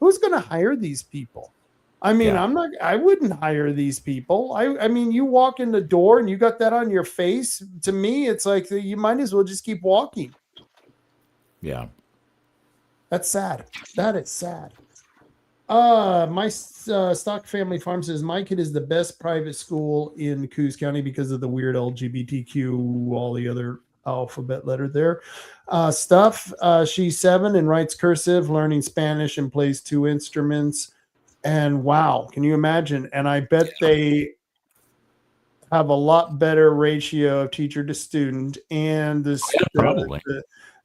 Speaker 3: who's gonna hire these people? I mean, I wouldn't hire these people. I mean, you walk in the door and you got that on your face. To me, it's like you might as well just keep walking.
Speaker 5: Yeah.
Speaker 3: That's sad. That is sad. My Stock Family Farm says my kid is the best private school in Coos County because of the weird LGBTQ, all the other alphabet letter there. Stuff. She's 7 and writes cursive, learning Spanish and plays 2 instruments. And wow, can you imagine? And I bet they have a lot better ratio of teacher to student, and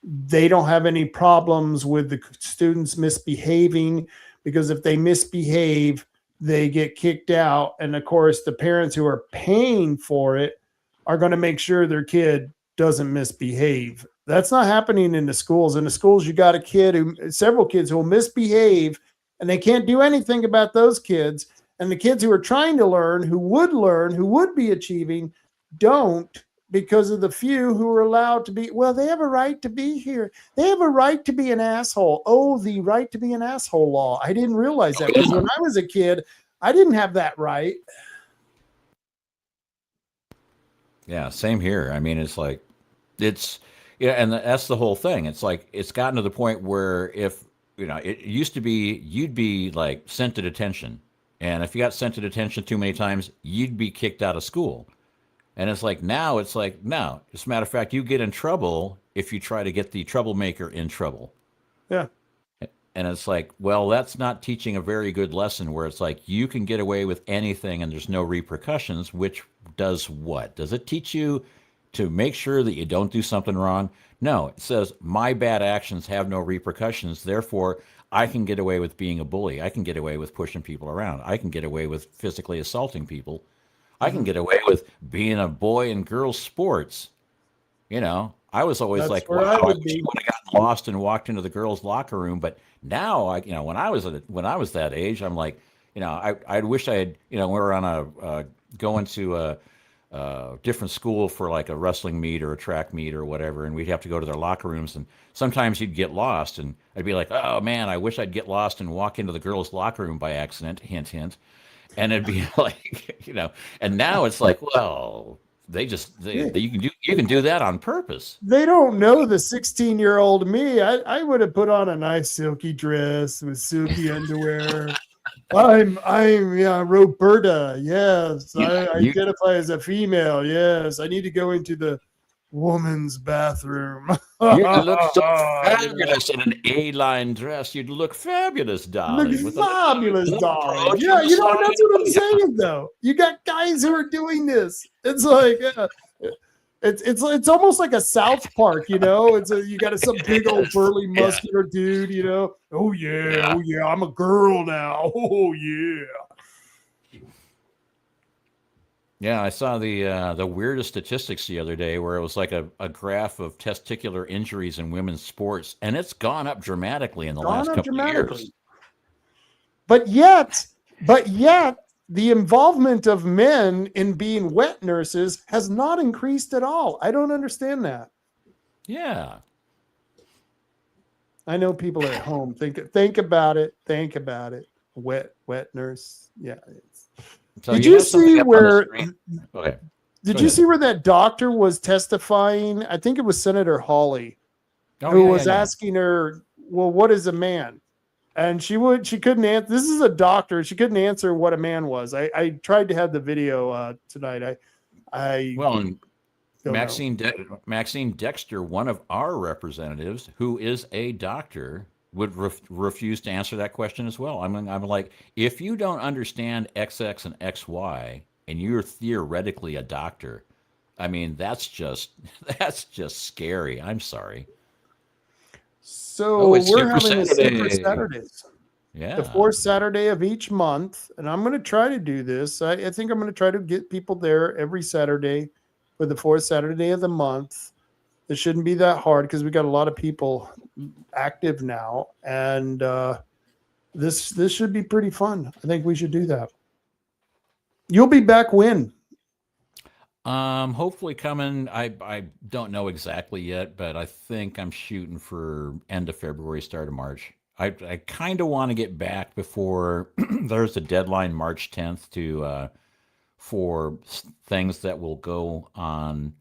Speaker 3: they don't have any problems with the students misbehaving, because if they misbehave, they get kicked out. And of course, the parents who are paying for it are going to make sure their kid doesn't misbehave. That's not happening in the schools. In the schools, you got several kids who will misbehave, and they can't do anything about those kids. And the kids who are trying to learn, who would be achieving, don't, because of the few who are allowed to be. Well, they have a right to be here. They have a right to be an asshole. Oh, the right to be an asshole law. I didn't realize that, because when I was a kid, I didn't have that right.
Speaker 5: Yeah, same here. I mean, it's like, and that's the whole thing. It's like, it's gotten to the point where if, it used to be you'd be like sent to detention. And if you got sent to detention too many times, you'd be kicked out of school. And it's like, now it's like, no. As a matter of fact, you get in trouble if you try to get the troublemaker in trouble.
Speaker 3: Yeah.
Speaker 5: And it's like, well, that's not teaching a very good lesson, where it's like you can get away with anything and there's no repercussions, which does what? Does it teach you to make sure that you don't do something wrong? No, it says my bad actions have no repercussions. Therefore, I can get away with being a bully. I can get away with pushing people around. I can get away with physically assaulting people. I can get away with being a boy in girls' sports. I was always like, wow, I would have gotten lost and walked into the girls' locker room. But now, when I was that age, I'm like, I wish I had, we were on going to different school for like a wrestling meet or a track meet or whatever, and we'd have to go to their locker rooms, and sometimes you'd get lost, and I'd be like, oh man, I wish I'd get lost and walk into the girls' locker room by accident, hint, hint. And it'd be like, and now it's like, well, you can do that on purpose.
Speaker 3: They don't know the 16-year-old me. I would have put on a nice silky dress with silky underwear. I'm Roberta. Yes, I identify as a female. Yes, I need to go into the woman's bathroom.
Speaker 5: You look so fabulous in an A-line dress. You'd look fabulous, darling.
Speaker 3: Look fabulous, darling. Yeah, that's what I'm saying, though. You got guys who are doing this. It's like it's almost like a South Park, you got some big old burly muscular dude, Oh yeah, I'm a girl now. Oh yeah.
Speaker 5: Yeah, I saw the weirdest statistics the other day where it was like a graph of testicular injuries in women's sports, and it's gone up dramatically in the last couple of years.
Speaker 3: But yet, the involvement of men in being wet nurses has not increased at all. I don't understand that.
Speaker 5: Yeah.
Speaker 3: I know people at home think about it. Think about it. Wet nurse. Yeah.
Speaker 5: So
Speaker 3: Did you see where?
Speaker 5: Okay.
Speaker 3: Did you see where that doctor was testifying? I think it was Senator Hawley, who was asking her, "Well, what is a man?" And she couldn't answer. This is a doctor. She couldn't answer what a man was. I tried to have the video tonight.
Speaker 5: Maxine Dexter, one of our representatives, who is a doctor, would refuse to answer that question as well. I'm like, if you don't understand XX and XY, and you're theoretically a doctor, I mean, that's just scary. I'm sorry.
Speaker 3: So we're having a Super Saturdays.
Speaker 5: Yeah.
Speaker 3: The fourth Saturday of each month, and I'm going to try to do this. I think I'm going to try to get people there every Saturday for the fourth Saturday of the month. It shouldn't be that hard because we got a lot of people active now, and this should be pretty fun. I think we should do that. You'll be back when?
Speaker 5: Hopefully coming. I don't know exactly yet, but I think I'm shooting for end of February, start of March. I kind of want to get back before there's a deadline, March 10th, for things that will go on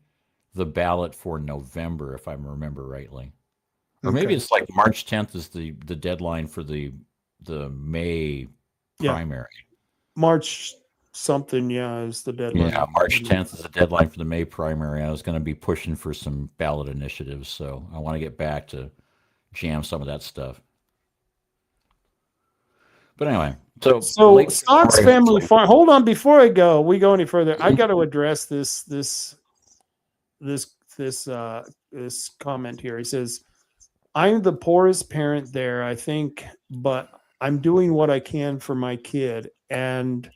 Speaker 5: the ballot for November, if I remember rightly. Or maybe it's like March 10th is the deadline for the May primary.
Speaker 3: March something, is the deadline.
Speaker 5: Yeah, March 10th is the deadline for the May primary. I was going to be pushing for some ballot initiatives, so I want to get back to jam some of that stuff. But anyway, so
Speaker 3: Scott's Family Farm. Hold on, before we go any further, I got to address this comment here. He says, "I'm the poorest parent there, I think, but I'm doing what I can for my kid." And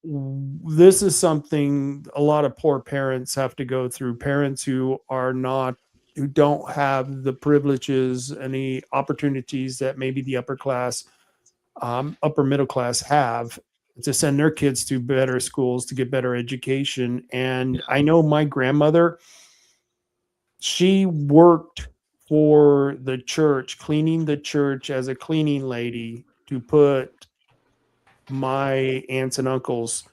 Speaker 3: this is something a lot of poor parents have to go through. Parents who don't have the privileges, any opportunities that maybe the upper middle class have to send their kids to better schools to get better education. And I know my grandmother, she worked for the church, cleaning the church as a cleaning lady to put my aunts and uncles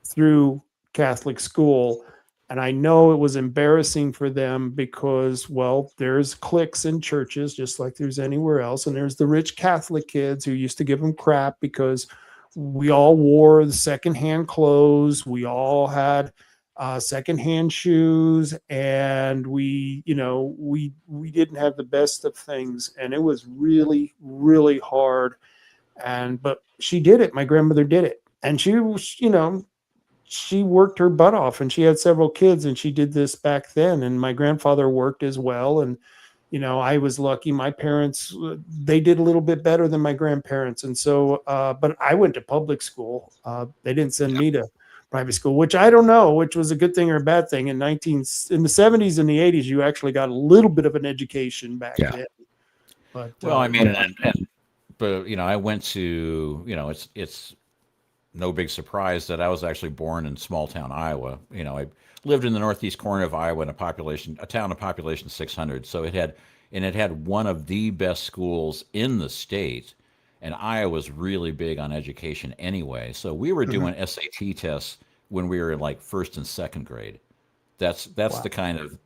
Speaker 3: through Catholic school. And I know it was embarrassing for them because, well, there's cliques in churches just like there's anywhere else. And there's the rich Catholic kids who used to give them crap because we all wore the secondhand clothes. We all had secondhand shoes, and we didn't have the best of things. And it was really, really hard. But she did it. My grandmother did it. And she was, she worked her butt off, and she had several kids, and she did this back then. And my grandfather worked as well. And, I was lucky. My parents, they did a little bit better than my grandparents. And so, but I went to public school. They didn't send me to private school, which I don't know, which was a good thing or a bad thing. In the 70s and the 80s, you actually got a little bit of an education back then. But,
Speaker 5: well, I mean, but I went to, it's no big surprise that I was actually born in small town Iowa. You know, I lived in the northeast corner of Iowa in a town of population 600. So it had one of the best schools in the state, and Iowa was really big on education anyway. So we were doing SAT tests when we were in like first and second grade. That's the kind of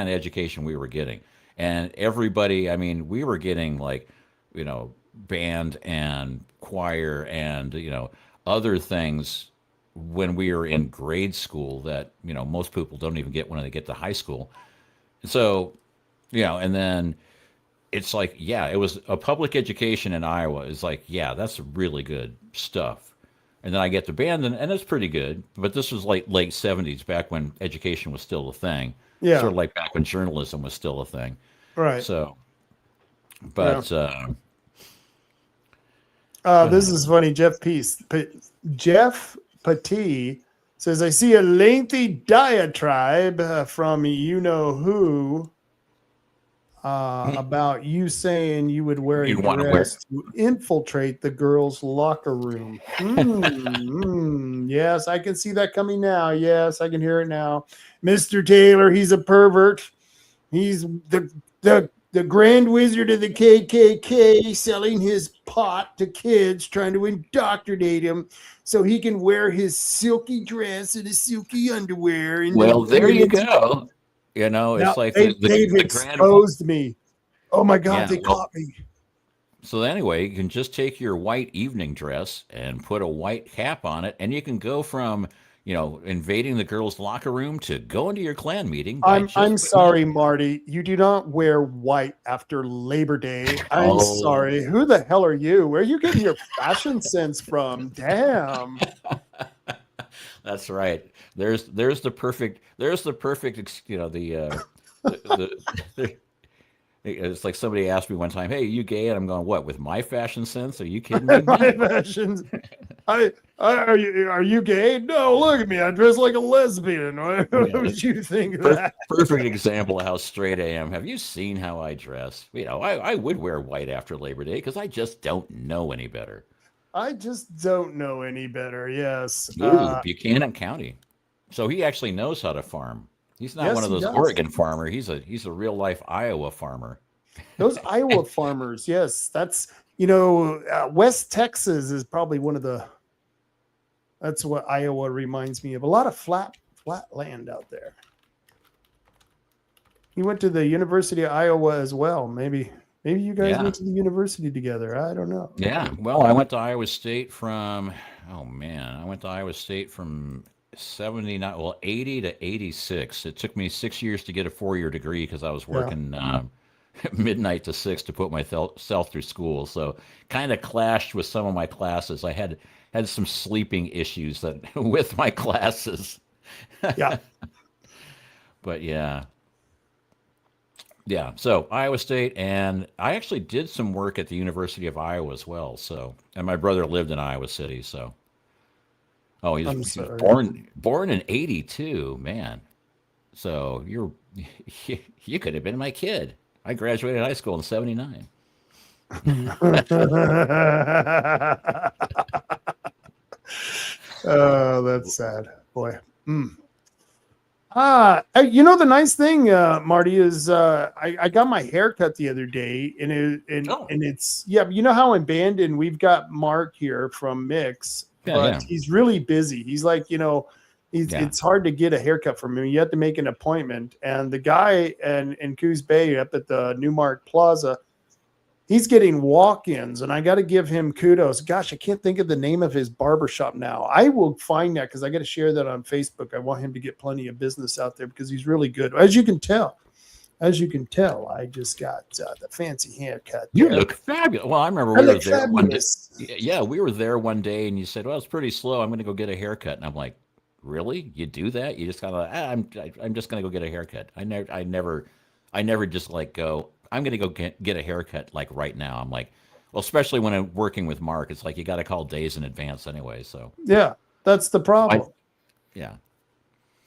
Speaker 5: education we were getting. And everybody, I mean, we were getting like, you know, band and choir and, you know, other things when we were in grade school that, you know, most people don't even get when they get to high school. So, you know, and then it's like, yeah, it was a public education in Iowa is like, yeah, that's really good stuff. And then I get to band and it's pretty good. But this was like late 70s, back when education was still a thing.
Speaker 3: Yeah.
Speaker 5: Sort of like back when journalism was still a thing.
Speaker 3: Right.
Speaker 5: So, but
Speaker 3: this is funny. Jeff Petit says, I see a lengthy diatribe from you know who about you saying you would wear a dress to infiltrate the girls' locker room. Yes, I can see that coming now. Yes, I can hear it now. Mr. Taylor, he's a pervert. He's the grand wizard of the KKK, selling his pot to kids, trying to indoctrinate him so he can wear his silky dress and his silky underwear. And
Speaker 5: well, there you go. You know, it's
Speaker 3: now,
Speaker 5: like
Speaker 3: they've exposed me. Oh my God,
Speaker 5: yeah,
Speaker 3: they caught me.
Speaker 5: So anyway, you can just take your white evening dress and put a white cap on it, and you can go from, you know, invading the girls' locker room to going to your Klan meeting.
Speaker 3: I'm sorry, Marty. You do not wear white after Labor Day. I'm sorry. Who the hell are you? Where are you getting your fashion sense from? Damn.
Speaker 5: That's right. There's the perfect, you know, it's like somebody asked me one time, hey, are you gay? And I'm going, what, with my fashion sense? Are you kidding me?
Speaker 3: My fashion. Are you gay? No, look at me. I dress like a lesbian. What would you think of that?
Speaker 5: Perfect example of how straight I am. Have you seen how I dress? You know, I would wear white after Labor Day because I just don't know any better.
Speaker 3: I just don't know any better. Yes.
Speaker 5: Buchanan County. So he actually knows how to farm. He's not one of those Oregon farmer. He's a real life Iowa farmer.
Speaker 3: Those Iowa farmers, yes, that's, you know, West Texas is probably one of the. That's what Iowa reminds me of. A lot of flat land out there. He went to the University of Iowa as well. Maybe you guys went to the university together. I don't know.
Speaker 5: Yeah. Well, I went to Iowa State from 80 to 86. It took me 6 years to get a 4-year degree because I was working midnight to 6 to put myself through school. So kind of clashed with some of my classes. I had some sleeping issues with my classes.
Speaker 3: Yeah.
Speaker 5: But yeah. So Iowa State, and I actually did some work at the University of Iowa as well. So, and my brother lived in Iowa City. So, he was born in 82, man. So you could have been my kid. I graduated high school in 79.
Speaker 3: Oh, that's sad, boy. You know, the nice thing, Marty, is I got my hair cut the other day, and it's you know how in Bandon we've got Mark here from Mix, but he's really busy. He's like, you know, it's hard to get a haircut from him. You have to make an appointment, and the guy in Coos Bay up at the Newmark Plaza, he's getting walk-ins, and I got to give him kudos. Gosh, I can't think of the name of his barbershop now. I will find that because I got to share that on Facebook. I want him to get plenty of business out there because he's really good. As you can tell, I just got the fancy haircut.
Speaker 5: You look fabulous. Well, I remember we were there one day. Yeah, we were there one day, and you said, well, it's pretty slow. I'm going to go get a haircut. And I'm like, really? You do that? You just kind of, I'm just going to go get a haircut. I never just like go, I'm going to go get a haircut like right now. I'm like, well, especially when I'm working with Mark, it's like you got to call days in advance anyway. So yeah,
Speaker 3: that's the problem.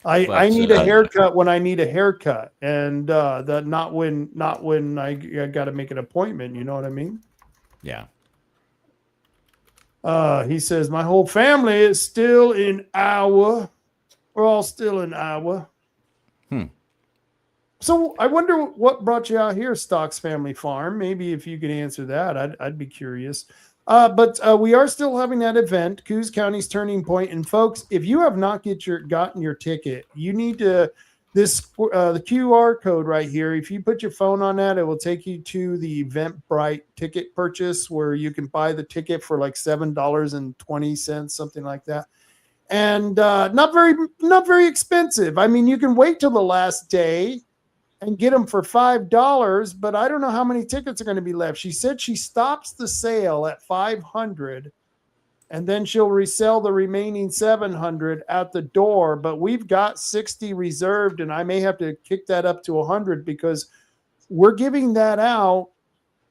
Speaker 3: I need a haircut when I need a haircut, and not when I got to make an appointment. You know what I mean?
Speaker 5: Yeah.
Speaker 3: He says, my whole family is still in Iowa. We're all still in Iowa. So I wonder what brought you out here, Stocks Family Farm. Maybe if you could answer that, I'd be curious. But we are still having that event, Coos County's Turning Point. And folks, if you have not gotten your ticket, you need to the QR code right here. If you put your phone on that, it will take you to the Eventbrite ticket purchase where you can buy the ticket for like $7.20, something like that. And not very expensive. I mean, you can wait till the last day and get them for $5, but I don't know how many tickets are going to be left. She said she stops the sale at 500 and then she'll resell the remaining 700 at the door, but we've got 60 reserved and I may have to kick that up to 100 because we're giving that out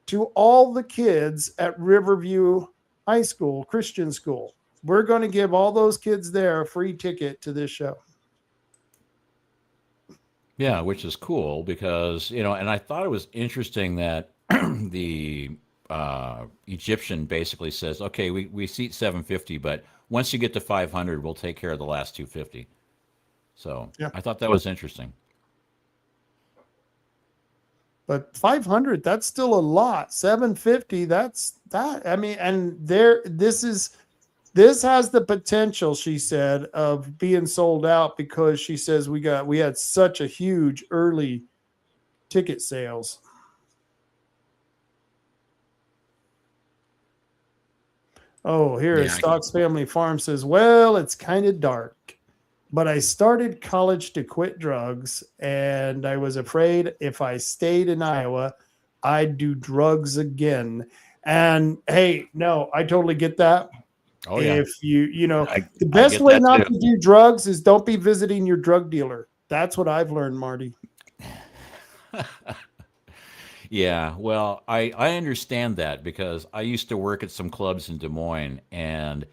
Speaker 3: to all the kids at Riverview High School, Christian School. We're going to give all those kids there a free ticket to this show.
Speaker 5: Yeah, which is cool because, and I thought it was interesting that the Egyptian basically says, okay, we seat 750, but once you get to 500, we'll take care of the last 250. So yeah. I thought that was interesting.
Speaker 3: But 500, that's still a lot. 750, that's that. I mean, and this has the potential, she said, of being sold out because she says we had such a huge early ticket sales. Oh, here Stocks Family Farm says, well, it's kind of dark, but I started college to quit drugs, and I was afraid if I stayed in Iowa, I'd do drugs again. And hey, no, I totally get that. Oh, yeah. If the best way not to do drugs is don't be visiting your drug dealer. That's what I've learned, Marty.
Speaker 5: Yeah, well, I understand that because I used to work at some clubs in Des Moines, and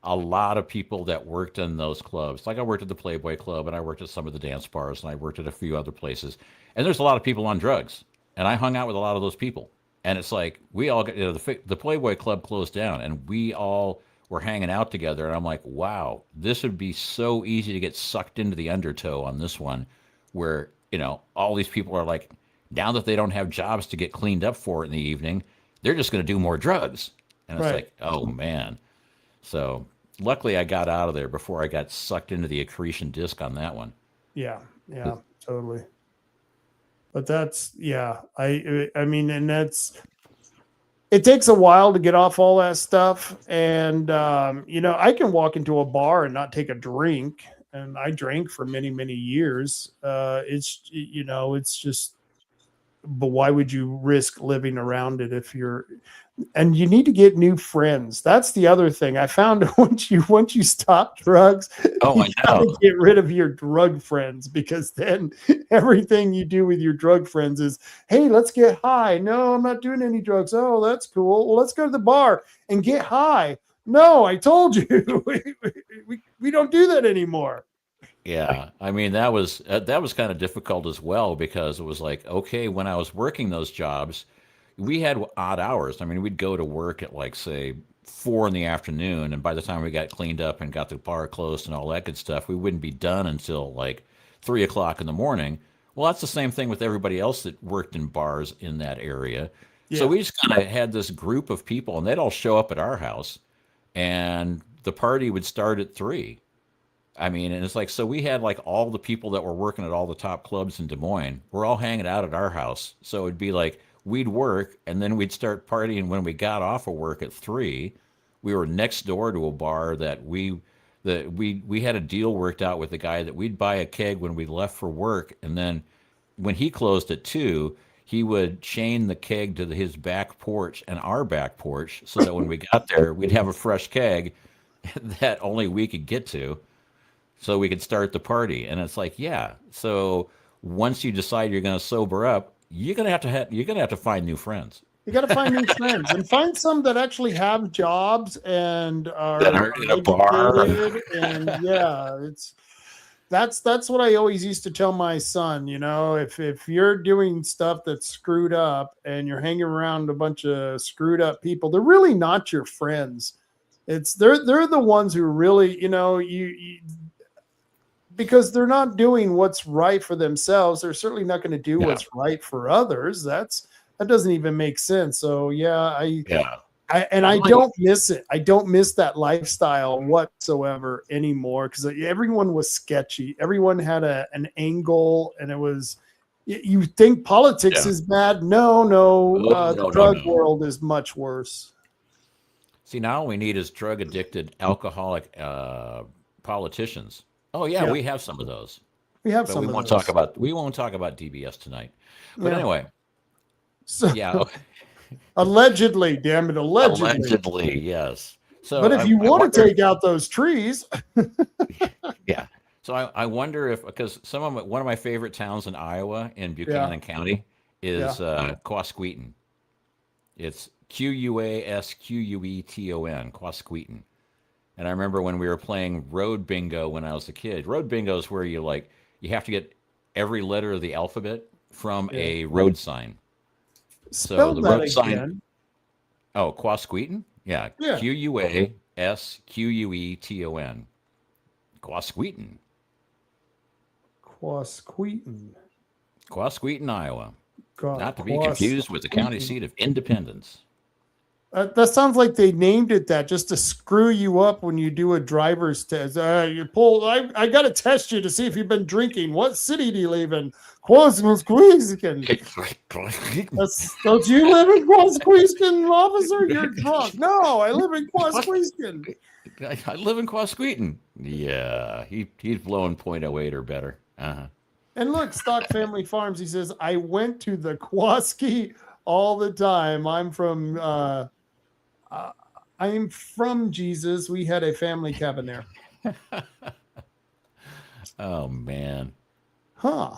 Speaker 5: a lot of people that worked in those clubs, like I worked at the Playboy Club, and I worked at some of the dance bars, and I worked at a few other places, and there's a lot of people on drugs, and I hung out with a lot of those people, and it's like we all got, the Playboy Club closed down, and we all were hanging out together, and I'm like, wow, this would be so easy to get sucked into the undertow on this one, where all these people are like, now that they don't have jobs to get cleaned up for in the evening, they're just going to do more drugs, and it's like, oh man. So luckily, I got out of there before I got sucked into the accretion disc on that one.
Speaker 3: Yeah, totally. But that's I mean, and it takes a while to get off all that stuff. And, I can walk into a bar and not take a drink. And I drank for many, many years. It's just, but why would you risk living around it and you need to get new friends. That's the other thing I found. Once you stop drugs, you gotta get rid of your drug friends, because then everything you do with your drug friends is, hey, let's get high. No, I'm not doing any drugs. Oh, that's cool. Well, let's go to the bar and get high. No, I told you, we don't do that anymore.
Speaker 5: Yeah, I mean that was kind of difficult as well, because it was like, okay, when I was working those jobs, we had odd hours. I mean, we'd go to work at like, say, 4 p.m, and by the time we got cleaned up and got the bar closed and all that good stuff, we wouldn't be done until like 3 o'clock in the morning. Well, that's the same thing with everybody else that worked in bars in that area. Yeah. So we just kind of had this group of people, and they'd all show up at our house, and the party would start at 3. I mean, and it's like, so we had like all the people that were working at all the top clubs in Des Moines, we're all hanging out at our house. So it'd be like, we'd work, and then we'd start partying when we got off of work at 3. We were next door to a bar that we had a deal worked out with the guy that we'd buy a keg when we left for work, and then when he closed at 2, he would chain the keg to his back porch and our back porch, so that when we got there, we'd have a fresh keg that only we could get to, so we could start the party. And it's like, yeah. So once you decide you're going to sober up, you're gonna have to find new friends.
Speaker 3: You got to find new friends, and find some that actually have jobs and are
Speaker 5: in a bar.
Speaker 3: And that's what I always used to tell my son. If you're doing stuff that's screwed up and you're hanging around a bunch of screwed up people, they're really not your friends. they're the ones who really, you because they're not doing what's right for themselves. They're certainly not going to do what's right for others. That doesn't even make sense. So I don't miss it. I don't miss that lifestyle whatsoever anymore because everyone was sketchy. Everyone had an angle, and it was. You think politics is bad? No. The drug world is much worse.
Speaker 5: See, now all we need is drug-addicted, alcoholic politicians. Oh yeah, we have some of those. We won't talk about DBS tonight. But anyway,
Speaker 3: so, allegedly, damn it,
Speaker 5: allegedly, yes. So,
Speaker 3: but if you want to take out those trees,
Speaker 5: yeah. So I wonder because one of my favorite towns in Iowa in Buchanan County is Quasqueton. It's Quasqueton, Quasqueton. And I remember when we were playing road bingo when I was a kid. Road bingo is where you have to get every letter of the alphabet from a road sign.
Speaker 3: Spell the road sign.
Speaker 5: Oh, Quasqueton? Yeah. Quasqueton. Quasqueton. Quasqueton, Iowa. Not to be confused with the county seat of Independence.
Speaker 3: That sounds like they named it that just to screw you up when you do a driver's test. I got to test you to see if you've been drinking. What city do you live in? Quasqueton. Don't you live in Quasqueton, officer? You're drunk. No, I live in Quasqueton.
Speaker 5: I live in Quasqueton. Yeah, he's blowing .08 or better. Uh-huh.
Speaker 3: And look, Stock Family Farms. He says, I went to the Quasqueton all the time. I'm from Jesus. We had a family cabin there.
Speaker 5: Oh man.
Speaker 3: Huh.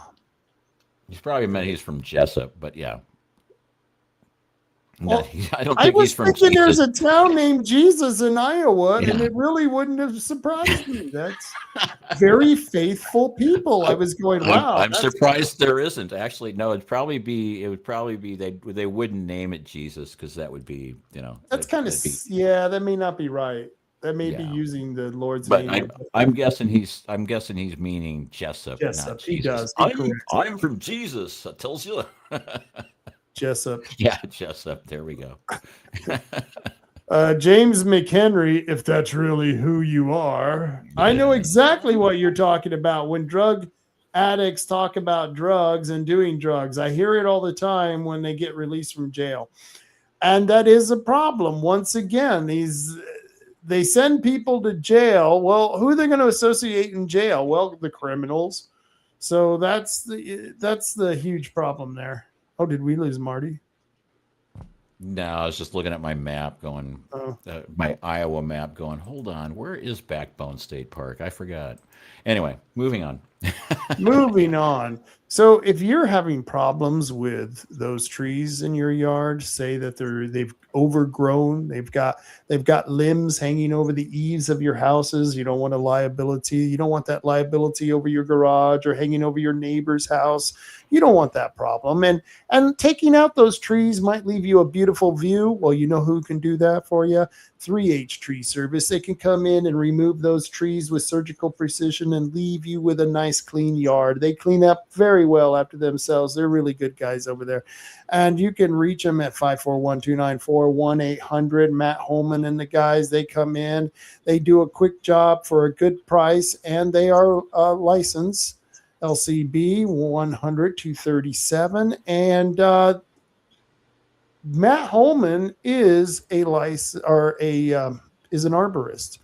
Speaker 5: He's probably meant he's from Jessup, but yeah.
Speaker 3: Well,
Speaker 5: I don't think he's from Jesus.
Speaker 3: There's a town named Jesus in Iowa, and it really wouldn't have surprised me. That's very faithful people. I was going, wow.
Speaker 5: I'm surprised there isn't. Actually, no, it would probably be they wouldn't name it Jesus because that would be,
Speaker 3: That's kind of that may not be right. That may be using the Lord's name.
Speaker 5: But I'm guessing he's meaning Jessup.
Speaker 3: Jessup. He does.
Speaker 5: I'm from Jesus. That tells you.
Speaker 3: Jessup.
Speaker 5: Yeah, Jessup. There we go.
Speaker 3: James McHenry, if that's really who you are. I know exactly what you're talking about when drug addicts talk about drugs and doing drugs. I hear it all the time when they get released from jail. And that is a problem. Once again, they send people to jail. Well, who are they going to associate in jail? Well, the criminals. So that's the huge problem there. Oh, did we lose Marty?
Speaker 5: No, I was just looking at my map going, my Iowa map going, hold on, where is Backbone State Park? I forgot. Anyway, moving on.
Speaker 3: Moving on. So if you're having problems with those trees in your yard, say that they've overgrown, they've got limbs hanging over the eaves of your houses. You don't want a liability. You don't want that liability over your garage or hanging over your neighbor's house. You don't want that problem. And taking out those trees might leave you a beautiful view. Well, you know who can do that for you? 3H Tree Service. They can come in and remove those trees with surgical precision and leave you with a nice clean yard. They clean up very well after themselves. They're really good guys over there. And you can reach them at 541-294-1800. Matt Holman and the guys, they come in. They do a quick job for a good price, and they are licensed. LCB 100-237, and Matt Holman is is an arborist.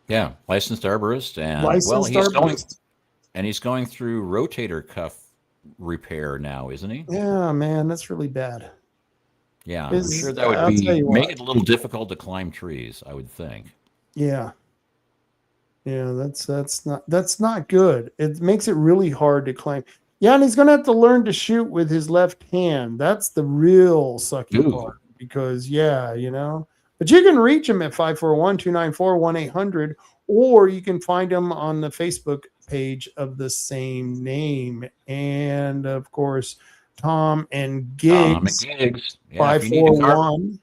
Speaker 5: Yeah, licensed arborist, and he's going through rotator cuff repair now, isn't he?
Speaker 3: Yeah, man, that's really bad.
Speaker 5: Yeah, I'm sure that would make it a little difficult to climb trees, I would think.
Speaker 3: Yeah. Yeah, that's not good. It makes it really hard to climb. Yeah, and he's going to have to learn to shoot with his left hand. That's the real sucky part because, But you can reach him at 541-294-1800, or you can find him on the Facebook page of the same name. And, of course, Tom and Giggs. 541.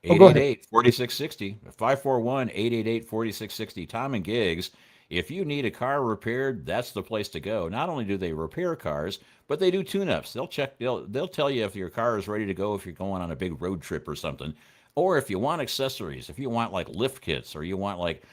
Speaker 5: 888-4660, 541-888-4660. Tom and Gigs. If you need a car repaired, that's the place to go. Not only do they repair cars, but they do tune-ups. They'll tell you if your car is ready to go if you're going on a big road trip or something. Or if you want accessories, if you want like lift kits, or you want like,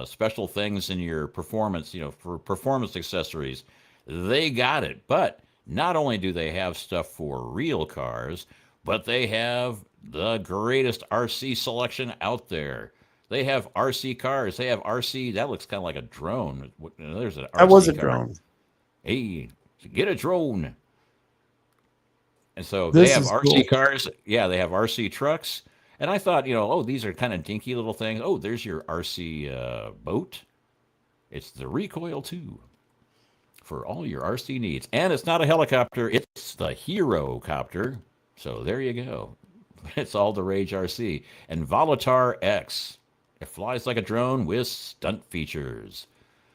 Speaker 5: special things in your performance, for performance accessories, they got it. But not only do they have stuff for real cars, but they have the greatest RC selection out there. They have RC cars. They have RC. That looks kind of like a drone. There's an RC
Speaker 3: That was a
Speaker 5: car.
Speaker 3: drone.
Speaker 5: Hey, get a drone. And so
Speaker 3: This
Speaker 5: they have
Speaker 3: is
Speaker 5: RC
Speaker 3: cool.
Speaker 5: cars. Yeah, they have RC trucks. And I thought, these are kind of dinky little things. Oh, there's your RC boat. It's the recoil too for all your RC needs. And it's not a helicopter. It's the Hero Copter. So there you go. It's all the rage RC. And Volatar X. It flies like a drone with stunt features.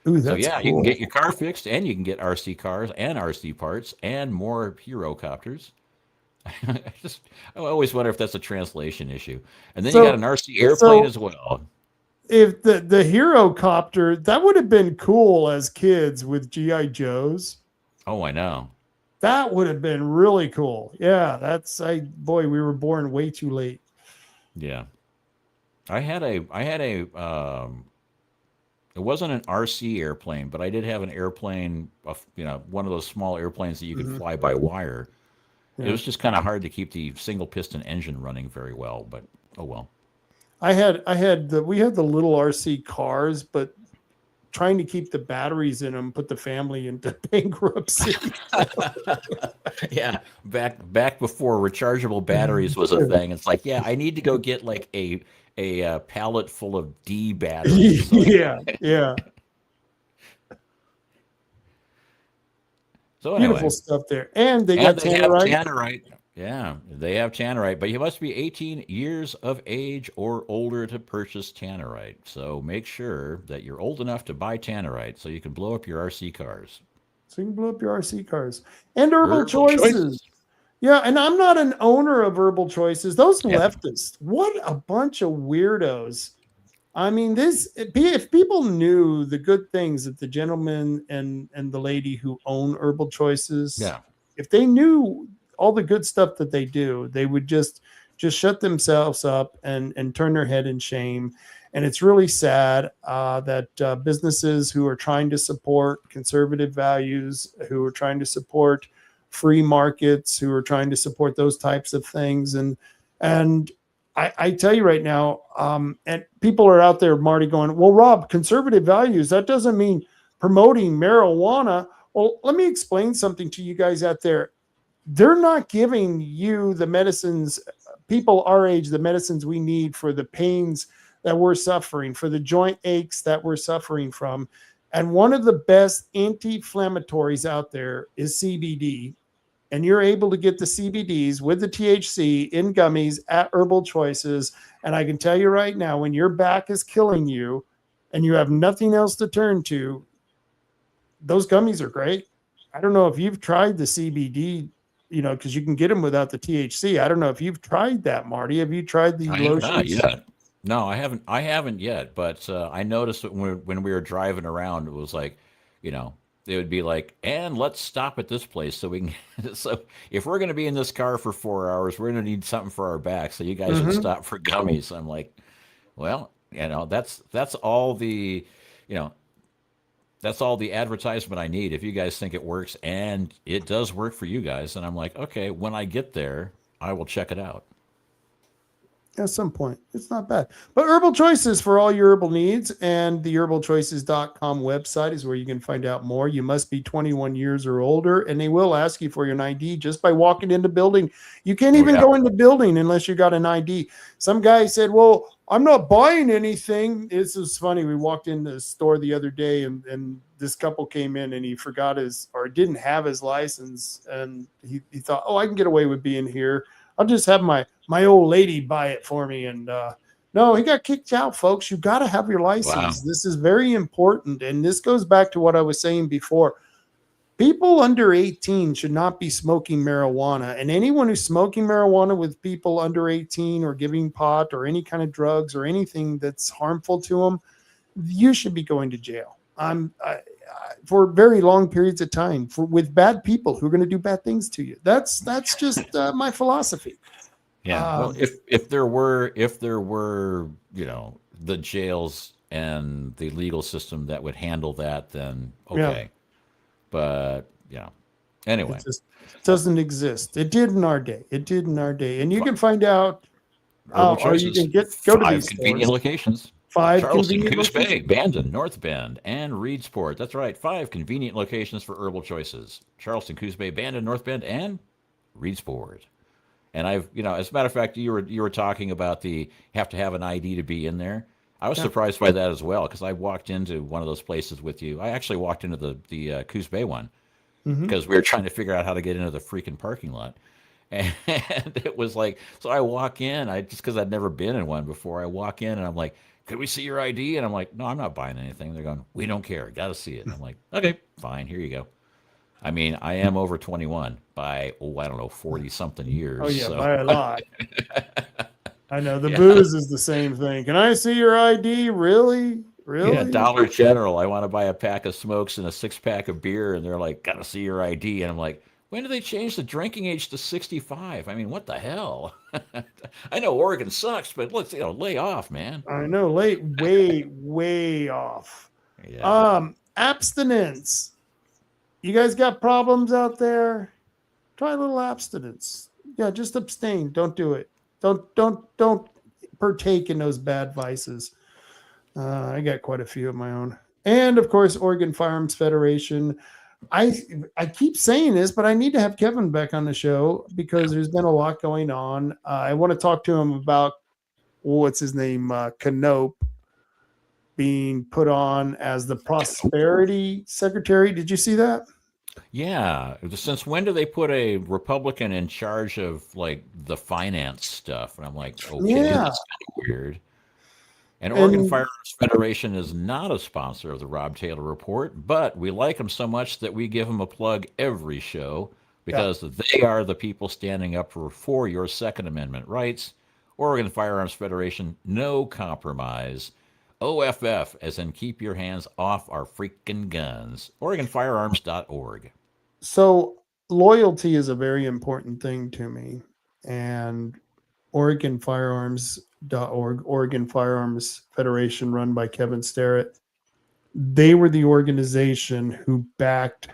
Speaker 3: Ooh,
Speaker 5: So
Speaker 3: that's
Speaker 5: yeah,
Speaker 3: cool.
Speaker 5: you can get your car fixed, and you can get RC cars and RC parts and more Hero Copters. I always wonder if that's a translation issue. And then
Speaker 3: So-
Speaker 5: you got an RC airplane as well.
Speaker 3: If the Hero Copter, that would have been cool as kids with G.I. Joes.
Speaker 5: Oh, I know.
Speaker 3: That would have been really cool. Yeah, boy, we were born way too late.
Speaker 5: Yeah. I had a it wasn't an RC airplane, but I did have an airplane, one of those small airplanes that you could fly by wire.
Speaker 3: Yeah.
Speaker 5: It was just kind of hard to keep the single piston engine running very well, but oh well.
Speaker 3: we had the little RC cars, but trying to keep the batteries in them put the family into bankruptcy.
Speaker 5: Yeah, back before rechargeable batteries was a thing. It's like, yeah, I need to go get like a pallet full of D batteries.
Speaker 3: yeah.
Speaker 5: So anyway,
Speaker 3: Beautiful stuff there. And they got tannerite.
Speaker 5: Tannerite. Yeah, they have tannerite, but you must be 18 years of age or older to purchase tannerite. So make sure that you're old enough to buy tannerite so you can blow up your RC cars.
Speaker 3: So you can blow up your RC cars. And Herbal
Speaker 5: Herbal
Speaker 3: Choices. Yeah, and I'm not an owner of Herbal Choices. Those leftists, what a bunch of weirdos. I mean, if people knew the good things that the gentleman and the lady who own Herbal Choices, if they knew all the good stuff that they do, they would just shut themselves up and turn their head in shame. And it's really sad that businesses who are trying to support conservative values, who are trying to support free markets, who are trying to support those types of things, and I tell you right now, and people are out there, Marty, going, well, Rob, conservative values, that doesn't mean promoting marijuana. Well, let me explain something to you guys out there. They're not giving you the medicines, people our age, the medicines we need for the pains that we're suffering, for the joint aches that we're suffering from. And one of the best anti-inflammatories out there is CBD. And you're able to get the CBDs with the THC in gummies at Herbal Choices. And I can tell you right now, when your back is killing you and you have nothing else to turn to, those gummies are great. I don't know if you've tried the CBD, because you can get them without the THC. I don't know if you've tried that, Marty. Have you tried the lotions?
Speaker 5: Yeah. No, I haven't yet. But I noticed that when we were driving around, it was like, they would be like, and let's stop at this place so we can. So if we're going to be in this car for 4 hours, we're going to need something for our back. So you guys would stop for gummies. I'm like, well, that's all the, that's all the advertisement I need. If you guys think it works, and it does work for you guys, and I'm like, okay, when I get there, I will check it out.
Speaker 3: At some point. It's not bad. But Herbal Choices for all your herbal needs, and the herbalchoices.com website is where you can find out more. You must be 21 years or older, and they will ask you for your ID just by walking into the building. You can't even go in the building unless you got an ID. Some guy said, well, I'm not buying anything. This is funny. We walked in the store the other day, and this couple came in, and he forgot didn't have his license, and he thought, oh, I can get away with being here. I'll just have my old lady buy it for me. And no, he got kicked out, folks. You got to have your license. Wow. This is very important. And this goes back to what I was saying before. People under 18 should not be smoking marijuana. And anyone who's smoking marijuana with people under 18 or giving pot or any kind of drugs or anything that's harmful to them, you should be going to jail. For very long periods of time with bad people who are going to do bad things to you. That's just my philosophy.
Speaker 5: Yeah. Well, if there were, the jails and the legal system that would handle that, then okay. Yeah. But anyway,
Speaker 3: it just doesn't exist. It did in our day. And you can find out, or you can go to these
Speaker 5: convenient locations.
Speaker 3: 5
Speaker 5: Charleston,
Speaker 3: convenient
Speaker 5: Coos
Speaker 3: locations.
Speaker 5: Bay, Bandon, North Bend, and Reedsport. That's right. 5 convenient locations for herbal choices. Charleston, Coos Bay, Bandon, North Bend, and Reedsport. And I've, as a matter of fact, you were talking about the have to have an ID to be in there. I was surprised by that as well, because I walked into one of those places with you. I actually walked into the Coos Bay one because we were trying to figure out how to get into the freaking parking lot. And it was like, so I walk in, just because I'd never been in one before, I walk in and I'm like, could we see your ID? And I'm like, no, I'm not buying anything. They're going, we don't care. Got to see it. And I'm like, okay, fine. Here you go. I mean, I am over 21 by, 40-something years.
Speaker 3: Oh, yeah,
Speaker 5: so.
Speaker 3: by a lot. I know. The booze is the same thing. Can I see your ID? Really?
Speaker 5: Yeah, Dollar General. I want to buy a pack of smokes and a 6-pack of beer. And they're like, got to see your ID. And I'm like, when do they change the drinking age to 65? I mean, what the hell? I know Oregon sucks, but let's lay off, man.
Speaker 3: I know, way off.
Speaker 5: Yeah.
Speaker 3: Abstinence. You guys got problems out there? Try a little abstinence. Yeah, just abstain. Don't do it. Don't partake in those bad vices. I got quite a few of my own. And of course, Oregon Firearms Federation. I keep saying this, but I need to have Kevin back on the show because there's been a lot going on. I want to talk to him about what's his name, Knope, being put on as the prosperity secretary. Did you see that?
Speaker 5: Yeah. Since when do they put a Republican in charge of the finance stuff? And I'm like, okay, that's kind of weird. And Oregon Firearms Federation is not a sponsor of the Rob Taylor Report, but we like them so much that we give them a plug every show because they are the people standing up for your Second Amendment rights. Oregon Firearms Federation, no compromise. OFF, as in keep your hands off our freaking guns. OregonFirearms.org.
Speaker 3: So loyalty is a very important thing to me. And OregonFirearms.org, Oregon Firearms Federation, run by Kevin Starrett. They were the organization who backed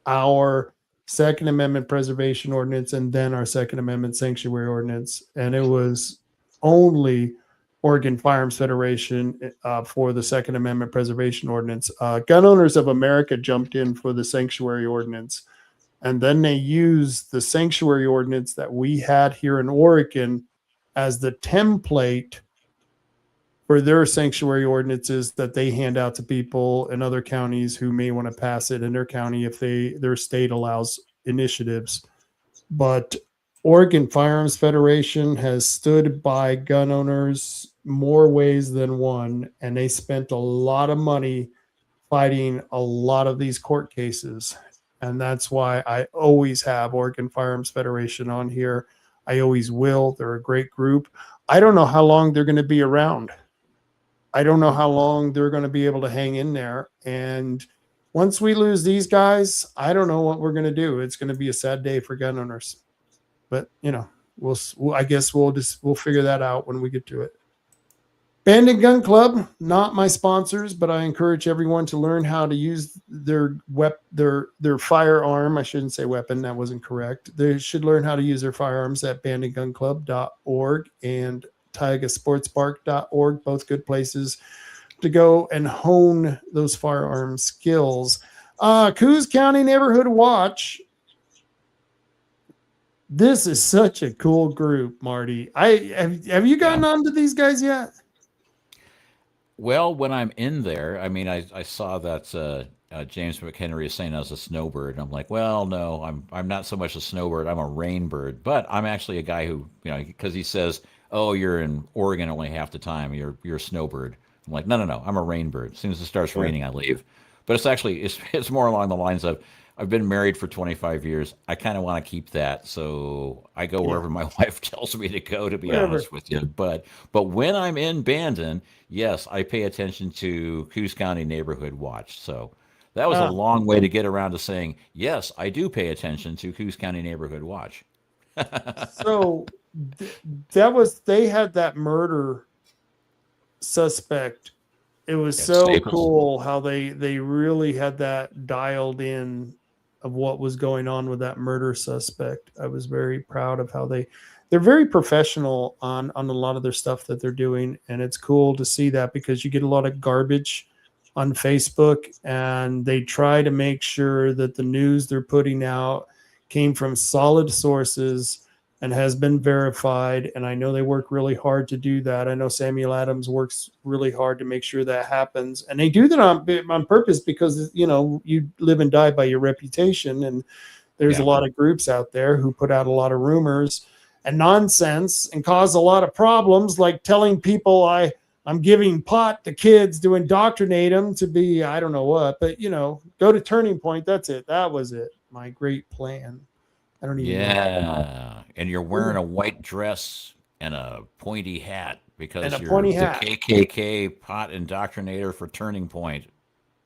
Speaker 3: our Second Amendment Preservation Ordinance and then our Second Amendment Sanctuary Ordinance. And it was only Oregon Firearms Federation for the Second Amendment Preservation Ordinance. Gun Owners of America jumped in for the Sanctuary Ordinance. And then they used the Sanctuary Ordinance that we had here in Oregon as the template for their sanctuary ordinances that they hand out to people in other counties who may want to pass it in their county if their state allows initiatives. But Oregon Firearms Federation has stood by gun owners more ways than one, and they spent a lot of money fighting a lot of these court cases. And that's why I always have Oregon Firearms Federation on here. I always will. They're a great group. I don't know how long they're going to be around. I don't know how long they're going to be able to hang in there. And once we lose these guys, I don't know what we're going to do. It's going to be a sad day for gun owners. But, I guess we'll figure that out when we get to it. Bandit Gun Club, not my sponsors, but I encourage everyone to learn how to use their firearm. I shouldn't say weapon. That wasn't correct. They should learn how to use their firearms at banditgunclub.org and TaigaSportsPark.org, both good places to go and hone those firearm skills. Coos County Neighborhood Watch. This is such a cool group, Marty. Have you gotten on to these guys yet?
Speaker 5: Well, when I'm in there, I mean, I saw that James McHenry is saying I was a snowbird. And I'm like, well, no, I'm not so much a snowbird. I'm a rainbird. But I'm actually a guy who, because he says, oh, you're in Oregon only half the time. You're a snowbird. I'm like, no. I'm a rainbird. As soon as it starts raining, I leave. But it's actually, it's more along the lines of, I've been married for 25 years. I kind of want to keep that, so I go wherever my wife tells me to go. To be honest with you, but when I'm in Bandon, yes, I pay attention to Coos County Neighborhood Watch. So that was a long way to get around to saying yes, I do pay attention to Coos County Neighborhood Watch.
Speaker 3: So that was, they had that murder suspect. It was so cool how they really had that dialed in of what was going on with that murder suspect. I was very proud of how they're very professional on a lot of their stuff that they're doing. And it's cool to see that, because you get a lot of garbage on Facebook, and they try to make sure that the news they're putting out came from solid sources and has been verified. And I know they work really hard to do that. I know Samuel Adams works really hard to make sure that happens. And they do that on purpose, because, you know, you live and die by your reputation. And there's a lot of groups out there who put out a lot of rumors and nonsense and cause a lot of problems, like telling people I'm giving pot to kids to indoctrinate them to be, I don't know what, but, you know, go to Turning Point. That's it. That was it. My great plan. I don't even know.
Speaker 5: And you're wearing a white dress and a pointy hat because you're
Speaker 3: the
Speaker 5: KKK pot indoctrinator for Turning Point.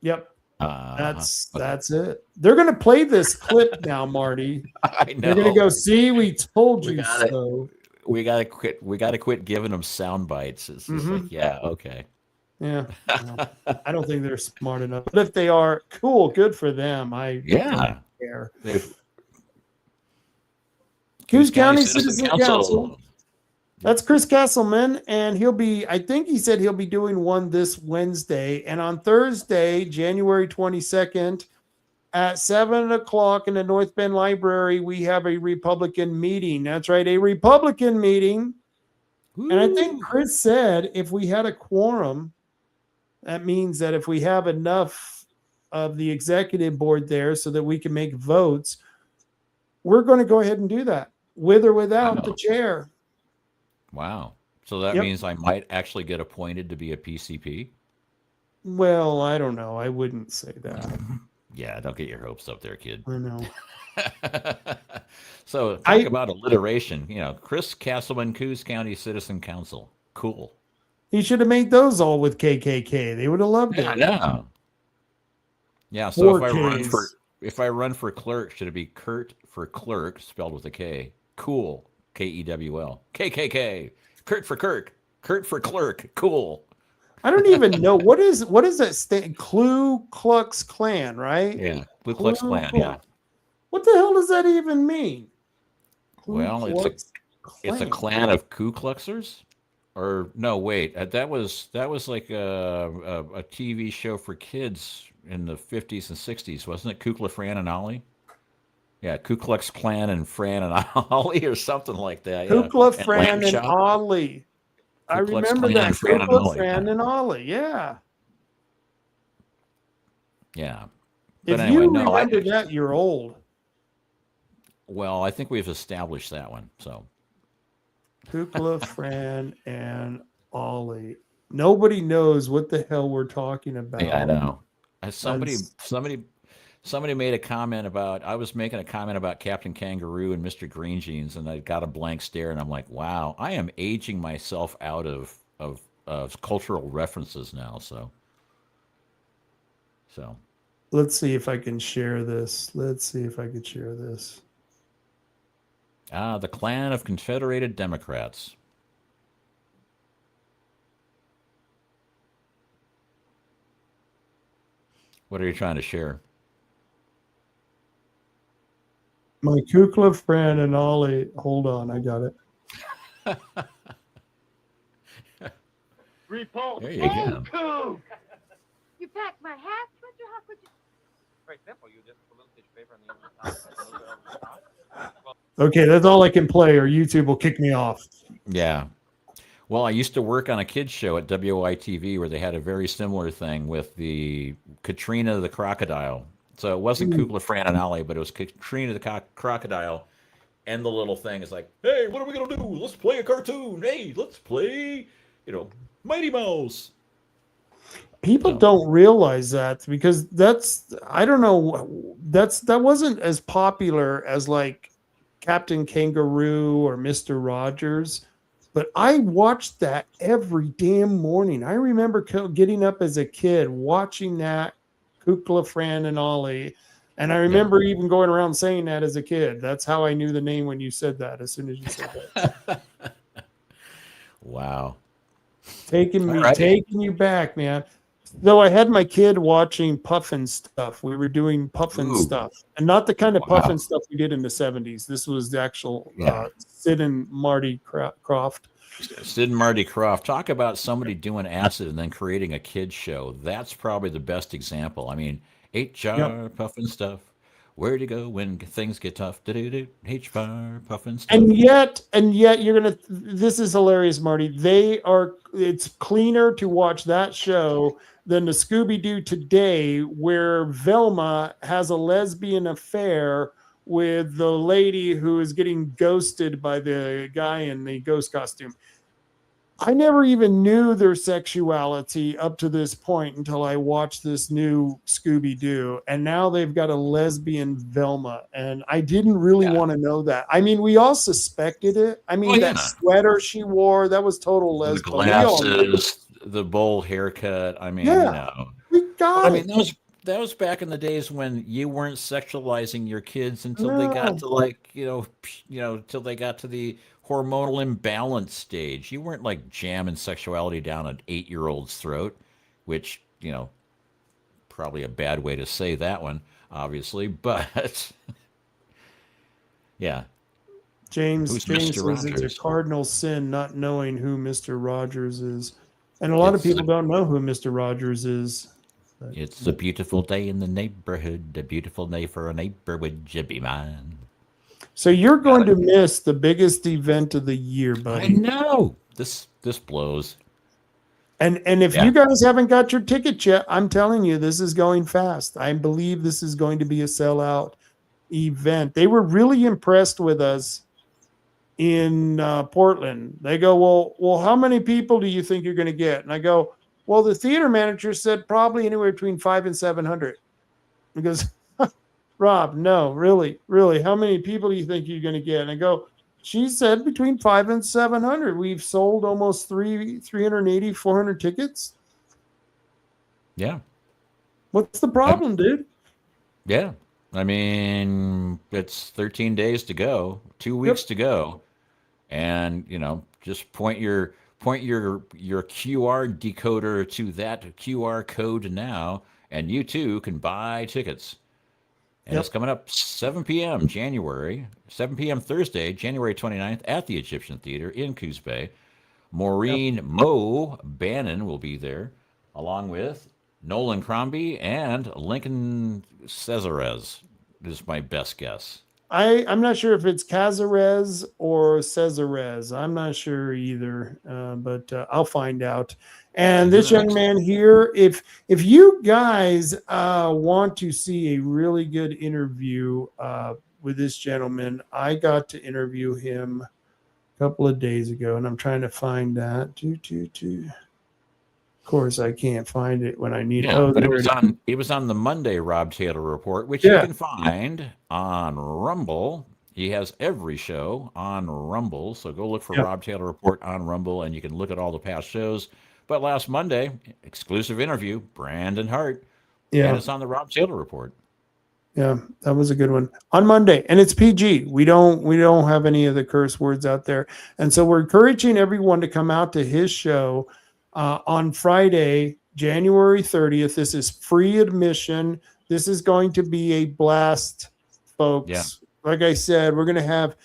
Speaker 3: Yep. That's it. They're going to play this clip now, Marty.
Speaker 5: I know.
Speaker 3: They're going to go, see, we told you so.
Speaker 5: We gotta quit. We gotta quit giving them sound bites. It's just like, yeah, okay.
Speaker 3: Yeah. I don't think they're smart enough. But if they are, cool, good for them. I don't care. Coos County Citizen Council. That's Chris Castleman, and I think he said he'll be doing one this Wednesday. And on Thursday, January 22nd, at 7:00 in the North Bend Library, we have a Republican meeting. That's right, a Republican meeting. Ooh. And I think Chris said if we had a quorum, that means that if we have enough of the executive board there so that we can make votes, we're going to go ahead and do that, with or without the chair.
Speaker 5: Wow. So that means I might actually get appointed to be a PCP?
Speaker 3: Well, I don't know. I wouldn't say that.
Speaker 5: Yeah, don't get your hopes up there, kid.
Speaker 3: I know.
Speaker 5: So talk about alliteration. You know, Chris Castleman, Coos County Citizen Council. Cool.
Speaker 3: He should have made those all with KKK. They would have loved it.
Speaker 5: Yeah. Yeah. So if I run for clerk, should it be Kuhrt for clerk, spelled with a K? Cool. Kewl. KKK. Kuhrt for Kirk. Kuhrt for clerk. Cool.
Speaker 3: I don't even know what is that stand? Ku Klux Klan, right?
Speaker 5: Yeah, Ku Klux Klan. Yeah.
Speaker 3: What the hell does that even mean?
Speaker 5: Well, it's a clan of Ku Kluxers, or no? Wait, that was like a TV show for kids in the 50s and 60s, wasn't it? Kukla, Fran, and Ollie. Yeah, Ku Klux Klan and Fran and Ollie, or something like that.
Speaker 3: Kukla, Fran, and Ollie. I remember that. Fran and Ollie, yeah.
Speaker 5: Yeah.
Speaker 3: But if you remember that, you're old.
Speaker 5: Well, I think we've established that one. So
Speaker 3: Kukla, Fran, and Ollie. Nobody knows what the hell we're talking about.
Speaker 5: Yeah, I know. Somebody made a comment about, I was making a comment about Captain Kangaroo and Mr. Green Jeans, and I got a blank stare, and I'm like, wow, I am aging myself out of cultural references now. So
Speaker 3: let's see if I can share this.
Speaker 5: The Klan of Confederated Democrats. What are you trying to share?
Speaker 3: My Kukla, Fran, and Ollie. Hold on, I got it.
Speaker 2: Repulse.
Speaker 5: There you go.
Speaker 2: You packed my hat? How could you?
Speaker 6: Very simple. You just put a little tissue paper on the top.
Speaker 3: Okay, that's all I can play, or YouTube will kick me off.
Speaker 5: Yeah. Well, I used to work on a kids show at WITV where they had a very similar thing with the Katrina the Crocodile. So it wasn't Kukla, Fran, and Ollie, but it was Katrina the Crocodile. And the little thing is like, hey, what are we going to do? Let's play a cartoon. Hey, let's play, Mighty Mouse.
Speaker 3: People don't realize that because I don't know, that wasn't as popular as like Captain Kangaroo or Mr. Rogers, but I watched that every damn morning. I remember getting up as a kid watching that, Kukla, Fran, and Ollie. And I remember even going around saying that as a kid. That's how I knew the name when you said that, as soon as you said that.
Speaker 5: Wow.
Speaker 3: Taking you back, man. Though I had my kid watching Puffin stuff. We were doing Puffin stuff. And not the kind of Puffin stuff we did in the 70s. This was the actual Sid and Marty Croft.
Speaker 5: Sid and Marty Croft. Talk about somebody doing acid and then creating a kid's show. That's probably the best example. I mean, HR Puffin stuff. Where to go when things get tough? HR Puffin stuff.
Speaker 3: And yet you're gonna. This is hilarious, Marty. It's cleaner to watch that show than the Scooby-Doo Today, where Velma has a lesbian affair with the lady who is getting ghosted by the guy in the ghost costume. I never even knew their sexuality up to this point until I watched this new Scooby-Doo. And now they've got a lesbian Velma. And I didn't really want to know that. I mean, we all suspected it. I mean, that sweater she wore, that was total lesbian.
Speaker 5: The glasses, the bowl haircut. I mean,
Speaker 3: we got it.
Speaker 5: I mean, that was back in the days when you weren't sexualizing your kids until they got to till they got to the hormonal imbalance stage. You weren't like jamming sexuality down an 8-year-old's throat, which, probably a bad way to say that one, obviously, but yeah.
Speaker 3: James says it's a cardinal sin not knowing who Mr. Rogers is. And a lot of people don't know who Mr. Rogers is.
Speaker 5: It's a beautiful day in the neighborhood, a beautiful day for a neighbor, would you be mine?
Speaker 3: So you're going to miss the biggest event of the year, buddy.
Speaker 5: I know. This blows.
Speaker 3: And if you guys haven't got your ticket yet, I'm telling you, this is going fast. I believe this is going to be a sellout event. They were really impressed with us in Portland. They go, well, how many people do you think you're going to get? And I go, well, the theater manager said probably anywhere between 500 and 700. He goes, Rob, no, really, how many people do you think you're going to get? And I go, she said between 500 and 700. We've sold almost 380, 400 tickets.
Speaker 5: Yeah.
Speaker 3: What's the problem, dude?
Speaker 5: Yeah. I mean, it's 13 days to go, 2 weeks to go. And, just point your QR decoder to that QR code now, and you too can buy tickets. And it's coming up 7 p.m. Thursday, January 29th at the Egyptian Theater in Coos Bay. Maureen Mo Bannon will be there, along with Nolan Crombie and Lincoln Cesarez is my best guess.
Speaker 3: I'm not sure if it's Cazares or Cesarez. I'm not sure either, but I'll find out. And this young man here, if you guys want to see a really good interview with this gentleman, I got to interview him a couple of days ago, and I'm trying to find that. Of course, I can't find it when I need it.
Speaker 5: But it was on the Monday Rob Taylor Report, which you can find on Rumble. He has every show on Rumble, so go look for Rob Taylor Report on Rumble, and you can look at all the past shows. But last Monday, exclusive interview, Brandon Hart, and it's on the Rob Taylor Report.
Speaker 3: Yeah, that was a good one on Monday, and it's PG. We don't have any of the curse words out there, and so we're encouraging everyone to come out to his show on Friday, January 30th. This is free admission. This is going to be a blast, folks. Yeah. Like I said, we're going to have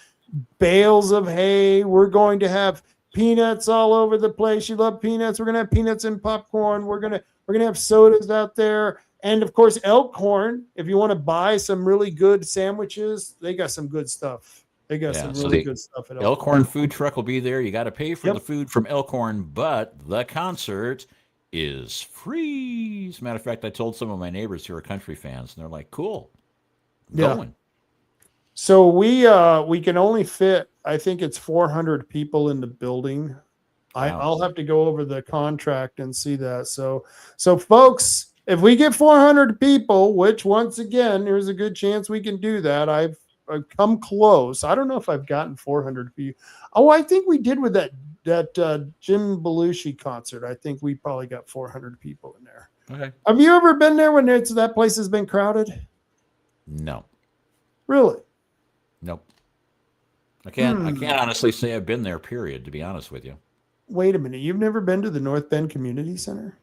Speaker 3: bales of hay. We're going to have peanuts all over the place. You love peanuts. We're going to have peanuts and popcorn. We're going to have sodas out there. And of course, Elkhorn. If you want to buy some really good sandwiches, they got some good stuff. They got some really good stuff at
Speaker 5: Elkhorn food truck will be there. You got to pay for the food from Elkhorn, but the concert is free. As a matter of fact, I told some of my neighbors who are country fans, and they're like, "Cool, going."
Speaker 3: So we can only fit, I think it's 400 people in the building.
Speaker 5: Wow.
Speaker 3: I'll have to go over the contract and see that. So folks, if we get 400 people, which once again, there's a good chance we can do that. I've come close. I don't know if I've gotten 400 people. Oh, I think we did with that Jim Belushi concert. I think we probably got 400 people in there.
Speaker 5: Okay.
Speaker 3: Have you ever been there when that place has been crowded?
Speaker 5: No.
Speaker 3: Really?
Speaker 5: Nope. I can't honestly say I've been there, period, to be honest with you.
Speaker 3: Wait a minute. You've never been to the North Bend Community Center?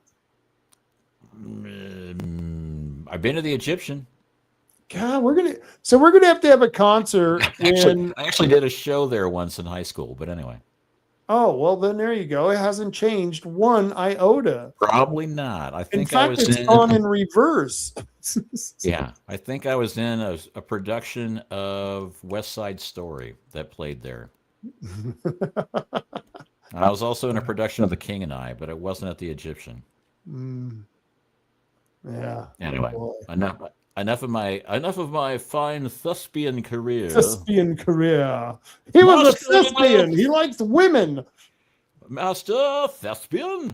Speaker 5: I've been to the Egyptian.
Speaker 3: God, we're gonna have to have a concert.
Speaker 5: I actually did a show there once in high school, but anyway.
Speaker 3: Oh, well, then there you go. It hasn't changed one iota.
Speaker 5: Probably not. I think
Speaker 3: it's gone in reverse.
Speaker 5: Yeah, I think I was in a production of West Side Story that played there. I was also in a production of The King and I, but it wasn't at the Egyptian.
Speaker 3: Yeah.
Speaker 5: Anyway, enough of my fine thespian career.
Speaker 3: Thespian career. He was a thespian. He likes women.
Speaker 5: Master thespian.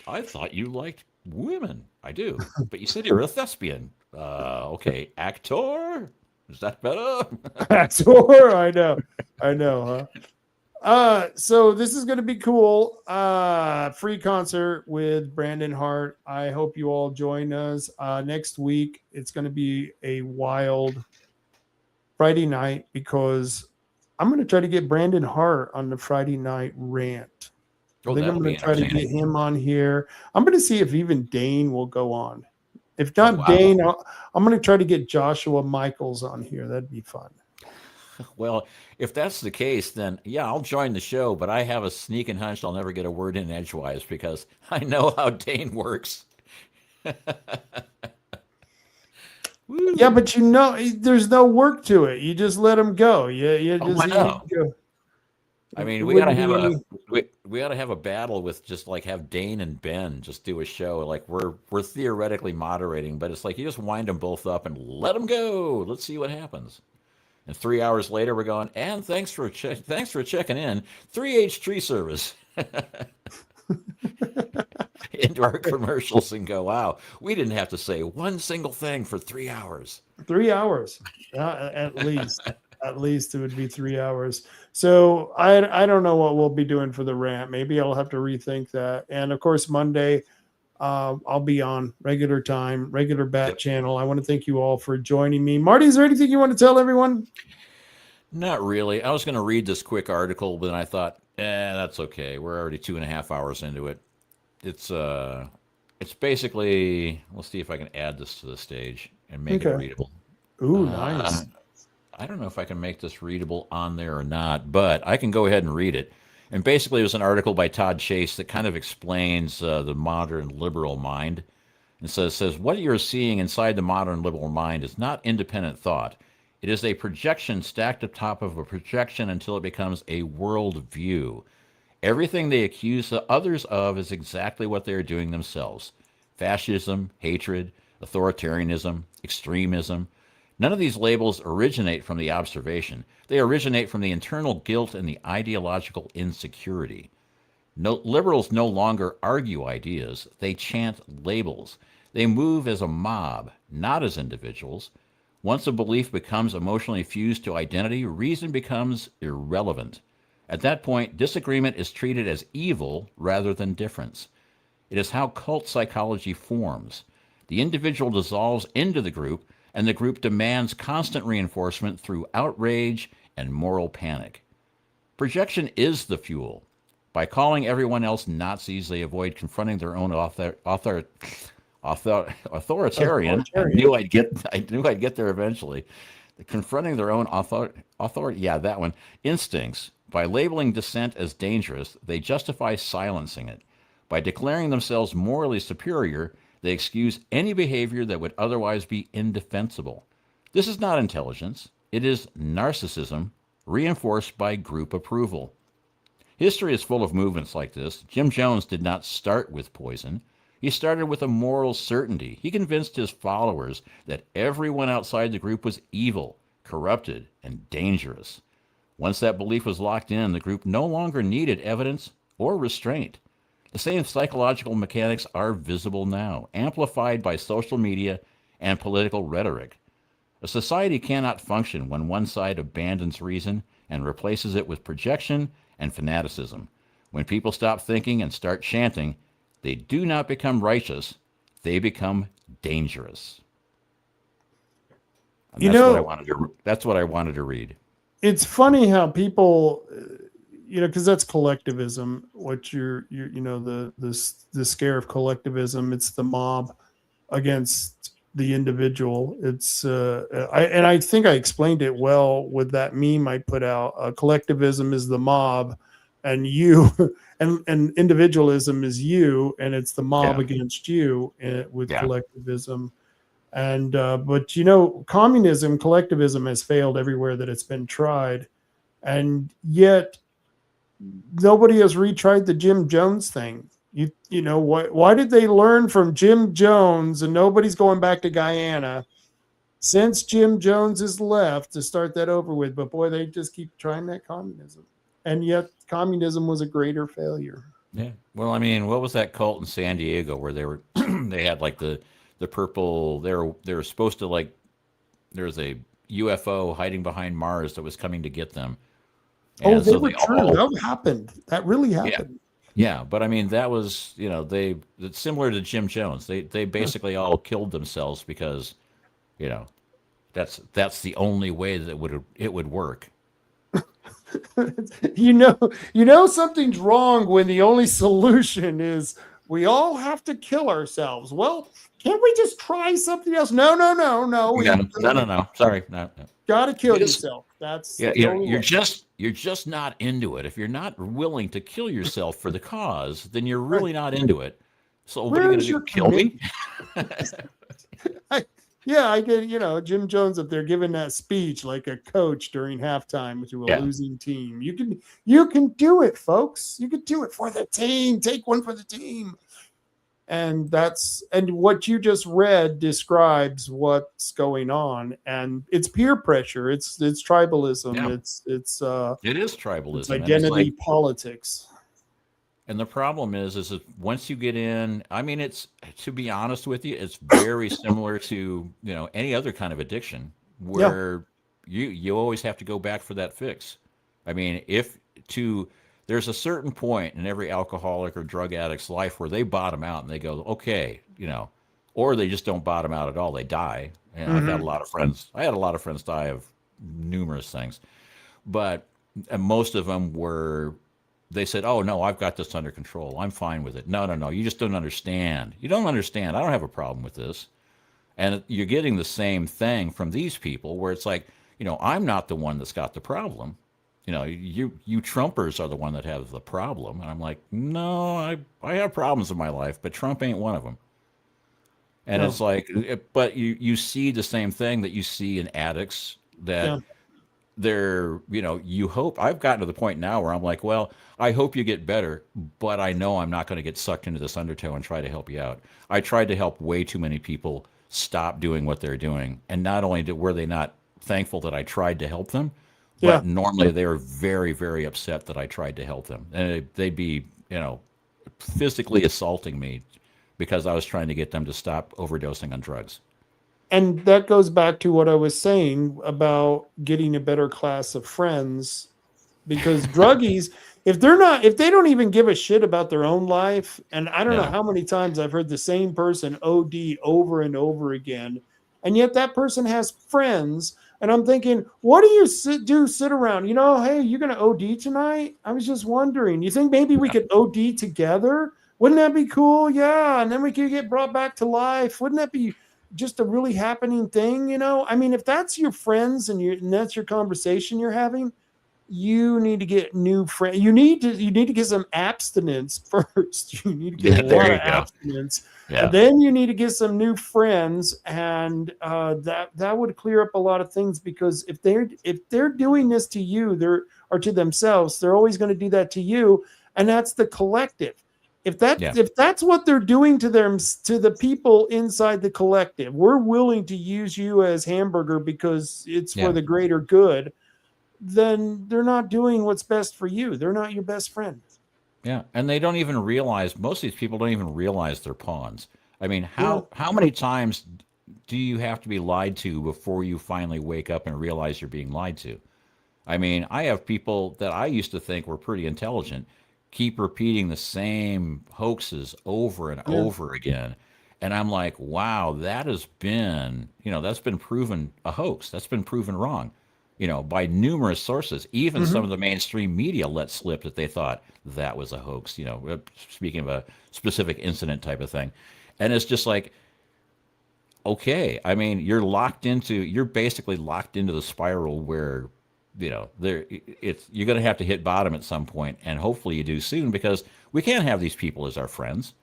Speaker 5: I thought you liked women. I do, but you said you're a thespian. Okay, actor. Is that better?
Speaker 3: Actor. I know, huh? So this is going to be cool. Free concert with Brandon Hart. I hope you all join us next week. It's going to be a wild Friday night because I'm going to try to get Brandon Hart on the Friday night rant. I think I'm going to try to get him on here. I'm going to see if even Dane will go on. If not Dane, I'm going to try to get Joshua Michaels on here. That'd be fun.
Speaker 5: Well, if that's the case, then yeah, I'll join the show, but I have a sneaking hunch I'll never get a word in edgewise because I know how Dane works.
Speaker 3: Yeah, but there's no work to it. You just let him go. You just go.
Speaker 5: I mean, we gotta have a battle with just like have Dane and Ben just do a show. Like we're theoretically moderating, but it's like you just wind them both up and let them go. Let's see what happens. And 3 hours later, we're going, and thanks for checking in. 3H tree service. Into our commercials and go, wow, we didn't have to say one single thing for 3 hours.
Speaker 3: 3 hours, at least. At least it would be 3 hours. So I don't know what we'll be doing for the rant. Maybe I'll have to rethink that. And of course, Monday, I'll be on regular time, regular bat channel. I want to thank you all for joining me. Marty, is there anything you want to tell everyone?
Speaker 5: Not really. I was going to read this quick article, but then I thought, that's okay. We're already 2.5 hours into it. It's basically, let's see if I can add this to the stage and make it readable.
Speaker 3: Ooh, nice.
Speaker 5: I don't know if I can make this readable on there or not, but I can go ahead and read it. And basically, it was an article by Todd Chase that kind of explains the modern liberal mind. And says, what you're seeing inside the modern liberal mind is not independent thought. It is a projection stacked atop of a projection until it becomes a world view. Everything they accuse the others of is exactly what they are doing themselves. Fascism, hatred, authoritarianism, extremism. None of these labels originate from the observation. They originate from the internal guilt and the ideological insecurity. Liberals no longer argue ideas. They chant labels. They move as a mob, not as individuals. Once a belief becomes emotionally fused to identity, reason becomes irrelevant. At that point, disagreement is treated as evil rather than difference. It is how cult psychology forms. The individual dissolves into the group, and the group demands constant reinforcement through outrage and moral panic. Projection is the fuel. By calling everyone else Nazis, they avoid confronting their own authoritarian. I knew I'd get there eventually. Confronting their own instincts. By labeling dissent as dangerous, they justify silencing it. By declaring themselves morally superior, they excuse any behavior that would otherwise be indefensible. This is not intelligence. It is narcissism reinforced by group approval. History is full of movements like this. Jim Jones did not start with poison. He started with a moral certainty. He convinced his followers that everyone outside the group was evil, corrupted, and dangerous. Once that belief was locked in, the group no longer needed evidence or restraint. The same psychological mechanics are visible now, amplified by social media and political rhetoric. A society cannot function when one side abandons reason and replaces it with projection and fanaticism. When people stop thinking and start chanting, they do not become righteous, they become dangerous. And that's what I wanted to read.
Speaker 3: It's funny how people, because that's collectivism. What the scare of collectivism. It's the mob against the individual. It's I think I explained it well with that meme I put out. Collectivism is the mob, and you, and individualism is you, and it's the mob against you with collectivism. And but communism, collectivism has failed everywhere that it's been tried, and yet nobody has retried the Jim Jones thing. Why did they learn from Jim Jones and nobody's going back to Guyana since Jim Jones has left to start that over with? But boy, they just keep trying that communism, and yet communism was a greater failure.
Speaker 5: Yeah. Well, I mean, what was that cult in San Diego where they were they had like the purple, they were supposed to, like, there's a UFO hiding behind Mars that was coming to get them. And
Speaker 3: they were true. That happened. That really happened.
Speaker 5: Yeah, but I mean, that was, it's similar to Jim Jones. They basically all killed themselves because, that's the only way that it would work.
Speaker 3: Something's wrong when the only solution is we all have to kill ourselves. Well, can't we just try something else? No.
Speaker 5: No. Sorry, no.
Speaker 3: Got to kill yourself. That's
Speaker 5: you're just not into it. If you're not willing to kill yourself for the cause, then you're really not into it. So what are you going to do? Kill me?
Speaker 3: I get, Jim Jones up there giving that speech like a coach during halftime to a losing team. You can do it, folks. You can do it for the team. Take one for the team. And what you just read describes what's going on, and it's peer pressure. It's tribalism.
Speaker 5: Yeah.
Speaker 3: It is
Speaker 5: tribalism.
Speaker 3: It's identity politics.
Speaker 5: And the problem is that once you get in, I mean, it's, to be honest with you, it's very similar to, any other kind of addiction where you always have to go back for that fix. I mean, there's a certain point in every alcoholic or drug addict's life where they bottom out and they go, okay, or they just don't bottom out at all. They die. And I've had a lot of friends. I had a lot of friends die of numerous things, but most of them they said, oh no, I've got this under control. I'm fine with it. No. You just don't understand. You don't understand. I don't have a problem with this. And you're getting the same thing from these people where it's like, I'm not the one that's got the problem. You Trumpers are the one that have the problem. And I'm like, no, I have problems in my life, but Trump ain't one of them. And it's like, but you see the same thing that you see in addicts that they're, you hope. I've gotten to the point now where I'm like, well, I hope you get better, but I know I'm not going to get sucked into this undertow and try to help you out. I tried to help way too many people stop doing what they're doing. And not only were they not thankful that I tried to help them, but normally they were very, very upset that I tried to help them. And they'd be, physically assaulting me because I was trying to get them to stop overdosing on drugs.
Speaker 3: And that goes back to what I was saying about getting a better class of friends, because druggies, if they don't even give a shit about their own life, and I don't know how many times I've heard the same person OD over and over again, and yet that person has friends. And I'm thinking, what do you sit around? Hey, you're going to OD tonight? I was just wondering. You think maybe we could OD together? Wouldn't that be cool? Yeah. And then we could get brought back to life. Wouldn't that be just a really happening thing? I mean, if that's your friends and that's your conversation you're having, you need to get new friends. You need to get some abstinence first. You need to get a lot of abstinence. Yeah. And then you need to get some new friends, and that would clear up a lot of things, because if they're doing this to you, or to themselves, they're always going to do that to you, and that's the collective. If that's what they're doing to the people inside the collective, we're willing to use you as hamburger because it's for the greater good, then they're not doing what's best for you. They're not your best friend.
Speaker 5: Yeah, and they don't even realize, most of these people don't even realize they're pawns. I mean, how many times do you have to be lied to before you finally wake up and realize you're being lied to? I mean, I have people that I used to think were pretty intelligent keep repeating the same hoaxes over and over again. And I'm like, wow, that has been, that's been proven a hoax. That's been proven wrong, by numerous sources. Even some of the mainstream media let slip that they thought that was a hoax, speaking of a specific incident type of thing. And it's just like, okay, I mean, you're basically locked into the spiral where, you're going to have to hit bottom at some point, and hopefully you do soon, because we can't have these people as our friends.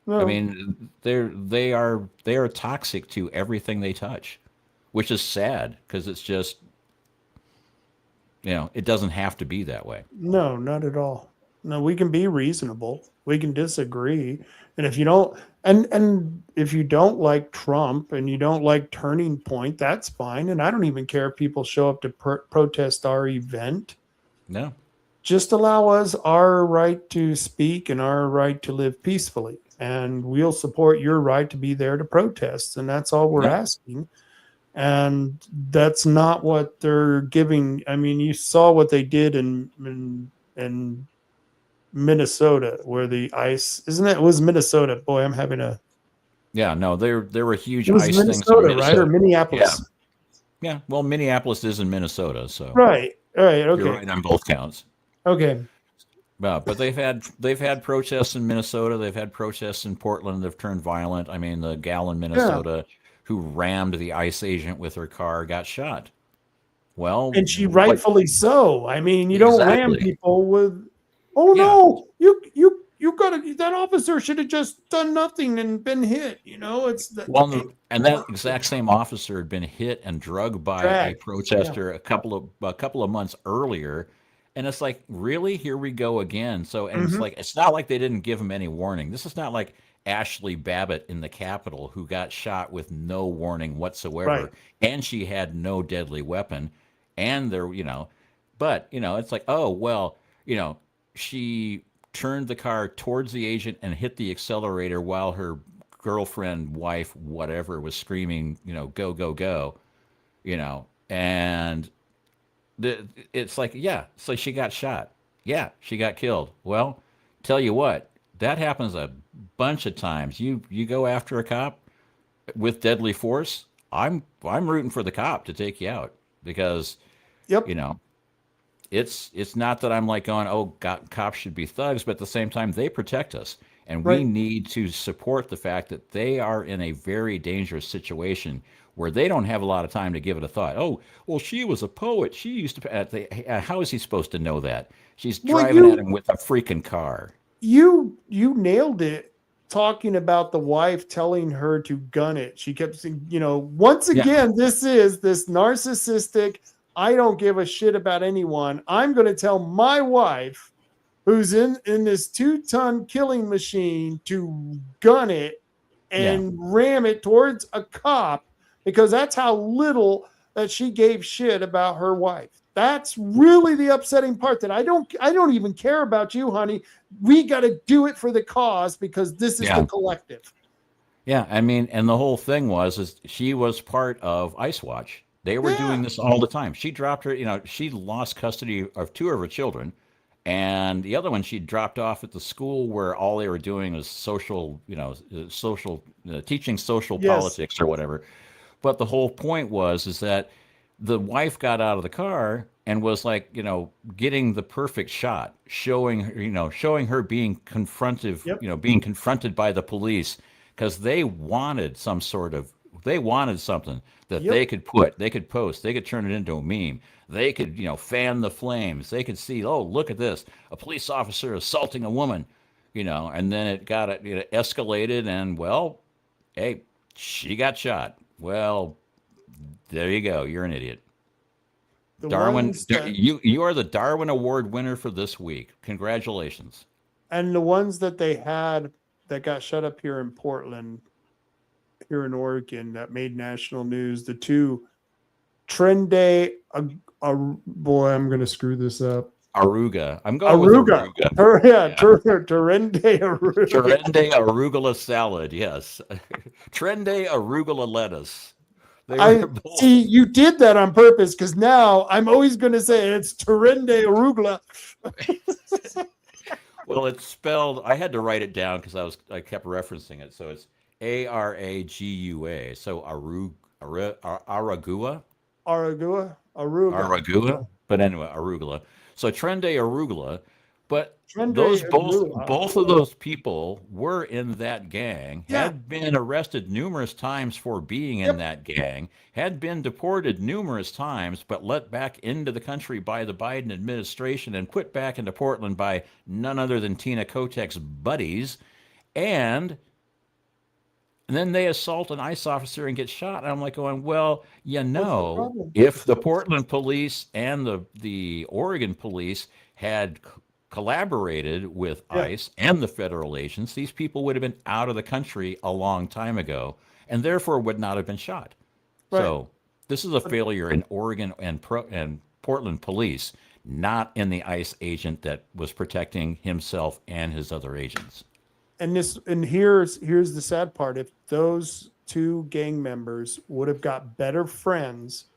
Speaker 3: No.
Speaker 5: I mean, they are toxic to everything they touch, which is sad because it's just, it doesn't have to be that way.
Speaker 3: No, not at all. No, we can be reasonable. We can disagree. And if you don't, and if you don't like Trump and you don't like Turning Point, that's fine. And I don't even care if people show up to protest our event.
Speaker 5: No.
Speaker 3: Just allow us our right to speak and our right to live peacefully. And we'll support your right to be there to protest. And that's all we're asking. And that's not what they're giving. I mean, you saw what they did in Minnesota, where the ICE, isn't it? It was Minnesota. Boy, I'm having a.
Speaker 5: Yeah, no, there were huge
Speaker 3: ICE
Speaker 5: things.
Speaker 3: Minnesota, right? Or Minneapolis?
Speaker 5: Yeah. Well, Minneapolis is in Minnesota, so.
Speaker 3: Right. All right. Okay.
Speaker 5: You're right on both counts.
Speaker 3: Okay.
Speaker 5: But they've had protests in Minnesota. They've had protests in Portland. They've turned violent. I mean, the gal in Minnesota who rammed the ICE agent with her car got shot. Well,
Speaker 3: and she rightfully so. I mean, you don't ram people with. Oh no! You got to. That officer should have just done nothing and been hit. It's the.
Speaker 5: Well, and that exact same officer had been hit and drugged by a protester a couple of months earlier. And it's like, really? Here we go again. So, and it's like, it's not like they didn't give him any warning. This is not like Ashley Babbitt in the Capitol, who got shot with no warning whatsoever.
Speaker 3: Right.
Speaker 5: And she had no deadly weapon. And there, but, it's like, oh, well, she turned the car towards the agent and hit the accelerator while her girlfriend, wife, whatever, was screaming, go, go, go, and it's like, so she got shot. Yeah, she got killed. Well, tell you what, that happens a bunch of times. You go after a cop with deadly force, I'm rooting for the cop to take you out, because it's not that I'm like going, oh, cops should be thugs, but at the same time, they protect us. And we need to support the fact that they are in a very dangerous situation where they don't have a lot of time to give it a thought. Oh, well, she was a poet. She used to. How is he supposed to know that? She's driving at him with a freaking car.
Speaker 3: You nailed it. Talking about the wife telling her to gun it. She kept saying, once again, this is this narcissistic, I don't give a shit about anyone. I'm going to tell my wife, who's in this 2-ton killing machine, to gun it and ram it towards a cop, because that's how little that she gave shit about her wife. That's really the upsetting part, that I don't even care about you, honey. We got to do it for the cause, because this is the collective.
Speaker 5: Yeah, I mean, and the whole thing is she was part of Ice Watch. They were doing this all the time. She dropped her, she lost custody of 2 of her children, and the other one she dropped off at the school where all they were doing was teaching social politics or whatever. But the whole point is that the wife got out of the car and was like, getting the perfect shot, showing her being confronted, being confronted by the police, because they wanted something that they could post, they could turn it into a meme. They could, fan the flames. They could see, oh, look at this, a police officer assaulting a woman, and then it got escalated, and well, hey, she got shot. Well, there you go. You're an idiot. Darwin, you are the Darwin Award winner for this week. Congratulations.
Speaker 3: And the ones that they had that got shut up here in Portland, here in Oregon, that made national news, the 2 Trende, boy, I'm going to screw this up.
Speaker 5: Aruga. I'm going with Aruga.
Speaker 3: Trende Aruga.
Speaker 5: Trende arugula salad. Yes. Trende arugula lettuce.
Speaker 3: See, you did that on purpose because now I'm always going to say it's Trende arugula.
Speaker 5: Well, it's spelled. I had to write it down because I kept referencing it. So it's Aragua. So Aragua. Arugula. But anyway, arugula. So Trende arugula. But both of those people were in that gang, had been arrested numerous times for being in that gang, had been deported numerous times, but let back into the country by the Biden administration and put back into Portland by none other than Tina Kotek's buddies. And then they assault an ICE officer and get shot. And I'm like going, well, if the Portland police and the Oregon police had collaborated with ICE and the federal agents, these people would have been out of the country a long time ago and therefore would not have been shot. Right. So this is a failure in Oregon and Portland police, not in the ICE agent that was protecting himself and his other agents.
Speaker 3: And here's the sad part. If those two gang members would have got better friends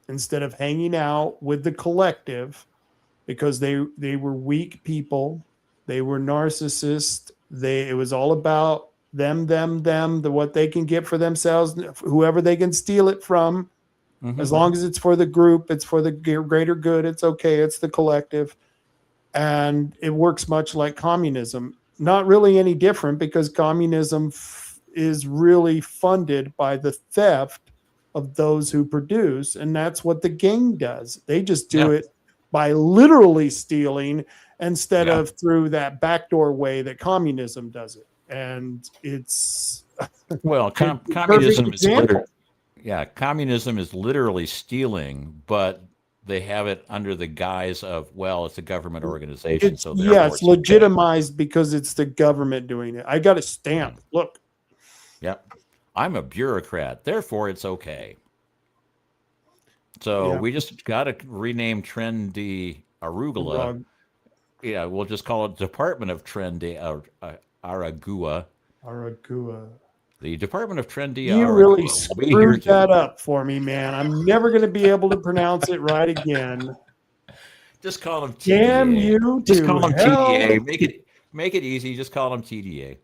Speaker 3: instead of hanging out with the collective, because they were weak people, they were narcissists, it was all about them, what they can get for themselves, whoever they can steal it from, as long as it's for the group, it's for the greater good, it's okay, it's the collective. And it works much like communism. Not really any different, because communism is really funded by the theft of those who produce, and that's what the gang does. They just do it by literally stealing instead of through that backdoor way that communism does it. And it's
Speaker 5: communism is literally stealing, but they have it under the guise of, well, it's a government organization.
Speaker 3: It's legitimized because it's the government doing it. I got a stamp. Look.
Speaker 5: Yep. I'm a bureaucrat, therefore it's okay. So we just got to rename Trendy Arugula. Yeah, we'll just call it Department of Trendy Aragua. The Department of Trendy Aragua.
Speaker 3: You really screwed that up for me, man. I'm never going to be able to pronounce it right again.
Speaker 5: Just call them TDA.
Speaker 3: Damn you!
Speaker 5: Just call them TDA. Make it easy. Just call them TDA.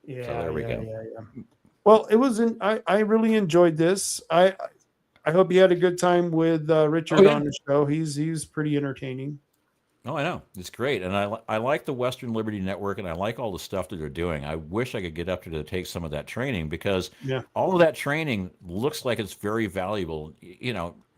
Speaker 3: Yeah.
Speaker 5: So there we go.
Speaker 3: Yeah. Well, it wasn't. I really enjoyed this. I hope you had a good time with Richard on the show. He's pretty entertaining.
Speaker 5: Oh, I know. It's great. And I like the Western Liberty Network, and I like all the stuff that they're doing. I wish I could get up to take some of that training, because all of that training looks like it's very valuable,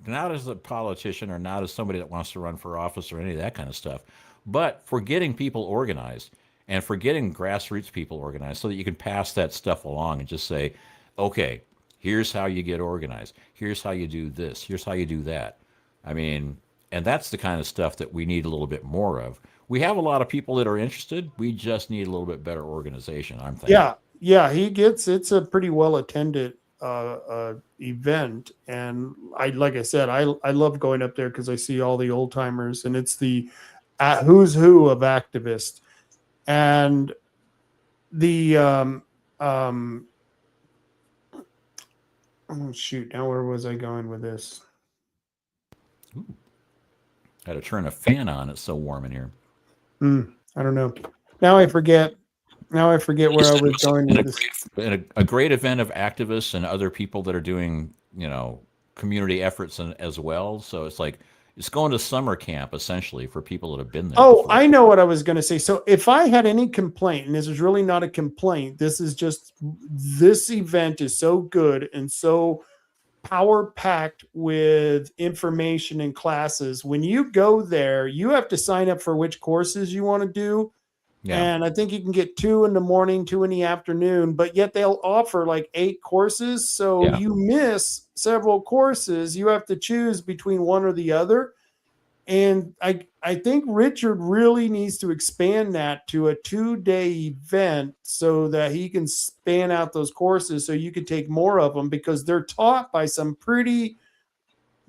Speaker 5: not as a politician or not as somebody that wants to run for office or any of that kind of stuff, but for getting people organized and for getting grassroots people organized so that you can pass that stuff along and just say, okay, here's how you get organized. Here's how you do this. Here's how you do that. I mean, and that's the kind of stuff that we need a little bit more of. We have a lot of people that are interested. We just need a little bit better organization, I'm thinking.
Speaker 3: Yeah. It's a pretty well attended event. And like I said, I love going up there because I see all the old timers, and it's the who's who of activists. And the oh shoot! Now where was I going with this?
Speaker 5: Ooh. Got to turn a fan on. It's so warm in here.
Speaker 3: I don't know. Now I forget where I was going with this.
Speaker 5: A great event of activists and other people that are doing, community efforts as well. So it's like it's going to summer camp essentially for people that have been there.
Speaker 3: Oh, before. I know what I was going to say. So if I had any complaint, and this is really not a complaint, this event is so good and so power packed with information and classes. When you go there, you have to sign up for which courses you want to do. Yeah. And I think you can get 2 in the morning, 2 in the afternoon, but yet they'll offer like 8 courses. So you miss several courses. You have to choose between one or the other. And I think Richard really needs to expand that to a 2-day event so that he can span out those courses so you can take more of them, because they're taught by some pretty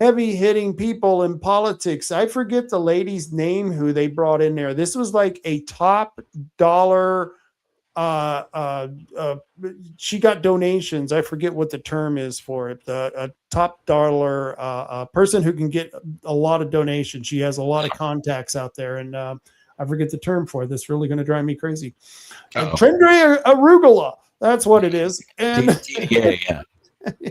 Speaker 3: heavy hitting people in politics. I forget the lady's name who they brought in there. This was like a top dollar. She got donations. I forget what the term is for it. A top dollar person who can get a lot of donations. She has a lot of contacts out there, and I forget the term for it. That's really going to drive me crazy. Trendre arugula. That's what it is. And
Speaker 5: yeah.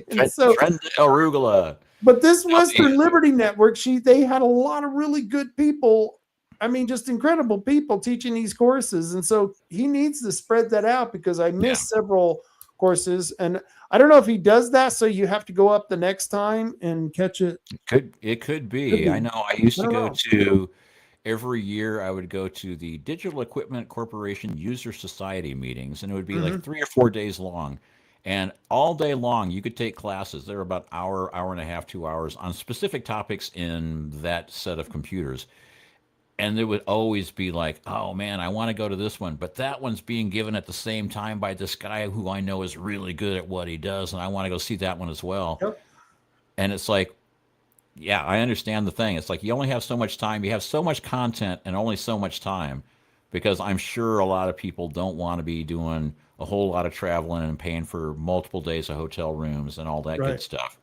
Speaker 3: and so,
Speaker 5: Trend arugula.
Speaker 3: but this Western Liberty Network, they had a lot of really good people. I mean, just incredible people teaching these courses. And so he needs to spread that out, because I missed several courses. And I don't know if he does that, so you have to go up the next time and catch it.
Speaker 5: It could be. I know I used to go to, every year I would go to the Digital Equipment Corporation User Society meetings, and it would be like 3 or 4 days long. And all day long, you could take classes. They're about hour and a half, 2 hours on specific topics in that set of computers. And it would always be like, oh man, I want to go to this one, but that one's being given at the same time by this guy who I know is really good at what he does, and I want to go see that one as well. Yep. And it's like, yeah, I understand the thing. It's like you only have so much time. You have so much content and only so much time, because I'm sure a lot of people don't want to be doing a whole lot of traveling and paying for multiple days of hotel rooms and all that good stuff.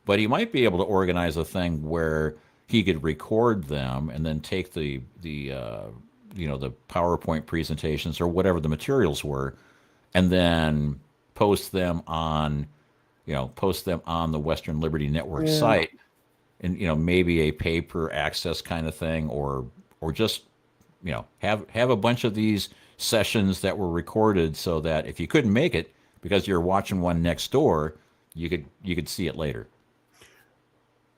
Speaker 5: But he might be able to organize a thing where he could record them and then take the PowerPoint presentations or whatever the materials were, and then post them on the Western Liberty Network site, and maybe a pay-per-access kind of thing, or just have a bunch of these sessions that were recorded, so that if you couldn't make it because you're watching one next door, you could see it later.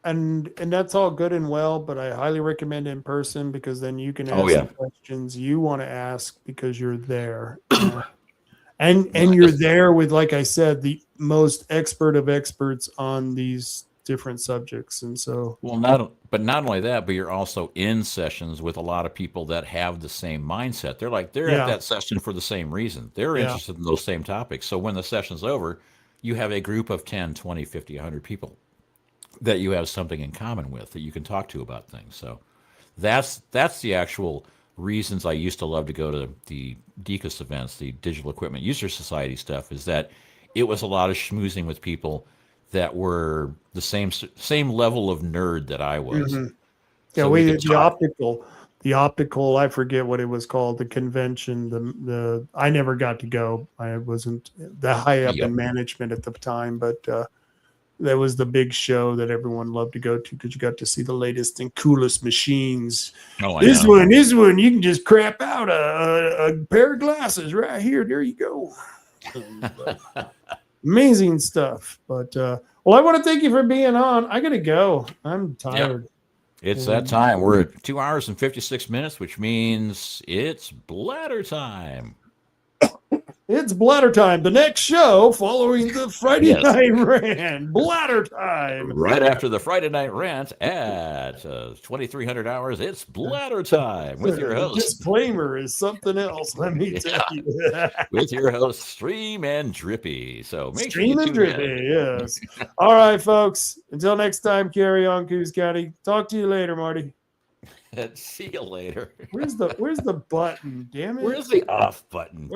Speaker 3: And that's all good and well, but I highly recommend in person, because then you can ask the questions you want to ask, because you're there. And you're there with, like I said, the most expert of experts on these different subjects. And so,
Speaker 5: not only that, but you're also in sessions with a lot of people that have the same mindset. They're at that session for the same reason. They're interested in those same topics. So when the session's over, you have a group of 10, 20, 50, 100 people that you have something in common with, that you can talk to about things. So that's the actual reasons I used to love to go to the DECUS events, the Digital Equipment User Society stuff, is that it was a lot of schmoozing with people that were the same level of nerd that I was.
Speaker 3: Yeah, the optical, I forget what it was called, the convention, I never got to go. I wasn't that high up in management at the time, but that was the big show that everyone loved to go to, because you got to see the latest and coolest machines. This one, you can just crap out a pair of glasses right here. There you go. Amazing stuff. But well, I want to thank you for being on. I gotta go. I'm tired.
Speaker 5: Yep. It's that time. We're at 2 hours and 56 minutes, which means it's bladder time.
Speaker 3: It's bladder time. The next show following the Friday night rant. Bladder time.
Speaker 5: Right after the Friday night rant at 2300 hours, it's bladder time with your host.
Speaker 3: Disclaimer is something else, let me tell you.
Speaker 5: With your host, Stream and Drippy. So make
Speaker 3: Stream and Drippy, yes. All right, folks. Until next time, carry on, Coos County. Talk to you later, Marty.
Speaker 5: See you later.
Speaker 3: Where's the button? Damn it.
Speaker 5: Where's the off button?